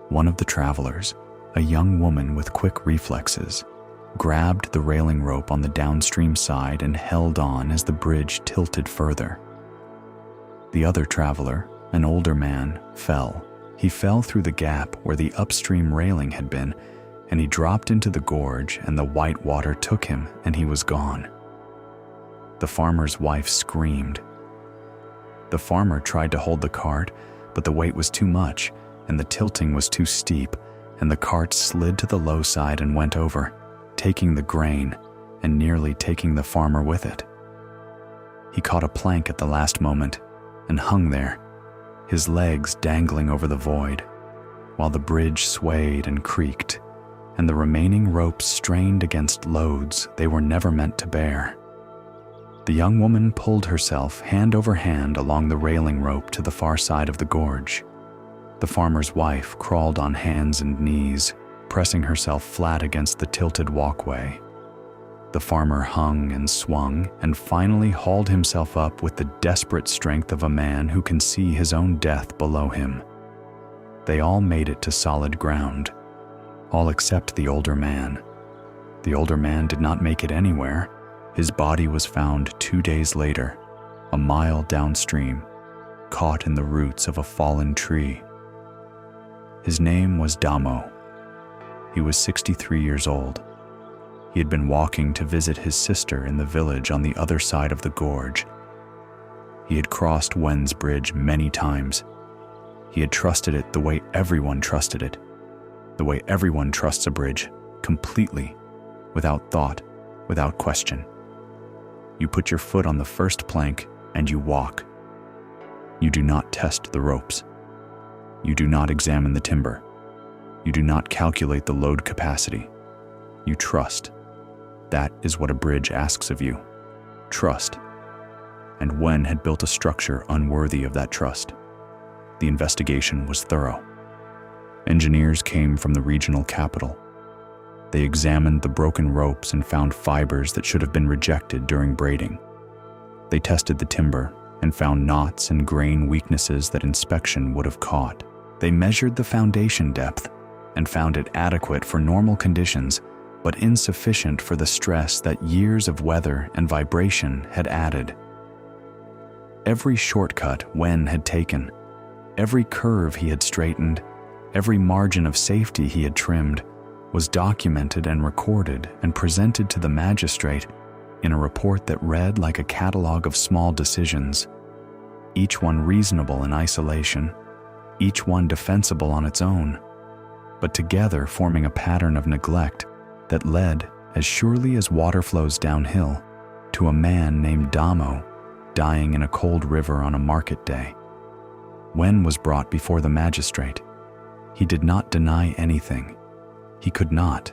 One of the travelers, a young woman with quick reflexes, grabbed the railing rope on the downstream side and held on as the bridge tilted further. The other traveler, an older man, fell. He fell through the gap where the upstream railing had been, and he dropped into the gorge, and the white water took him, and he was gone. The farmer's wife screamed. The farmer tried to hold the cart, but the weight was too much, and the tilting was too steep, and the cart slid to the low side and went over, taking the grain and nearly taking the farmer with it. He caught a plank at the last moment and hung there, his legs dangling over the void, while the bridge swayed and creaked, and the remaining ropes strained against loads they were never meant to bear. The young woman pulled herself hand over hand along the railing rope to the far side of the gorge. The farmer's wife crawled on hands and knees, pressing herself flat against the tilted walkway. The farmer hung and swung and finally hauled himself up with the desperate strength of a man who can see his own death below him. They all made it to solid ground, all except the older man. The older man did not make it anywhere. His body was found 2 days later, a mile downstream, caught in the roots of a fallen tree. His name was Damo. He was 63 years old. He had been walking to visit his sister in the village on the other side of the gorge. He had crossed Wen's bridge many times. He had trusted it the way everyone trusted it, the way everyone trusts a bridge, completely, without thought, without question. You put your foot on the first plank and you walk. You do not test the ropes. You do not examine the timber. You do not calculate the load capacity. You trust. That is what a bridge asks of you. Trust. And Wen had built a structure unworthy of that trust. The investigation was thorough. Engineers came from the regional capital. They examined the broken ropes and found fibers that should have been rejected during braiding. They tested the timber and found knots and grain weaknesses that inspection would have caught. They measured the foundation depth and found it adequate for normal conditions, but insufficient for the stress that years of weather and vibration had added. Every shortcut Wen had taken, every curve he had straightened, every margin of safety he had trimmed, was documented and recorded and presented to the magistrate in a report that read like a catalog of small decisions, each one reasonable in isolation, each one defensible on its own, but together forming a pattern of neglect that led, as surely as water flows downhill, to a man named Damo dying in a cold river on a market day. Wen was brought before the magistrate. He did not deny anything. He could not.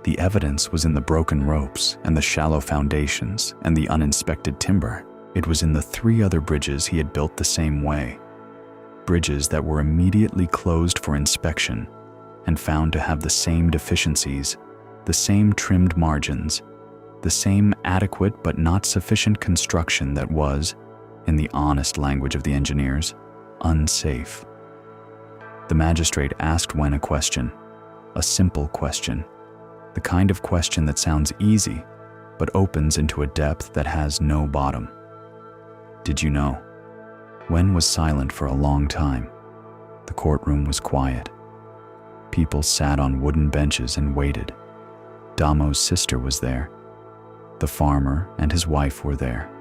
The evidence was in the broken ropes and the shallow foundations and the uninspected timber. It was in the 3 other bridges he had built the same way. Bridges that were immediately closed for inspection and found to have the same deficiencies, the same trimmed margins, the same adequate but not sufficient construction that was, in the honest language of the engineers, unsafe. The magistrate asked Wen a question, a simple question, the kind of question that sounds easy but opens into a depth that has no bottom. Did you know? Wen was silent for a long time. The courtroom was quiet. People sat on wooden benches and waited. Damo's sister was there. The farmer and his wife were there.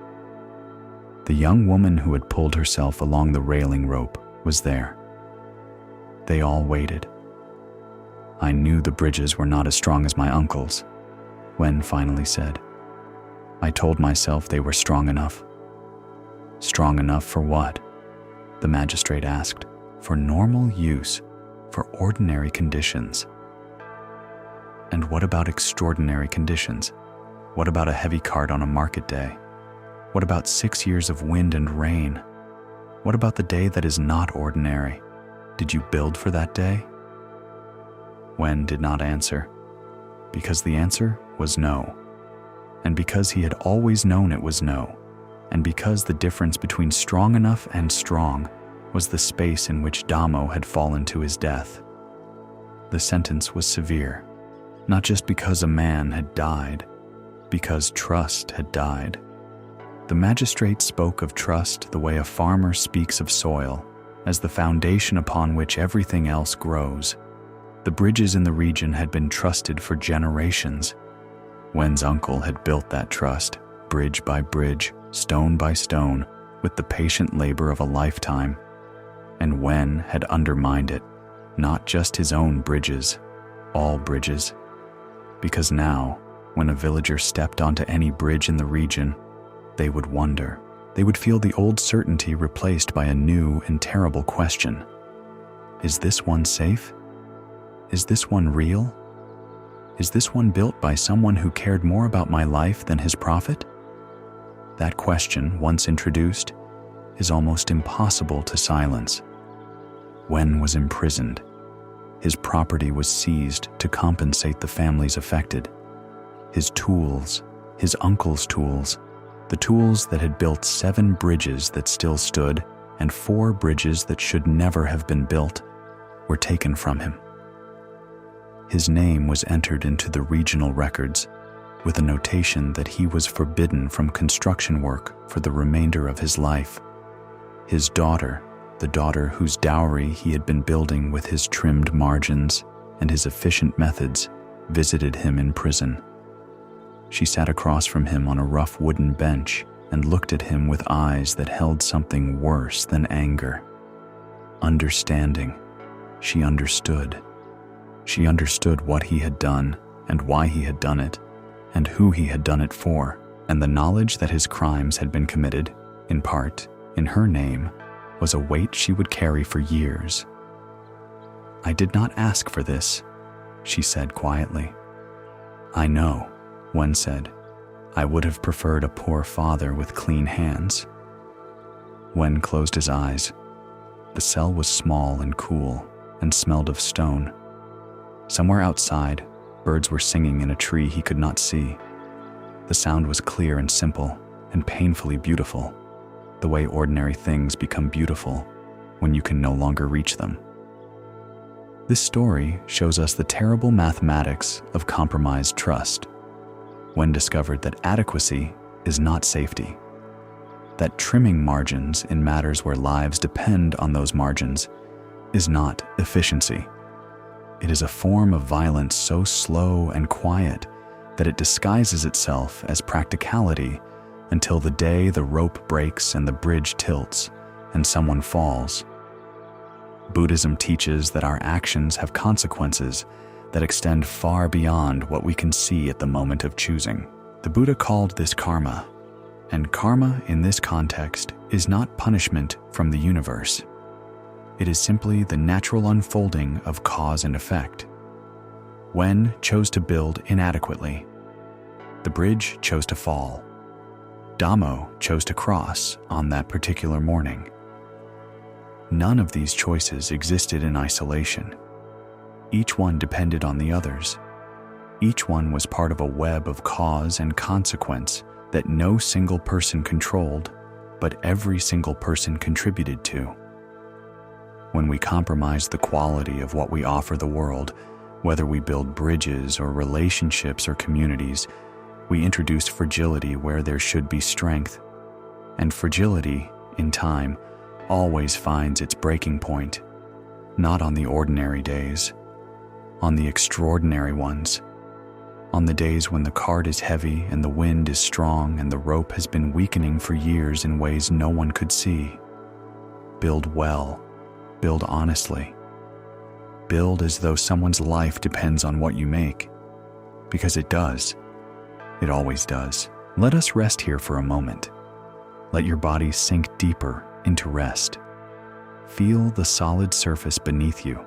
The young woman who had pulled herself along the railing rope was there. They all waited. I knew the bridges were not as strong as my uncle's, Wen finally said. I told myself they were strong enough. Strong enough for what? The magistrate asked. For normal use, for ordinary conditions. And what about extraordinary conditions? What about a heavy cart on a market day? What about 6 years of wind and rain? What about the day that is not ordinary? Did you build for that day? Wen did not answer, because the answer was no, and because he had always known it was no, and because the difference between strong enough and strong was the space in which Damo had fallen to his death. The sentence was severe. not just because a man had died, because trust had died. The magistrate spoke of trust the way a farmer speaks of soil, as the foundation upon which everything else grows. The bridges in the region had been trusted for generations. Wen's uncle had built that trust, bridge by bridge, stone by stone, with the patient labor of a lifetime. And Wen had undermined it, not just his own bridges, all bridges. Because now, when a villager stepped onto any bridge in the region, they would wonder. They would feel the old certainty replaced by a new and terrible question. Is this one safe? Is this one real? Is this one built by someone who cared more about my life than his profit? That question, once introduced, is almost impossible to silence. Wen was imprisoned. His property was seized to compensate the families affected. His tools, his uncle's tools, the tools that had built 7 bridges that still stood and 4 bridges that should never have been built, were taken from him. His name was entered into the regional records with a notation that he was forbidden from construction work for the remainder of his life. His daughter, the daughter whose dowry he had been building with his trimmed margins and his efficient methods, visited him in prison. She sat across from him on a rough wooden bench and looked at him with eyes that held something worse than anger. Understanding. She understood. She understood what he had done and why he had done it and who he had done it for, and the knowledge that his crimes had been committed, in part, in her name, was a weight she would carry for years. "I did not ask for this," she said quietly. "I know," Wen said. "I would have preferred a poor father with clean hands." Wen closed his eyes. The cell was small and cool and smelled of stone. Somewhere outside, birds were singing in a tree he could not see. The sound was clear and simple and painfully beautiful, the way ordinary things become beautiful when you can no longer reach them. This story shows us the terrible mathematics of compromised trust. Wen discovered that adequacy is not safety, that trimming margins in matters where lives depend on those margins is not efficiency. It is a form of violence so slow and quiet that it disguises itself as practicality until the day the rope breaks and the bridge tilts and someone falls. Buddhism teaches that our actions have consequences that extend far beyond what we can see at the moment of choosing. The Buddha called this karma, and karma in this context is not punishment from the universe. It is simply the natural unfolding of cause and effect. Wen chose to build inadequately. The bridge chose to fall. Damo chose to cross on that particular morning. None of these choices existed in isolation. Each one depended on the others. Each one was part of a web of cause and consequence that no single person controlled, but every single person contributed to. When we compromise the quality of what we offer the world, whether we build bridges or relationships or communities, we introduce fragility where there should be strength. And fragility, in time, always finds its breaking point, not on the ordinary days, on the extraordinary ones, on the days when the cart is heavy and the wind is strong and the rope has been weakening for years in ways no one could see. Build well, build honestly. Build as though someone's life depends on what you make, because it does. It always does. Let us rest here for a moment. Let your body sink deeper into rest. Feel the solid surface beneath you.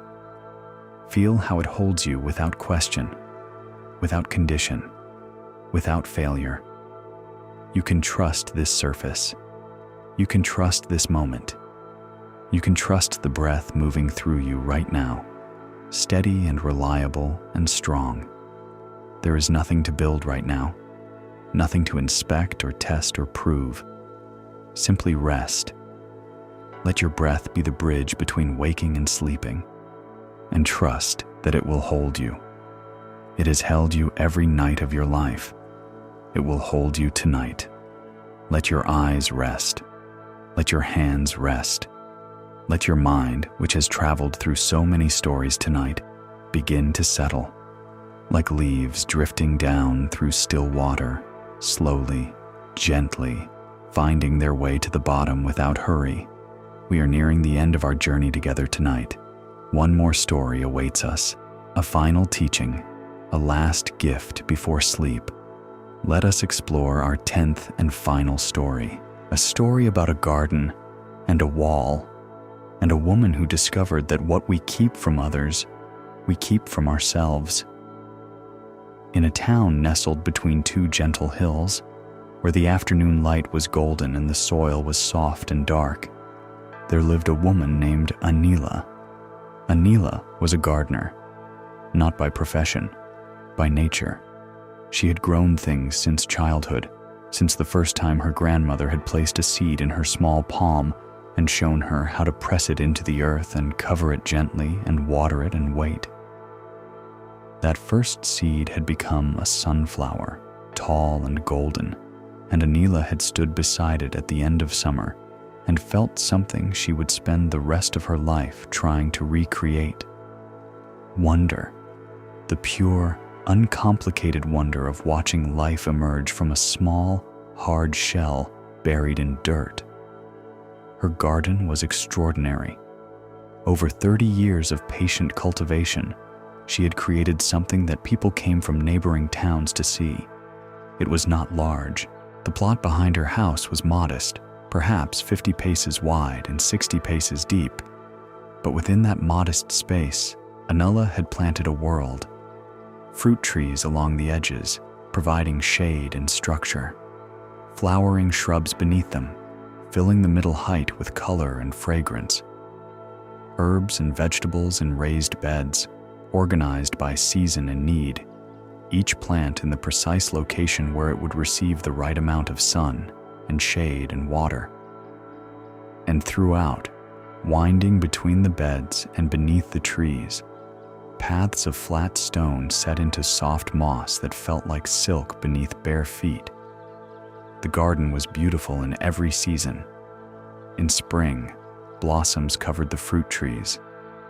Feel how it holds you without question, without condition, without failure. You can trust this surface. You can trust this moment. You can trust the breath moving through you right now, steady and reliable and strong. There is nothing to build right now, nothing to inspect or test or prove. Simply rest. Let your breath be the bridge between waking and sleeping, and trust that it will hold you. It has held you every night of your life. It will hold you tonight. Let your eyes rest. Let your hands rest. Let your mind, which has traveled through so many stories tonight, begin to settle. Like leaves drifting down through still water, slowly, gently, finding their way to the bottom without hurry. We are nearing the end of our journey together tonight. One more story awaits us, a final teaching, a last gift before sleep. Let us explore our 10th and final story, a story about a garden and a wall, and a woman who discovered that what we keep from others, we keep from ourselves. In a town nestled between two gentle hills, where the afternoon light was golden and the soil was soft and dark, there lived a woman named Anila. Anila was a gardener, not by profession, by nature. She had grown things since childhood, since the first time her grandmother had placed a seed in her small palm and shown her how to press it into the earth and cover it gently and water it and wait. That first seed had become a sunflower, tall and golden, and Anila had stood beside it at the end of summer and felt something she would spend the rest of her life trying to recreate. Wonder, the pure, uncomplicated wonder of watching life emerge from a small, hard shell buried in dirt. Her garden was extraordinary. Over 30 years of patient cultivation, she had created something that people came from neighboring towns to see. It was not large. The plot behind her house was modest, perhaps 50 paces wide and 60 paces deep. But within that modest space, Anila had planted a world. Fruit trees along the edges, providing shade and structure. Flowering shrubs beneath them, filling the middle height with color and fragrance. Herbs and vegetables in raised beds, organized by season and need, each plant in the precise location where it would receive the right amount of sun and shade and water. And throughout, winding between the beds and beneath the trees, paths of flat stone set into soft moss that felt like silk beneath bare feet. The garden was beautiful in every season. In spring, blossoms covered the fruit trees,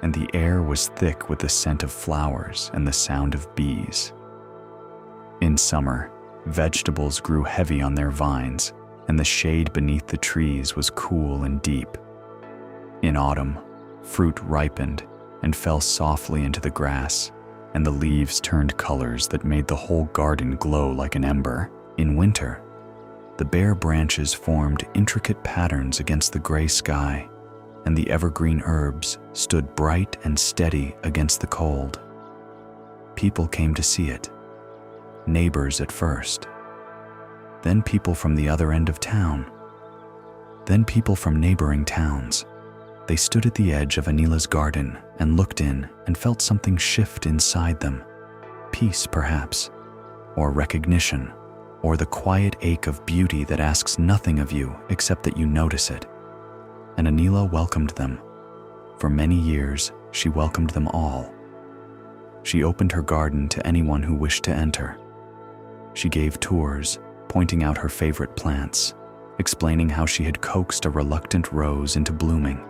and the air was thick with the scent of flowers and the sound of bees. In summer, vegetables grew heavy on their vines, and the shade beneath the trees was cool and deep. In autumn, fruit ripened and fell softly into the grass, and the leaves turned colors that made the whole garden glow like an ember. In winter, the bare branches formed intricate patterns against the gray sky, and the evergreen herbs stood bright and steady against the cold. People came to see it. Neighbors at first. Then people from the other end of town. Then people from neighboring towns. They stood at the edge of Anila's garden and looked in and felt something shift inside them. Peace, perhaps, or recognition, or the quiet ache of beauty that asks nothing of you except that you notice it. And Anila welcomed them. For many years, she welcomed them all. She opened her garden to anyone who wished to enter. She gave tours, pointing out her favorite plants, explaining how she had coaxed a reluctant rose into blooming,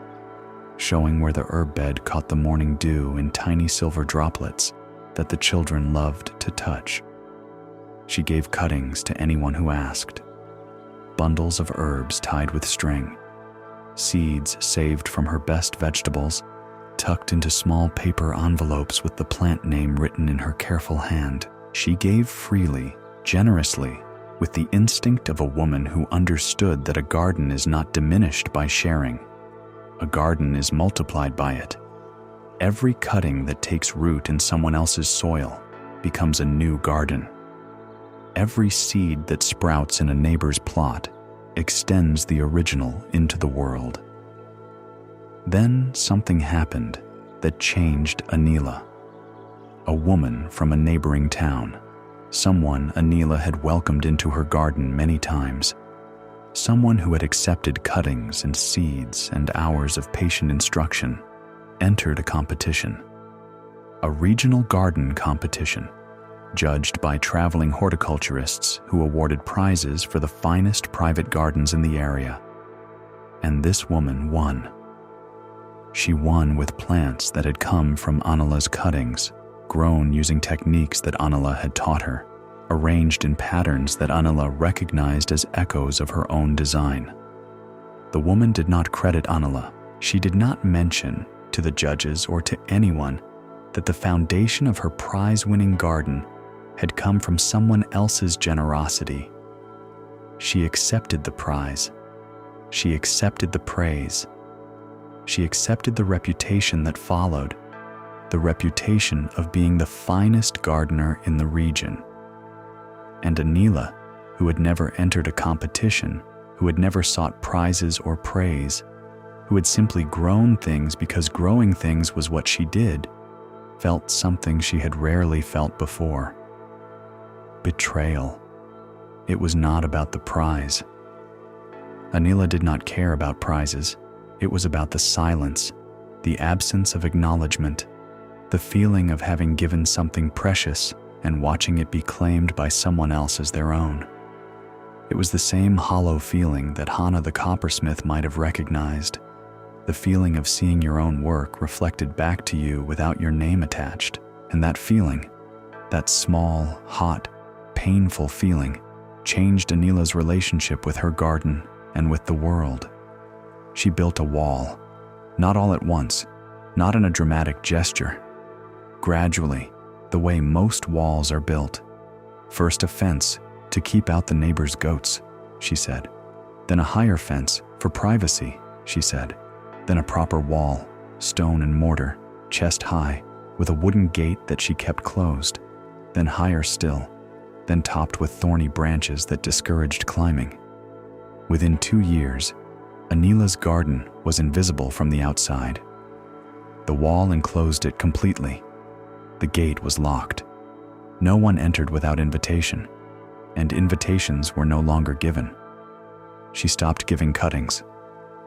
showing where the herb bed caught the morning dew in tiny silver droplets that the children loved to touch. She gave cuttings to anyone who asked, bundles of herbs tied with string, seeds saved from her best vegetables, tucked into small paper envelopes with the plant name written in her careful hand. She gave freely, generously, with the instinct of a woman who understood that a garden is not diminished by sharing. A garden is multiplied by it. Every cutting that takes root in someone else's soil becomes a new garden. Every seed that sprouts in a neighbor's plot extends the original into the world. Then something happened that changed Anila. A woman from a neighboring town, someone Anila had welcomed into her garden many times, someone who had accepted cuttings and seeds and hours of patient instruction, entered a competition. A regional garden competition, judged by traveling horticulturists who awarded prizes for the finest private gardens in the area. And this woman won. She won with plants that had come from Anila's cuttings, grown using techniques that Anila had taught her, arranged in patterns that Anila recognized as echoes of her own design. The woman did not credit Anila. She did not mention to the judges or to anyone that the foundation of her prize-winning garden had come from someone else's generosity. She accepted the prize. She accepted the praise. She accepted the reputation that followed, the reputation of being the finest gardener in the region. And Anila, who had never entered a competition, who had never sought prizes or praise, who had simply grown things because growing things was what she did, felt something she had rarely felt before. Betrayal. It was not about the prize. Anila did not care about prizes. It was about the silence, the absence of acknowledgement, the feeling of having given something precious and watching it be claimed by someone else as their own. It was the same hollow feeling that Hana the coppersmith might have recognized, the feeling of seeing your own work reflected back to you without your name attached. And that feeling, that small, hot, painful feeling, changed Anila's relationship with her garden and with the world. She built a wall, not all at once, not in a dramatic gesture. Gradually, the way most walls are built. First a fence to keep out the neighbor's goats, she said. Then a higher fence for privacy, she said. Then a proper wall, stone and mortar, chest high, with a wooden gate that she kept closed. Then higher still, then topped with thorny branches that discouraged climbing. Within 2 years, Anila's garden was invisible from the outside. The wall enclosed it completely. The gate was locked. No one entered without invitation, and invitations were no longer given. She stopped giving cuttings.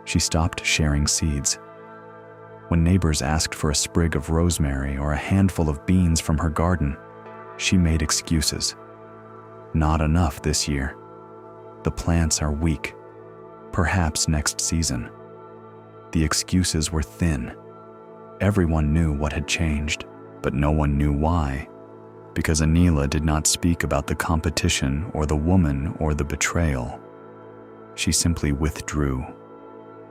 She stopped sharing seeds. When neighbors asked for a sprig of rosemary or a handful of beans from her garden, she made excuses. Not enough this year. The plants are weak. Perhaps next season. The excuses were thin. Everyone knew what had changed, but no one knew why, because Anila did not speak about the competition or the woman or the betrayal. She simply withdrew.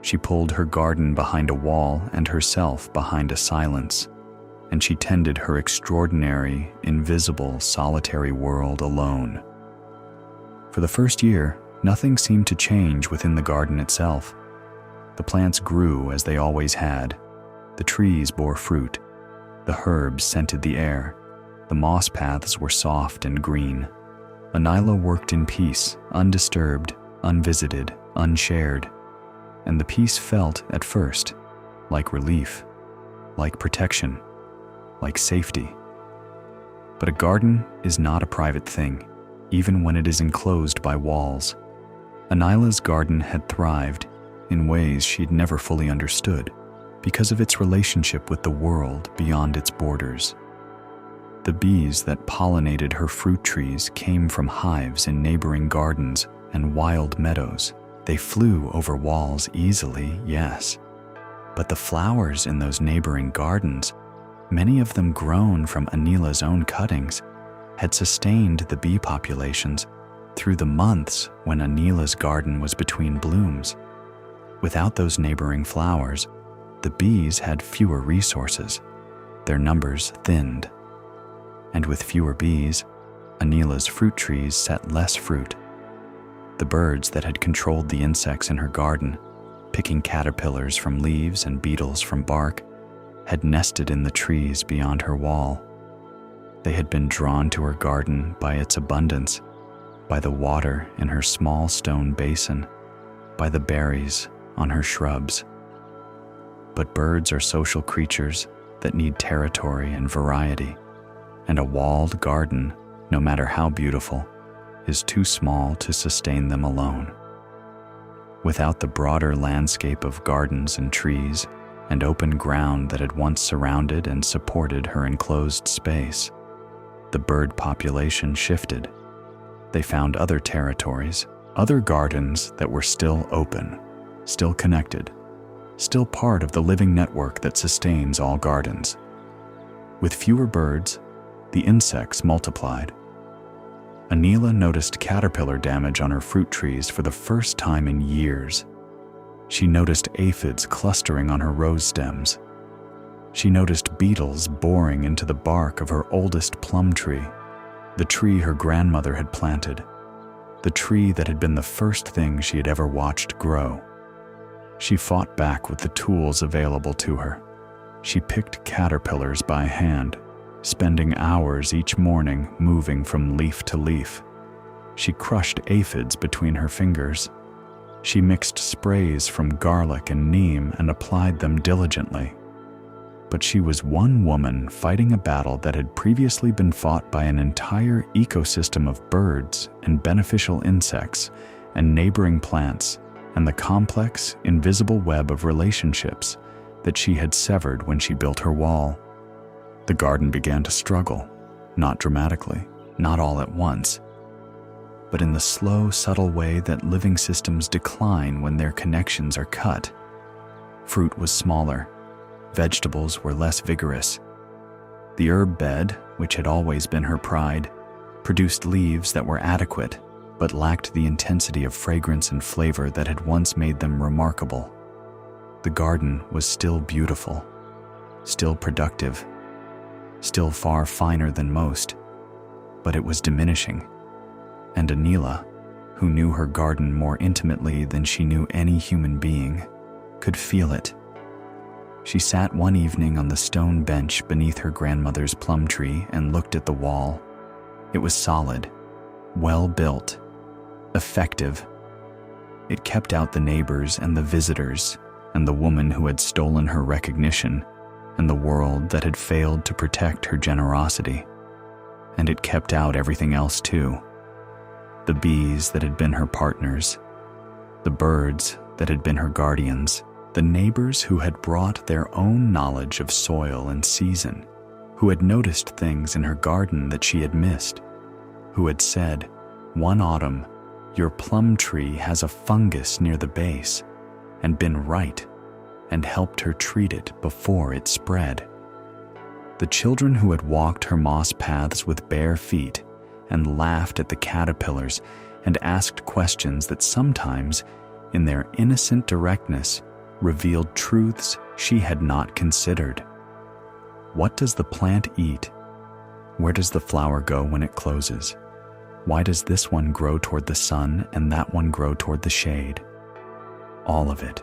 She pulled her garden behind a wall and herself behind a silence, and she tended her extraordinary, invisible, solitary world alone. For the first year, nothing seemed to change within the garden itself. The plants grew as they always had. The trees bore fruit. The herbs scented the air. The moss paths were soft and green. Anila worked in peace, undisturbed, unvisited, unshared. And the peace felt, at first, like relief, like protection, like safety. But a garden is not a private thing, even when it is enclosed by walls. Anila's garden had thrived in ways she'd never fully understood because of its relationship with the world beyond its borders. The bees that pollinated her fruit trees came from hives in neighboring gardens and wild meadows. They flew over walls easily, yes, but the flowers in those neighboring gardens, many of them grown from Anila's own cuttings, had sustained the bee populations through the months when Anila's garden was between blooms. Without those neighboring flowers, the bees had fewer resources. Their numbers thinned. And with fewer bees, Anila's fruit trees set less fruit. The birds that had controlled the insects in her garden, picking caterpillars from leaves and beetles from bark, had nested in the trees beyond her wall. They had been drawn to her garden by its abundance, by the water in her small stone basin, by the berries on her shrubs. But birds are social creatures that need territory and variety, and a walled garden, no matter how beautiful, is too small to sustain them alone. Without the broader landscape of gardens and trees and open ground that had once surrounded and supported her enclosed space, the bird population shifted. They found other territories, other gardens that were still open, still connected, still part of the living network that sustains all gardens. With fewer birds, the insects multiplied. Anila noticed caterpillar damage on her fruit trees for the first time in years. She noticed aphids clustering on her rose stems. She noticed beetles boring into the bark of her oldest plum tree, the tree her grandmother had planted, the tree that had been the first thing she had ever watched grow. She fought back with the tools available to her. She picked caterpillars by hand, spending hours each morning moving from leaf to leaf. She crushed aphids between her fingers. She mixed sprays from garlic and neem and applied them diligently. But she was one woman fighting a battle that had previously been fought by an entire ecosystem of birds and beneficial insects and neighboring plants and the complex, invisible web of relationships that she had severed when she built her wall. The garden began to struggle, not dramatically, not all at once, but in the slow, subtle way that living systems decline when their connections are cut. Fruit was smaller. Vegetables were less vigorous. The herb bed, which had always been her pride, produced leaves that were adequate, but lacked the intensity of fragrance and flavor that had once made them remarkable. The garden was still beautiful, still productive, still far finer than most, but it was diminishing. And Anila, who knew her garden more intimately than she knew any human being, could feel it. She sat one evening on the stone bench beneath her grandmother's plum tree and looked at the wall. It was solid, well built, effective. It kept out the neighbors and the visitors and the woman who had stolen her recognition and the world that had failed to protect her generosity. And it kept out everything else too. The bees that had been her partners, the birds that had been her guardians, the neighbors who had brought their own knowledge of soil and season, who had noticed things in her garden that she had missed, who had said, "One autumn, your plum tree has a fungus near the base," and been right, and helped her treat it before it spread. The children who had walked her moss paths with bare feet and laughed at the caterpillars and asked questions that sometimes, in their innocent directness, revealed truths she had not considered. What does the plant eat? Where does the flower go when it closes? Why does this one grow toward the sun and that one grow toward the shade? All of it.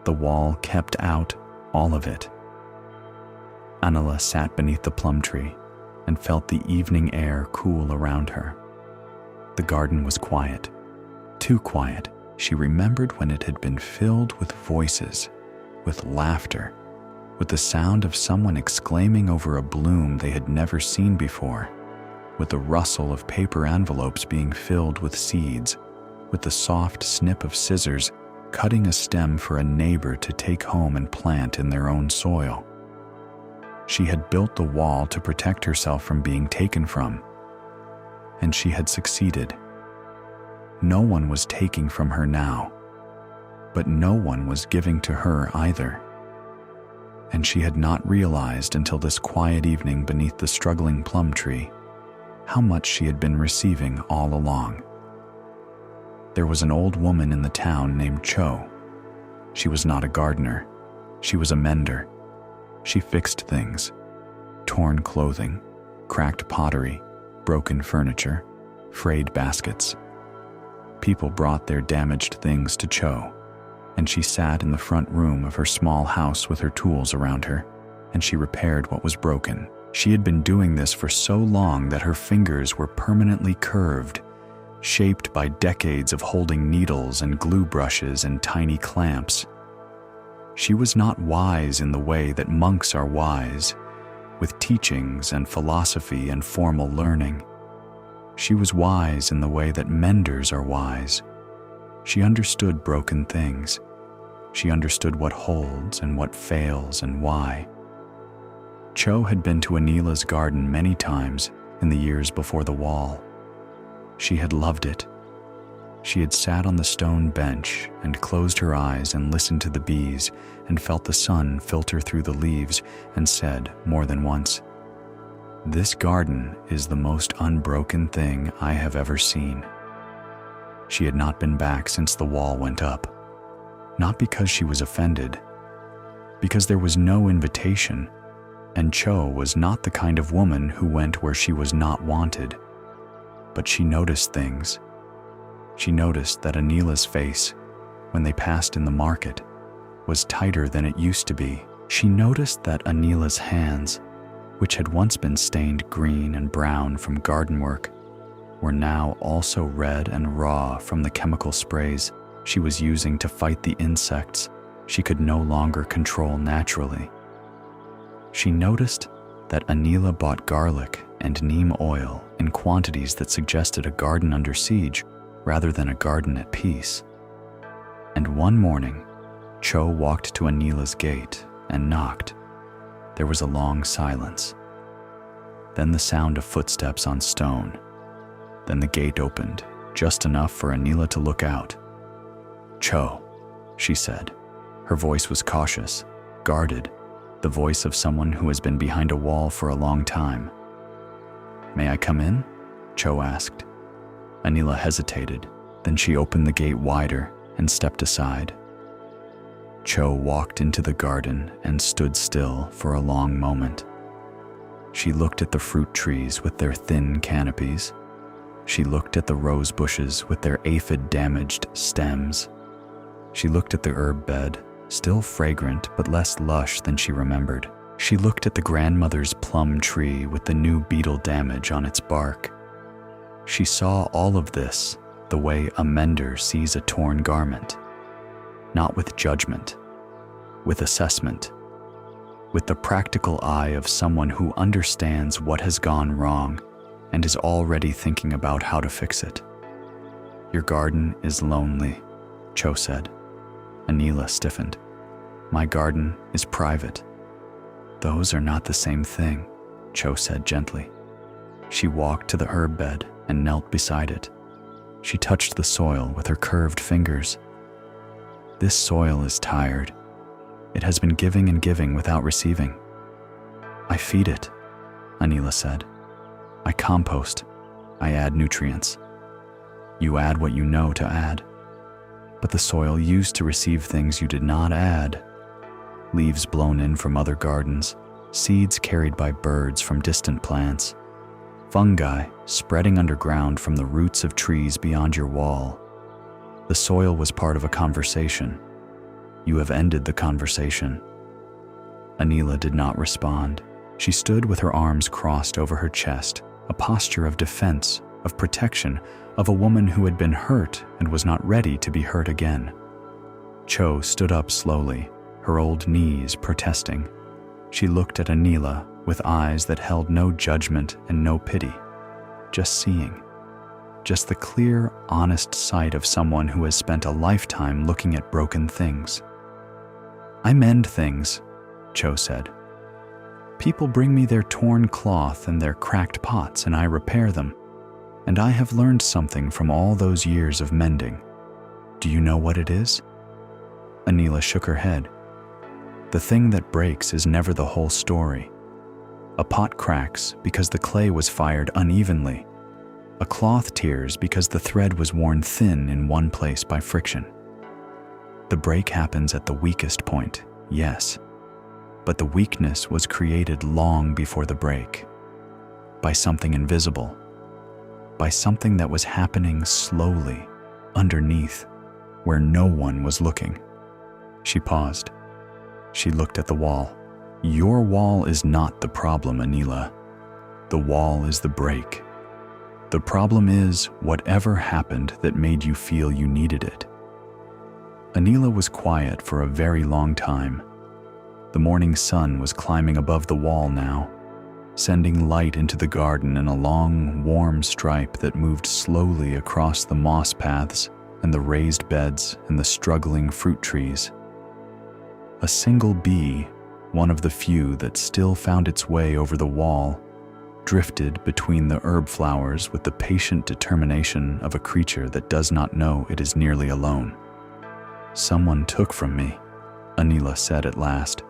The wall kept out all of it. Anila sat beneath the plum tree and felt the evening air cool around her. The garden was quiet, too quiet. She remembered when it had been filled with voices, with laughter, with the sound of someone exclaiming over a bloom they had never seen before, with the rustle of paper envelopes being filled with seeds, with the soft snip of scissors cutting a stem for a neighbor to take home and plant in their own soil. She had built the wall to protect herself from being taken from, and she had succeeded. No one was taking from her now, but no one was giving to her either. And she had not realized until this quiet evening beneath the struggling plum tree how much she had been receiving all along. There was an old woman in the town named Cho. She was not a gardener. She was a mender. She fixed things: torn clothing, cracked pottery, broken furniture, frayed baskets. People brought their damaged things to Cho, and she sat in the front room of her small house with her tools around her, and she repaired what was broken. She had been doing this for so long that her fingers were permanently curved, shaped by decades of holding needles and glue brushes and tiny clamps. She was not wise in the way that monks are wise, with teachings and philosophy and formal learning. She was wise in the way that menders are wise. She understood broken things. She understood what holds and what fails and why. Cho had been to Anila's garden many times in the years before the wall. She had loved it. She had sat on the stone bench and closed her eyes and listened to the bees and felt the sun filter through the leaves and said more than once, "This garden is the most unbroken thing I have ever seen." She had not been back since the wall went up, not because she was offended, because there was no invitation, and Cho was not the kind of woman who went where she was not wanted. But she noticed things. She noticed that Anila's face, when they passed in the market, was tighter than it used to be. She noticed that Anila's hands, which had once been stained green and brown from garden work, were now also red and raw from the chemical sprays she was using to fight the insects she could no longer control naturally. She noticed that Anila bought garlic and neem oil in quantities that suggested a garden under siege rather than a garden at peace. And one morning, Cho walked to Anila's gate and knocked. There was a long silence. Then the sound of footsteps on stone. Then the gate opened, just enough for Anila to look out. "Cho," she said. Her voice was cautious, guarded, the voice of someone who has been behind a wall for a long time. "May I come in?" Cho asked. Anila hesitated, then she opened the gate wider and stepped aside. Cho walked into the garden and stood still for a long moment. She looked at the fruit trees with their thin canopies. She looked at the rose bushes with their aphid-damaged stems. She looked at the herb bed, still fragrant but less lush than she remembered. She looked at the grandmother's plum tree with the new beetle damage on its bark. She saw all of this the way a mender sees a torn garment, not with judgment, with assessment, with the practical eye of someone who understands what has gone wrong and is already thinking about how to fix it. "Your garden is lonely," Cho said. Anila stiffened. "My garden is private." "Those are not the same thing," Cho said gently. She walked to the herb bed and knelt beside it. She touched the soil with her curved fingers. "This soil is tired. It has been giving and giving without receiving." "I feed it," Anila said. "I compost. I add nutrients." "You add what you know to add." "But the soil used to receive things you did not add. Leaves blown in from other gardens, seeds carried by birds from distant plants, fungi spreading underground from the roots of trees beyond your wall. The soil was part of a conversation. You have ended the conversation." Anila did not respond. She stood with her arms crossed over her chest, a posture of defense, of protection, of a woman who had been hurt and was not ready to be hurt again. Cho stood up slowly, her old knees protesting. She looked at Anila with eyes that held no judgment and no pity, just seeing, just the clear, honest sight of someone who has spent a lifetime looking at broken things. "I mend things," Cho said. "People bring me their torn cloth and their cracked pots, and I repair them. And I have learned something from all those years of mending. Do you know what it is?" Anila shook her head. "The thing that breaks is never the whole story. A pot cracks because the clay was fired unevenly. A cloth tears because the thread was worn thin in one place by friction. The break happens at the weakest point, yes, but the weakness was created long before the break, by something invisible, by something that was happening slowly, underneath, where no one was looking." She paused. She looked at the wall. "Your wall is not the problem, Anila. The wall is the break. The problem is whatever happened that made you feel you needed it." Anila was quiet for a very long time. The morning sun was climbing above the wall now, sending light into the garden in a long, warm stripe that moved slowly across the moss paths and the raised beds and the struggling fruit trees. A single bee, one of the few that still found its way over the wall, drifted between the herb flowers with the patient determination of a creature that does not know it is nearly alone. "Someone took from me," Anila said at last.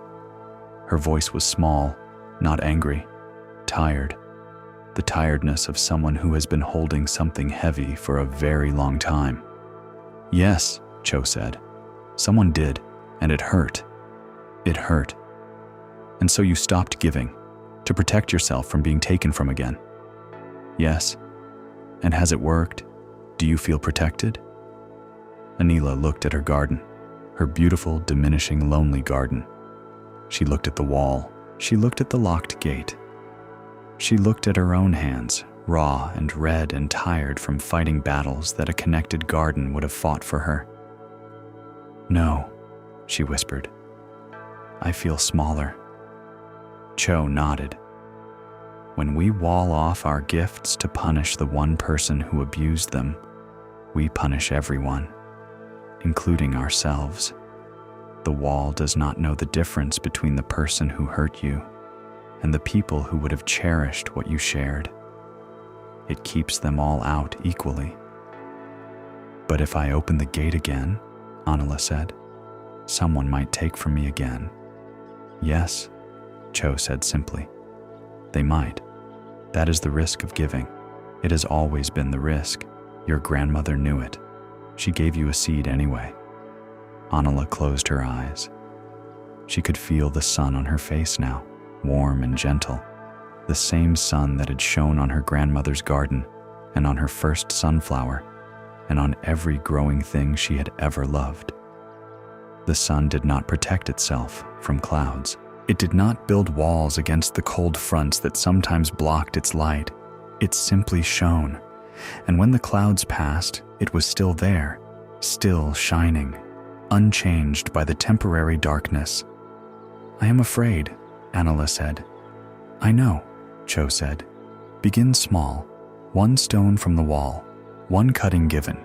Her voice was small, not angry, tired. The tiredness of someone who has been holding something heavy for a very long time. "Yes," Cho said. "Someone did, and it hurt. It hurt. And so you stopped giving, to protect yourself from being taken from again." "Yes. And has it worked? Do you feel protected?" Anila looked at her garden, her beautiful, diminishing, lonely garden. She looked at the wall. She looked at the locked gate. She looked at her own hands, raw and red and tired from fighting battles that a connected garden would have fought for her. "No," she whispered. "I feel smaller." Cho nodded. "When we wall off our gifts to punish the one person who abused them, we punish everyone, including ourselves. The wall does not know the difference between the person who hurt you and the people who would have cherished what you shared. It keeps them all out equally." "But if I open the gate again," Anila said, "someone might take from me again." "Yes," Cho said simply. "They might. That is the risk of giving. It has always been the risk. Your grandmother knew it. She gave you a seed anyway." Anila closed her eyes. She could feel the sun on her face now, warm and gentle, the same sun that had shone on her grandmother's garden and on her first sunflower and on every growing thing she had ever loved. The sun did not protect itself from clouds. It did not build walls against the cold fronts that sometimes blocked its light. It simply shone, and when the clouds passed, it was still there, still shining, unchanged by the temporary darkness. "I am afraid," Anila said. "I know," Cho said. "Begin small, one stone from the wall, one cutting given,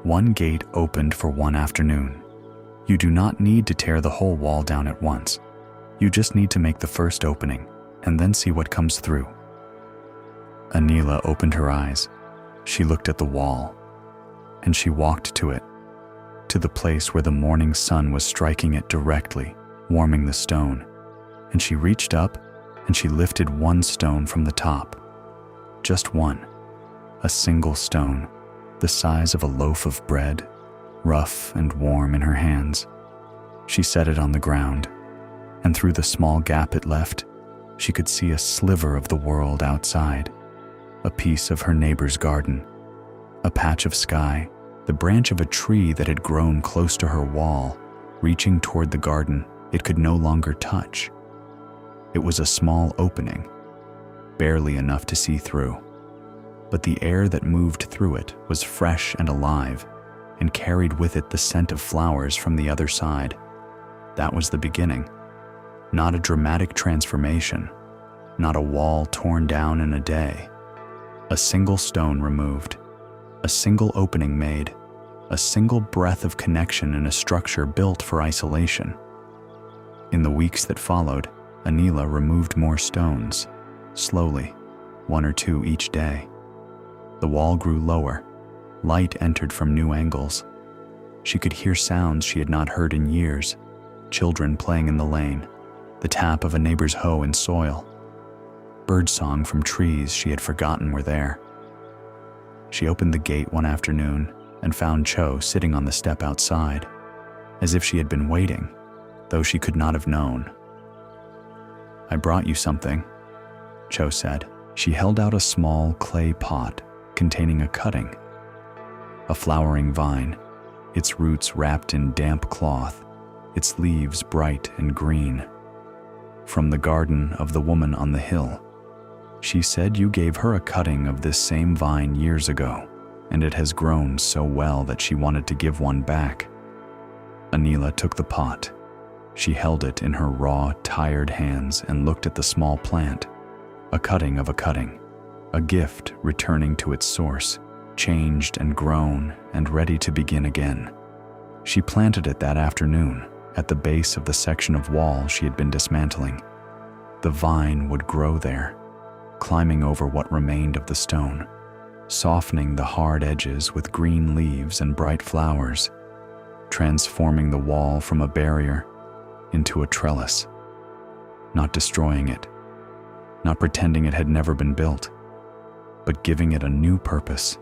one gate opened for one afternoon. You do not need to tear the whole wall down at once. You just need to make the first opening and then see what comes through." Anila opened her eyes. She looked at the wall, and she walked to it, to the place where the morning sun was striking it directly, warming the stone, and she reached up and she lifted one stone from the top. Just one, a single stone, the size of a loaf of bread, rough and warm in her hands. She set it on the ground, and through the small gap it left, she could see a sliver of the world outside, a piece of her neighbor's garden, a patch of sky, the branch of a tree that had grown close to her wall, reaching toward the garden it could no longer touch. It was a small opening, barely enough to see through, but the air that moved through it was fresh and alive and carried with it the scent of flowers from the other side. That was the beginning. Not a dramatic transformation, not a wall torn down in a day. A single stone removed, a single opening made, a single breath of connection in a structure built for isolation. In the weeks that followed, Anila removed more stones, slowly, one or two each day. The wall grew lower, light entered from new angles. She could hear sounds she had not heard in years, children playing in the lane, the tap of a neighbor's hoe in soil, birdsong from trees she had forgotten were there. She opened the gate one afternoon and found Cho sitting on the step outside, as if she had been waiting, though she could not have known. "I brought you something," Cho said. She held out a small clay pot containing a cutting, a flowering vine, its roots wrapped in damp cloth, its leaves bright and green. "From the garden of the woman on the hill. She said you gave her a cutting of this same vine years ago, and it has grown so well that she wanted to give one back." Anila took the pot. She held it in her raw, tired hands and looked at the small plant, a cutting of a cutting, a gift returning to its source, changed and grown and ready to begin again. She planted it that afternoon, at the base of the section of wall she had been dismantling. The vine would grow there, climbing over what remained of the stone, softening the hard edges with green leaves and bright flowers, transforming the wall from a barrier into a trellis, not destroying it, not pretending it had never been built, but giving it a new purpose,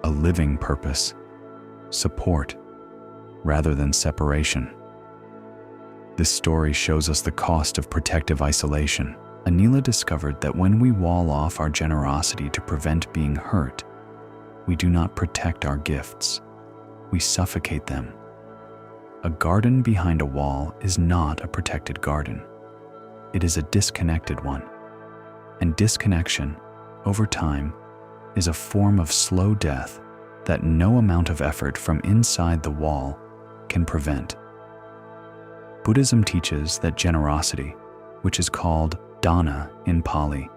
a living purpose, support, rather than separation. This story shows us the cost of protective isolation. Anila discovered that when we wall off our generosity to prevent being hurt, we do not protect our gifts, we suffocate them. A garden behind a wall is not a protected garden. It is a disconnected one. And disconnection, over time, is a form of slow death that no amount of effort from inside the wall can prevent. Buddhism teaches that generosity, which is called dana in Pali,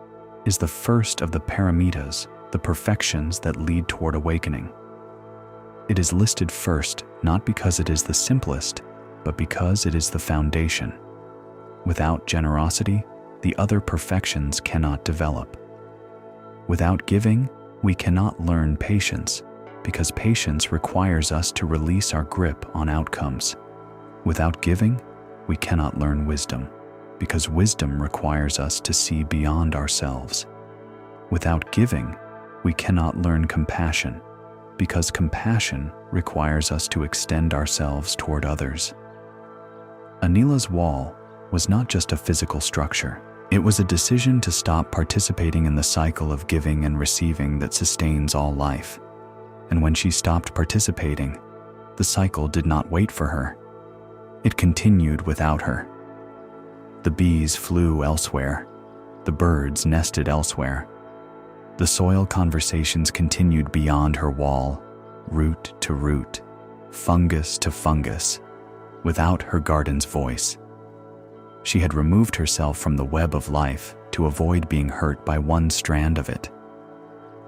is the first of the paramitas, the perfections that lead toward awakening. It is listed first not because it is the simplest, but because it is the foundation. Without generosity, the other perfections cannot develop. Without giving, we cannot learn patience, because patience requires us to release our grip on outcomes. Without giving, we cannot learn wisdom, because wisdom requires us to see beyond ourselves. Without giving, we cannot learn compassion, because compassion requires us to extend ourselves toward others. Anila's wall was not just a physical structure. It was a decision to stop participating in the cycle of giving and receiving that sustains all life. And when she stopped participating, the cycle did not wait for her. It continued without her. The bees flew elsewhere. The birds nested elsewhere. The soil conversations continued beyond her wall, root to root, fungus to fungus, without her garden's voice. She had removed herself from the web of life to avoid being hurt by one strand of it.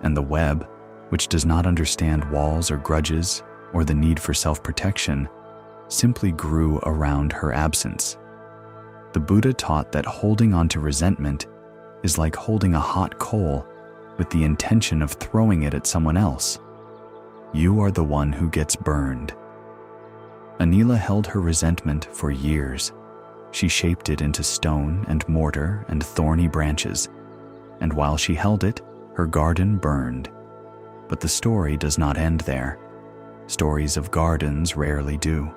And the web, which does not understand walls or grudges or the need for self-protection, simply grew around her absence. The Buddha taught that holding on to resentment is like holding a hot coal with the intention of throwing it at someone else. You are the one who gets burned. Anila held her resentment for years. She shaped it into stone and mortar and thorny branches, and while she held it, her garden burned. But the story does not end there. Stories of gardens rarely do.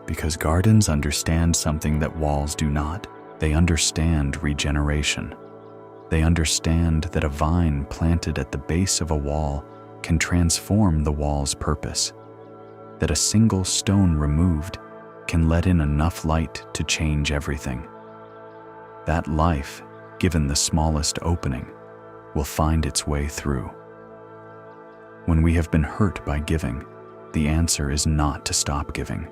Because gardens understand something that walls do not. They understand regeneration. They understand that a vine planted at the base of a wall can transform the wall's purpose. That a single stone removed can let in enough light to change everything. That life, given the smallest opening, will find its way through. When we have been hurt by giving, the answer is not to stop giving.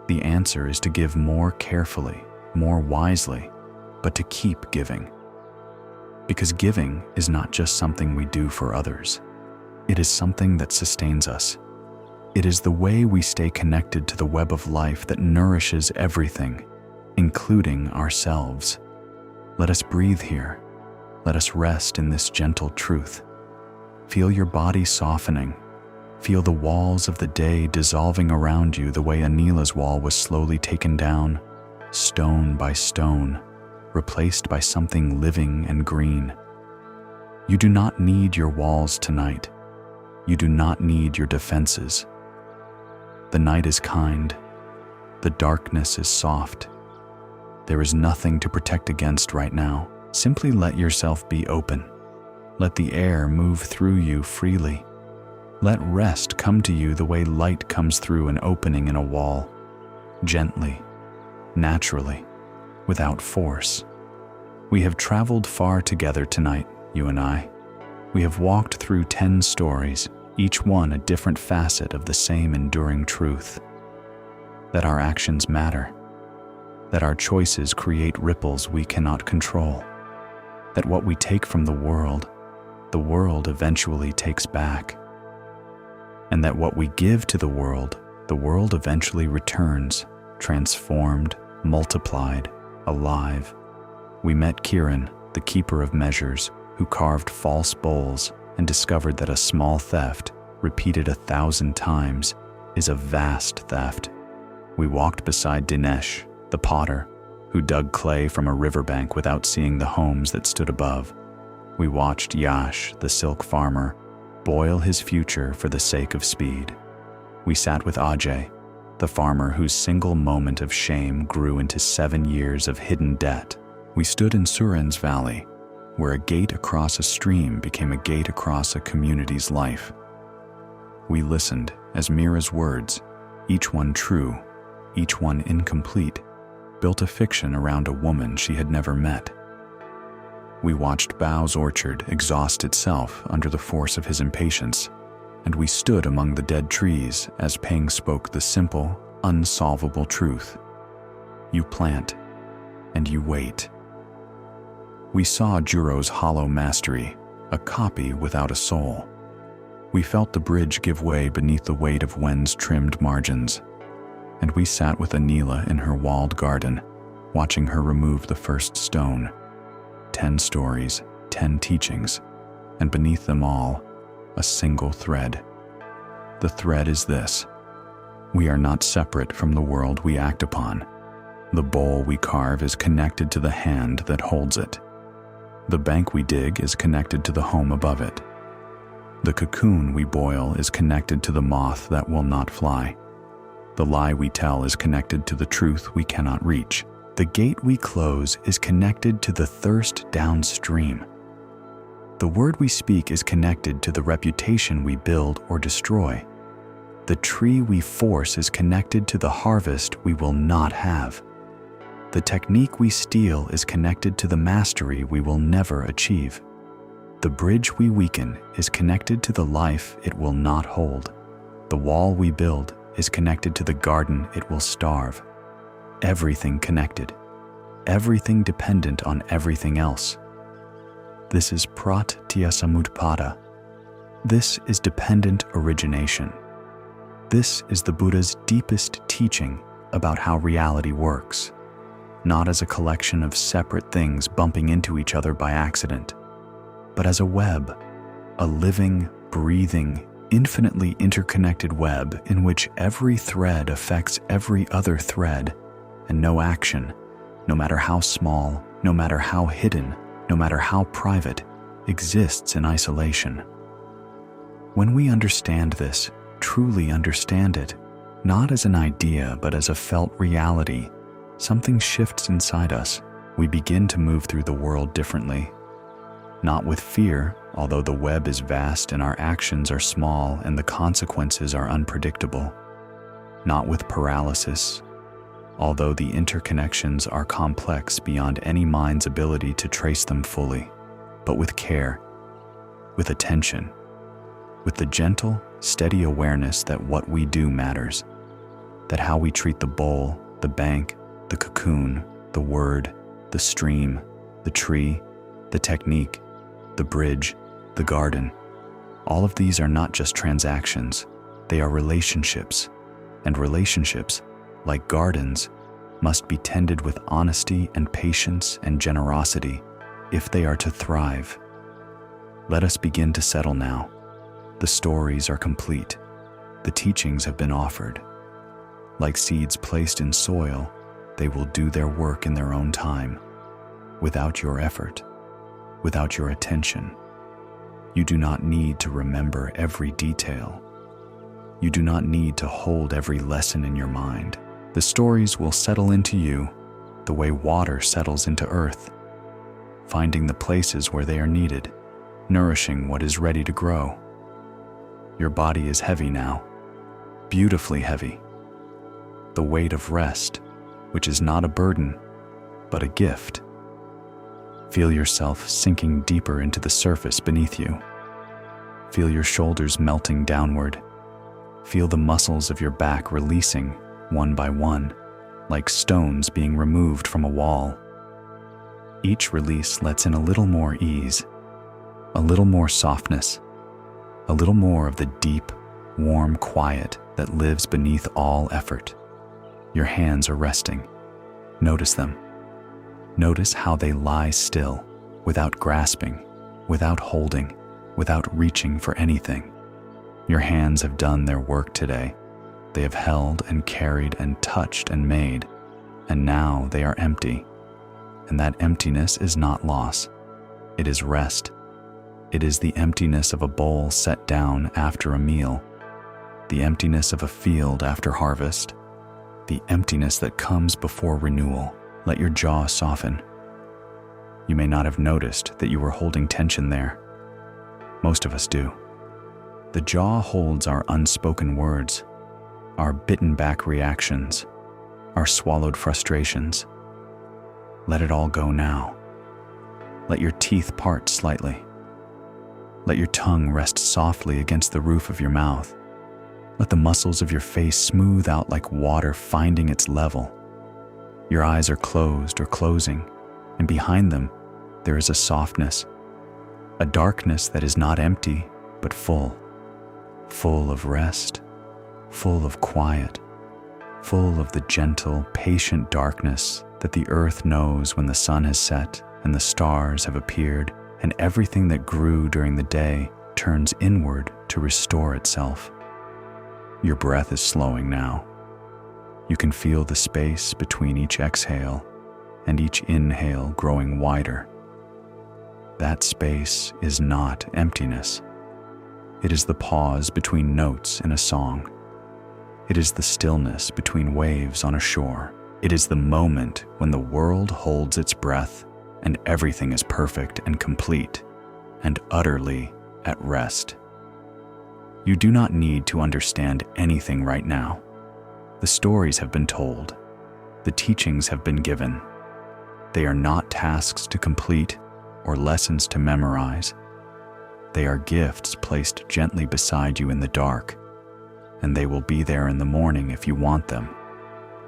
The answer is to give more carefully, more wisely, but to keep giving. Because giving is not just something we do for others. It is something that sustains us. It is the way we stay connected to the web of life that nourishes everything, including ourselves. Let us breathe here. Let us rest in this gentle truth. Feel your body softening. Feel the walls of the day dissolving around you the way Anila's wall was slowly taken down, stone by stone, replaced by something living and green. You do not need your walls tonight. You do not need your defenses. The night is kind. The darkness is soft. There is nothing to protect against right now. Simply let yourself be open. Let the air move through you freely. Let rest come to you the way light comes through an opening in a wall, gently, naturally, without force. We have traveled far together tonight, you and I. We have walked through 10 stories, each one a different facet of the same enduring truth. That our actions matter. That our choices create ripples we cannot control. That what we take from the world eventually takes back. And that what we give to the world eventually returns, transformed, multiplied, alive. We met Kiran, the keeper of measures, who carved false bowls and discovered that a small theft, repeated 1,000 times, is a vast theft. We walked beside Dinesh, the potter, who dug clay from a riverbank without seeing the homes that stood above. We watched Yash, the silk farmer, boil his future for the sake of speed. We sat with Ajay, the farmer whose single moment of shame grew into 7 years of hidden debt. We stood in Surin's valley, where a gate across a stream became a gate across a community's life. We listened as Mira's words, each one true, each one incomplete, built a fiction around a woman she had never met. We watched Bao's orchard exhaust itself under the force of his impatience, and we stood among the dead trees as Peng spoke the simple, unsolvable truth. You plant, and you wait. We saw Juro's hollow mastery, a copy without a soul. We felt the bridge give way beneath the weight of Wen's trimmed margins, and we sat with Anila in her walled garden, watching her remove the first stone. 10 stories, 10 teachings, and beneath them all, a single thread. The thread is this: we are not separate from the world we act upon. The bowl we carve is connected to the hand that holds it. The bank we dig is connected to the home above it. The cocoon we boil is connected to the moth that will not fly. The lie we tell is connected to the truth we cannot reach. The gate we close is connected to the thirst downstream. The word we speak is connected to the reputation we build or destroy. The tree we force is connected to the harvest we will not have. The technique we steal is connected to the mastery we will never achieve. The bridge we weaken is connected to the life it will not hold. The wall we build is connected to the garden it will starve. Everything connected, everything dependent on everything else. This is pratyasamutpada. This is dependent origination. This is the Buddha's deepest teaching about how reality works, not as a collection of separate things bumping into each other by accident, but as a web, a living, breathing, infinitely interconnected web in which every thread affects every other thread, and no action, no matter how small, no matter how hidden, no matter how private, exists in isolation. When we understand this, truly understand it, not as an idea but as a felt reality, something shifts inside us. We begin to move through the world differently. Not with fear, although the web is vast and our actions are small and the consequences are unpredictable. Not with paralysis, although the interconnections are complex beyond any mind's ability to trace them fully, but with care, with attention, with the gentle, steady awareness that what we do matters, that how we treat the bowl, the bank, the cocoon, the word, the stream, the tree, the technique, the bridge, the garden, all of these are not just transactions, they are relationships, and relationships, like gardens, must be tended with honesty and patience and generosity if they are to thrive. Let us begin to settle now. The stories are complete. The teachings have been offered. Like seeds placed in soil, they will do their work in their own time, without your effort, without your attention. You do not need to remember every detail. You do not need to hold every lesson in your mind. The stories will settle into you the way water settles into earth, finding the places where they are needed, nourishing what is ready to grow. Your body is heavy now, beautifully heavy. The weight of rest, which is not a burden, but a gift. Feel yourself sinking deeper into the surface beneath you. Feel your shoulders melting downward. Feel the muscles of your back releasing one by one, like stones being removed from a wall. Each release lets in a little more ease, a little more softness, a little more of the deep, warm quiet that lives beneath all effort. Your hands are resting. Notice them. Notice how they lie still, without grasping, without holding, without reaching for anything. Your hands have done their work today. They have held and carried and touched and made, and now they are empty. And that emptiness is not loss. It is rest. It is the emptiness of a bowl set down after a meal, the emptiness of a field after harvest, the emptiness that comes before renewal. Let your jaw soften. You may not have noticed that you were holding tension there. Most of us do. The jaw holds our unspoken words, our bitten back reactions, our swallowed frustrations. Let it all go now. Let your teeth part slightly. Let your tongue rest softly against the roof of your mouth. Let the muscles of your face smooth out like water finding its level. Your eyes are closed or closing, and behind them there is a softness, a darkness that is not empty, but full of rest, full of quiet, full of the gentle, patient darkness that the earth knows when the sun has set and the stars have appeared and everything that grew during the day turns inward to restore itself. Your breath is slowing now. You can feel the space between each exhale and each inhale growing wider. That space is not emptiness. It is the pause between notes in a song. It is the stillness between waves on a shore. It is the moment when the world holds its breath and everything is perfect and complete and utterly at rest. You do not need to understand anything right now. The stories have been told. The teachings have been given. They are not tasks to complete or lessons to memorize. They are gifts placed gently beside you in the dark, and they will be there in the morning if you want them,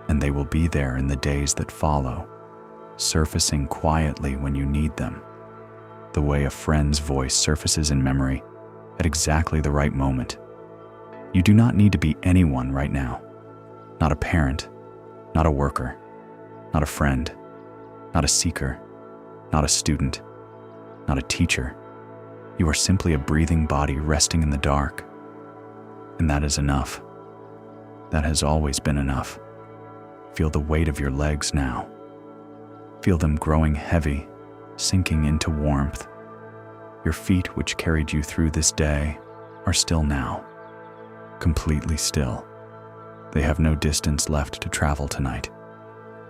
and they will be there in the days that follow, surfacing quietly when you need them, the way a friend's voice surfaces in memory at exactly the right moment. You do not need to be anyone right now. Not a parent, not a worker, not a friend, not a seeker, not a student, not a teacher. You are simply a breathing body resting in the dark. And that is enough. That has always been enough. Feel the weight of your legs now. Feel them growing heavy, sinking into warmth. Your feet, which carried you through this day, are still now, completely still. They have no distance left to travel tonight.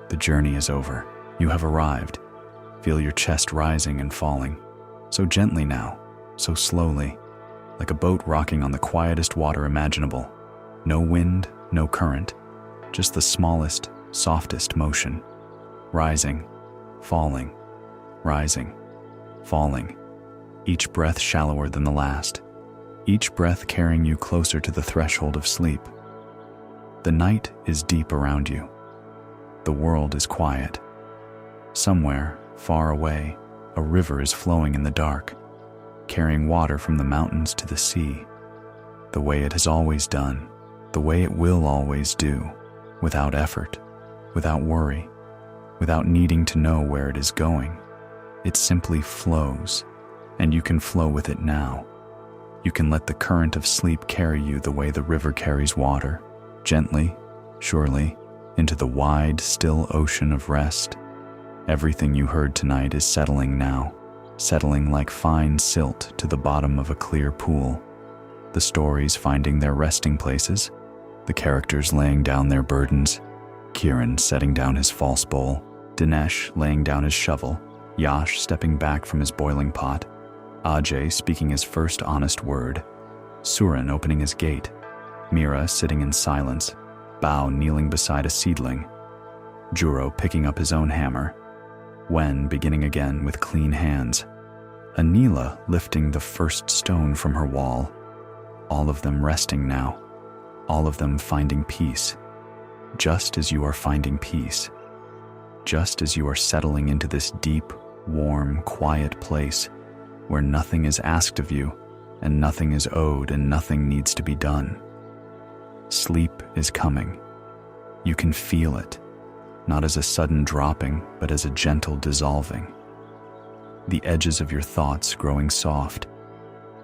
The journey is over. You have arrived. Feel your chest rising and falling, so gently now, so slowly, like a boat rocking on the quietest water imaginable. No wind, no current, just the smallest, softest motion. Rising, falling, rising, falling. Each breath shallower than the last. Each breath carrying you closer to the threshold of sleep. The night is deep around you. The world is quiet. Somewhere, far away, a river is flowing in the dark, carrying water from the mountains to the sea, the way it has always done, the way it will always do, without effort, without worry, without needing to know where it is going. It simply flows, and you can flow with it now. You can let the current of sleep carry you the way the river carries water, gently, surely, into the wide, still ocean of rest. Everything you heard tonight is settling now, settling like fine silt to the bottom of a clear pool. The stories finding their resting places, the characters laying down their burdens, Kiran setting down his false bowl, Dinesh laying down his shovel, Yash stepping back from his boiling pot, Ajay speaking his first honest word, Suran opening his gate, Meera sitting in silence, Bao kneeling beside a seedling, Juro picking up his own hammer, Wen beginning again with clean hands, Anila lifting the first stone from her wall, all of them resting now, all of them finding peace, just as you are finding peace, just as you are settling into this deep, warm, quiet place where nothing is asked of you and nothing is owed and nothing needs to be done. Sleep is coming. You can feel it, not as a sudden dropping, but as a gentle dissolving. The edges of your thoughts growing soft,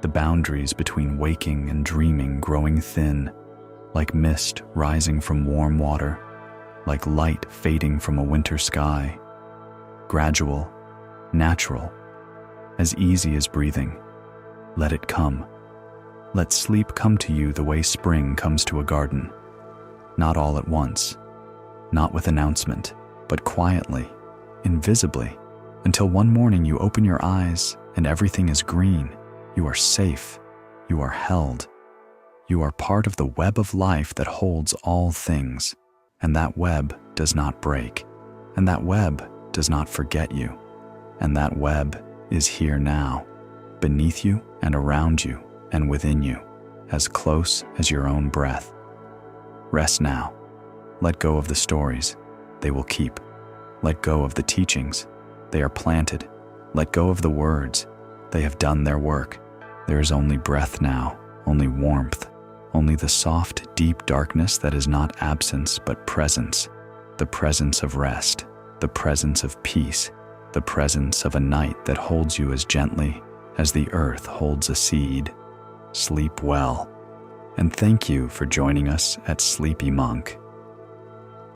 the boundaries between waking and dreaming growing thin, like mist rising from warm water, like light fading from a winter sky. Gradual, natural, as easy as breathing. Let it come. Let sleep come to you the way spring comes to a garden. Not all at once, not with announcement, but quietly, invisibly, until one morning you open your eyes and everything is green. You are safe. You are held. You are part of the web of life that holds all things, and that web does not break, and that web does not forget you, and that web is here now, beneath you and around you and within you, as close as your own breath. Rest now. Let go of the stories. They will keep. Let go of the teachings. They are planted. Let go of the words. They have done their work. There is only breath now, only warmth, only the soft, deep darkness that is not absence but presence, the presence of rest, the presence of peace, the presence of a night that holds you as gently as the earth holds a seed. Sleep well, and thank you for joining us at Sleepy Monk.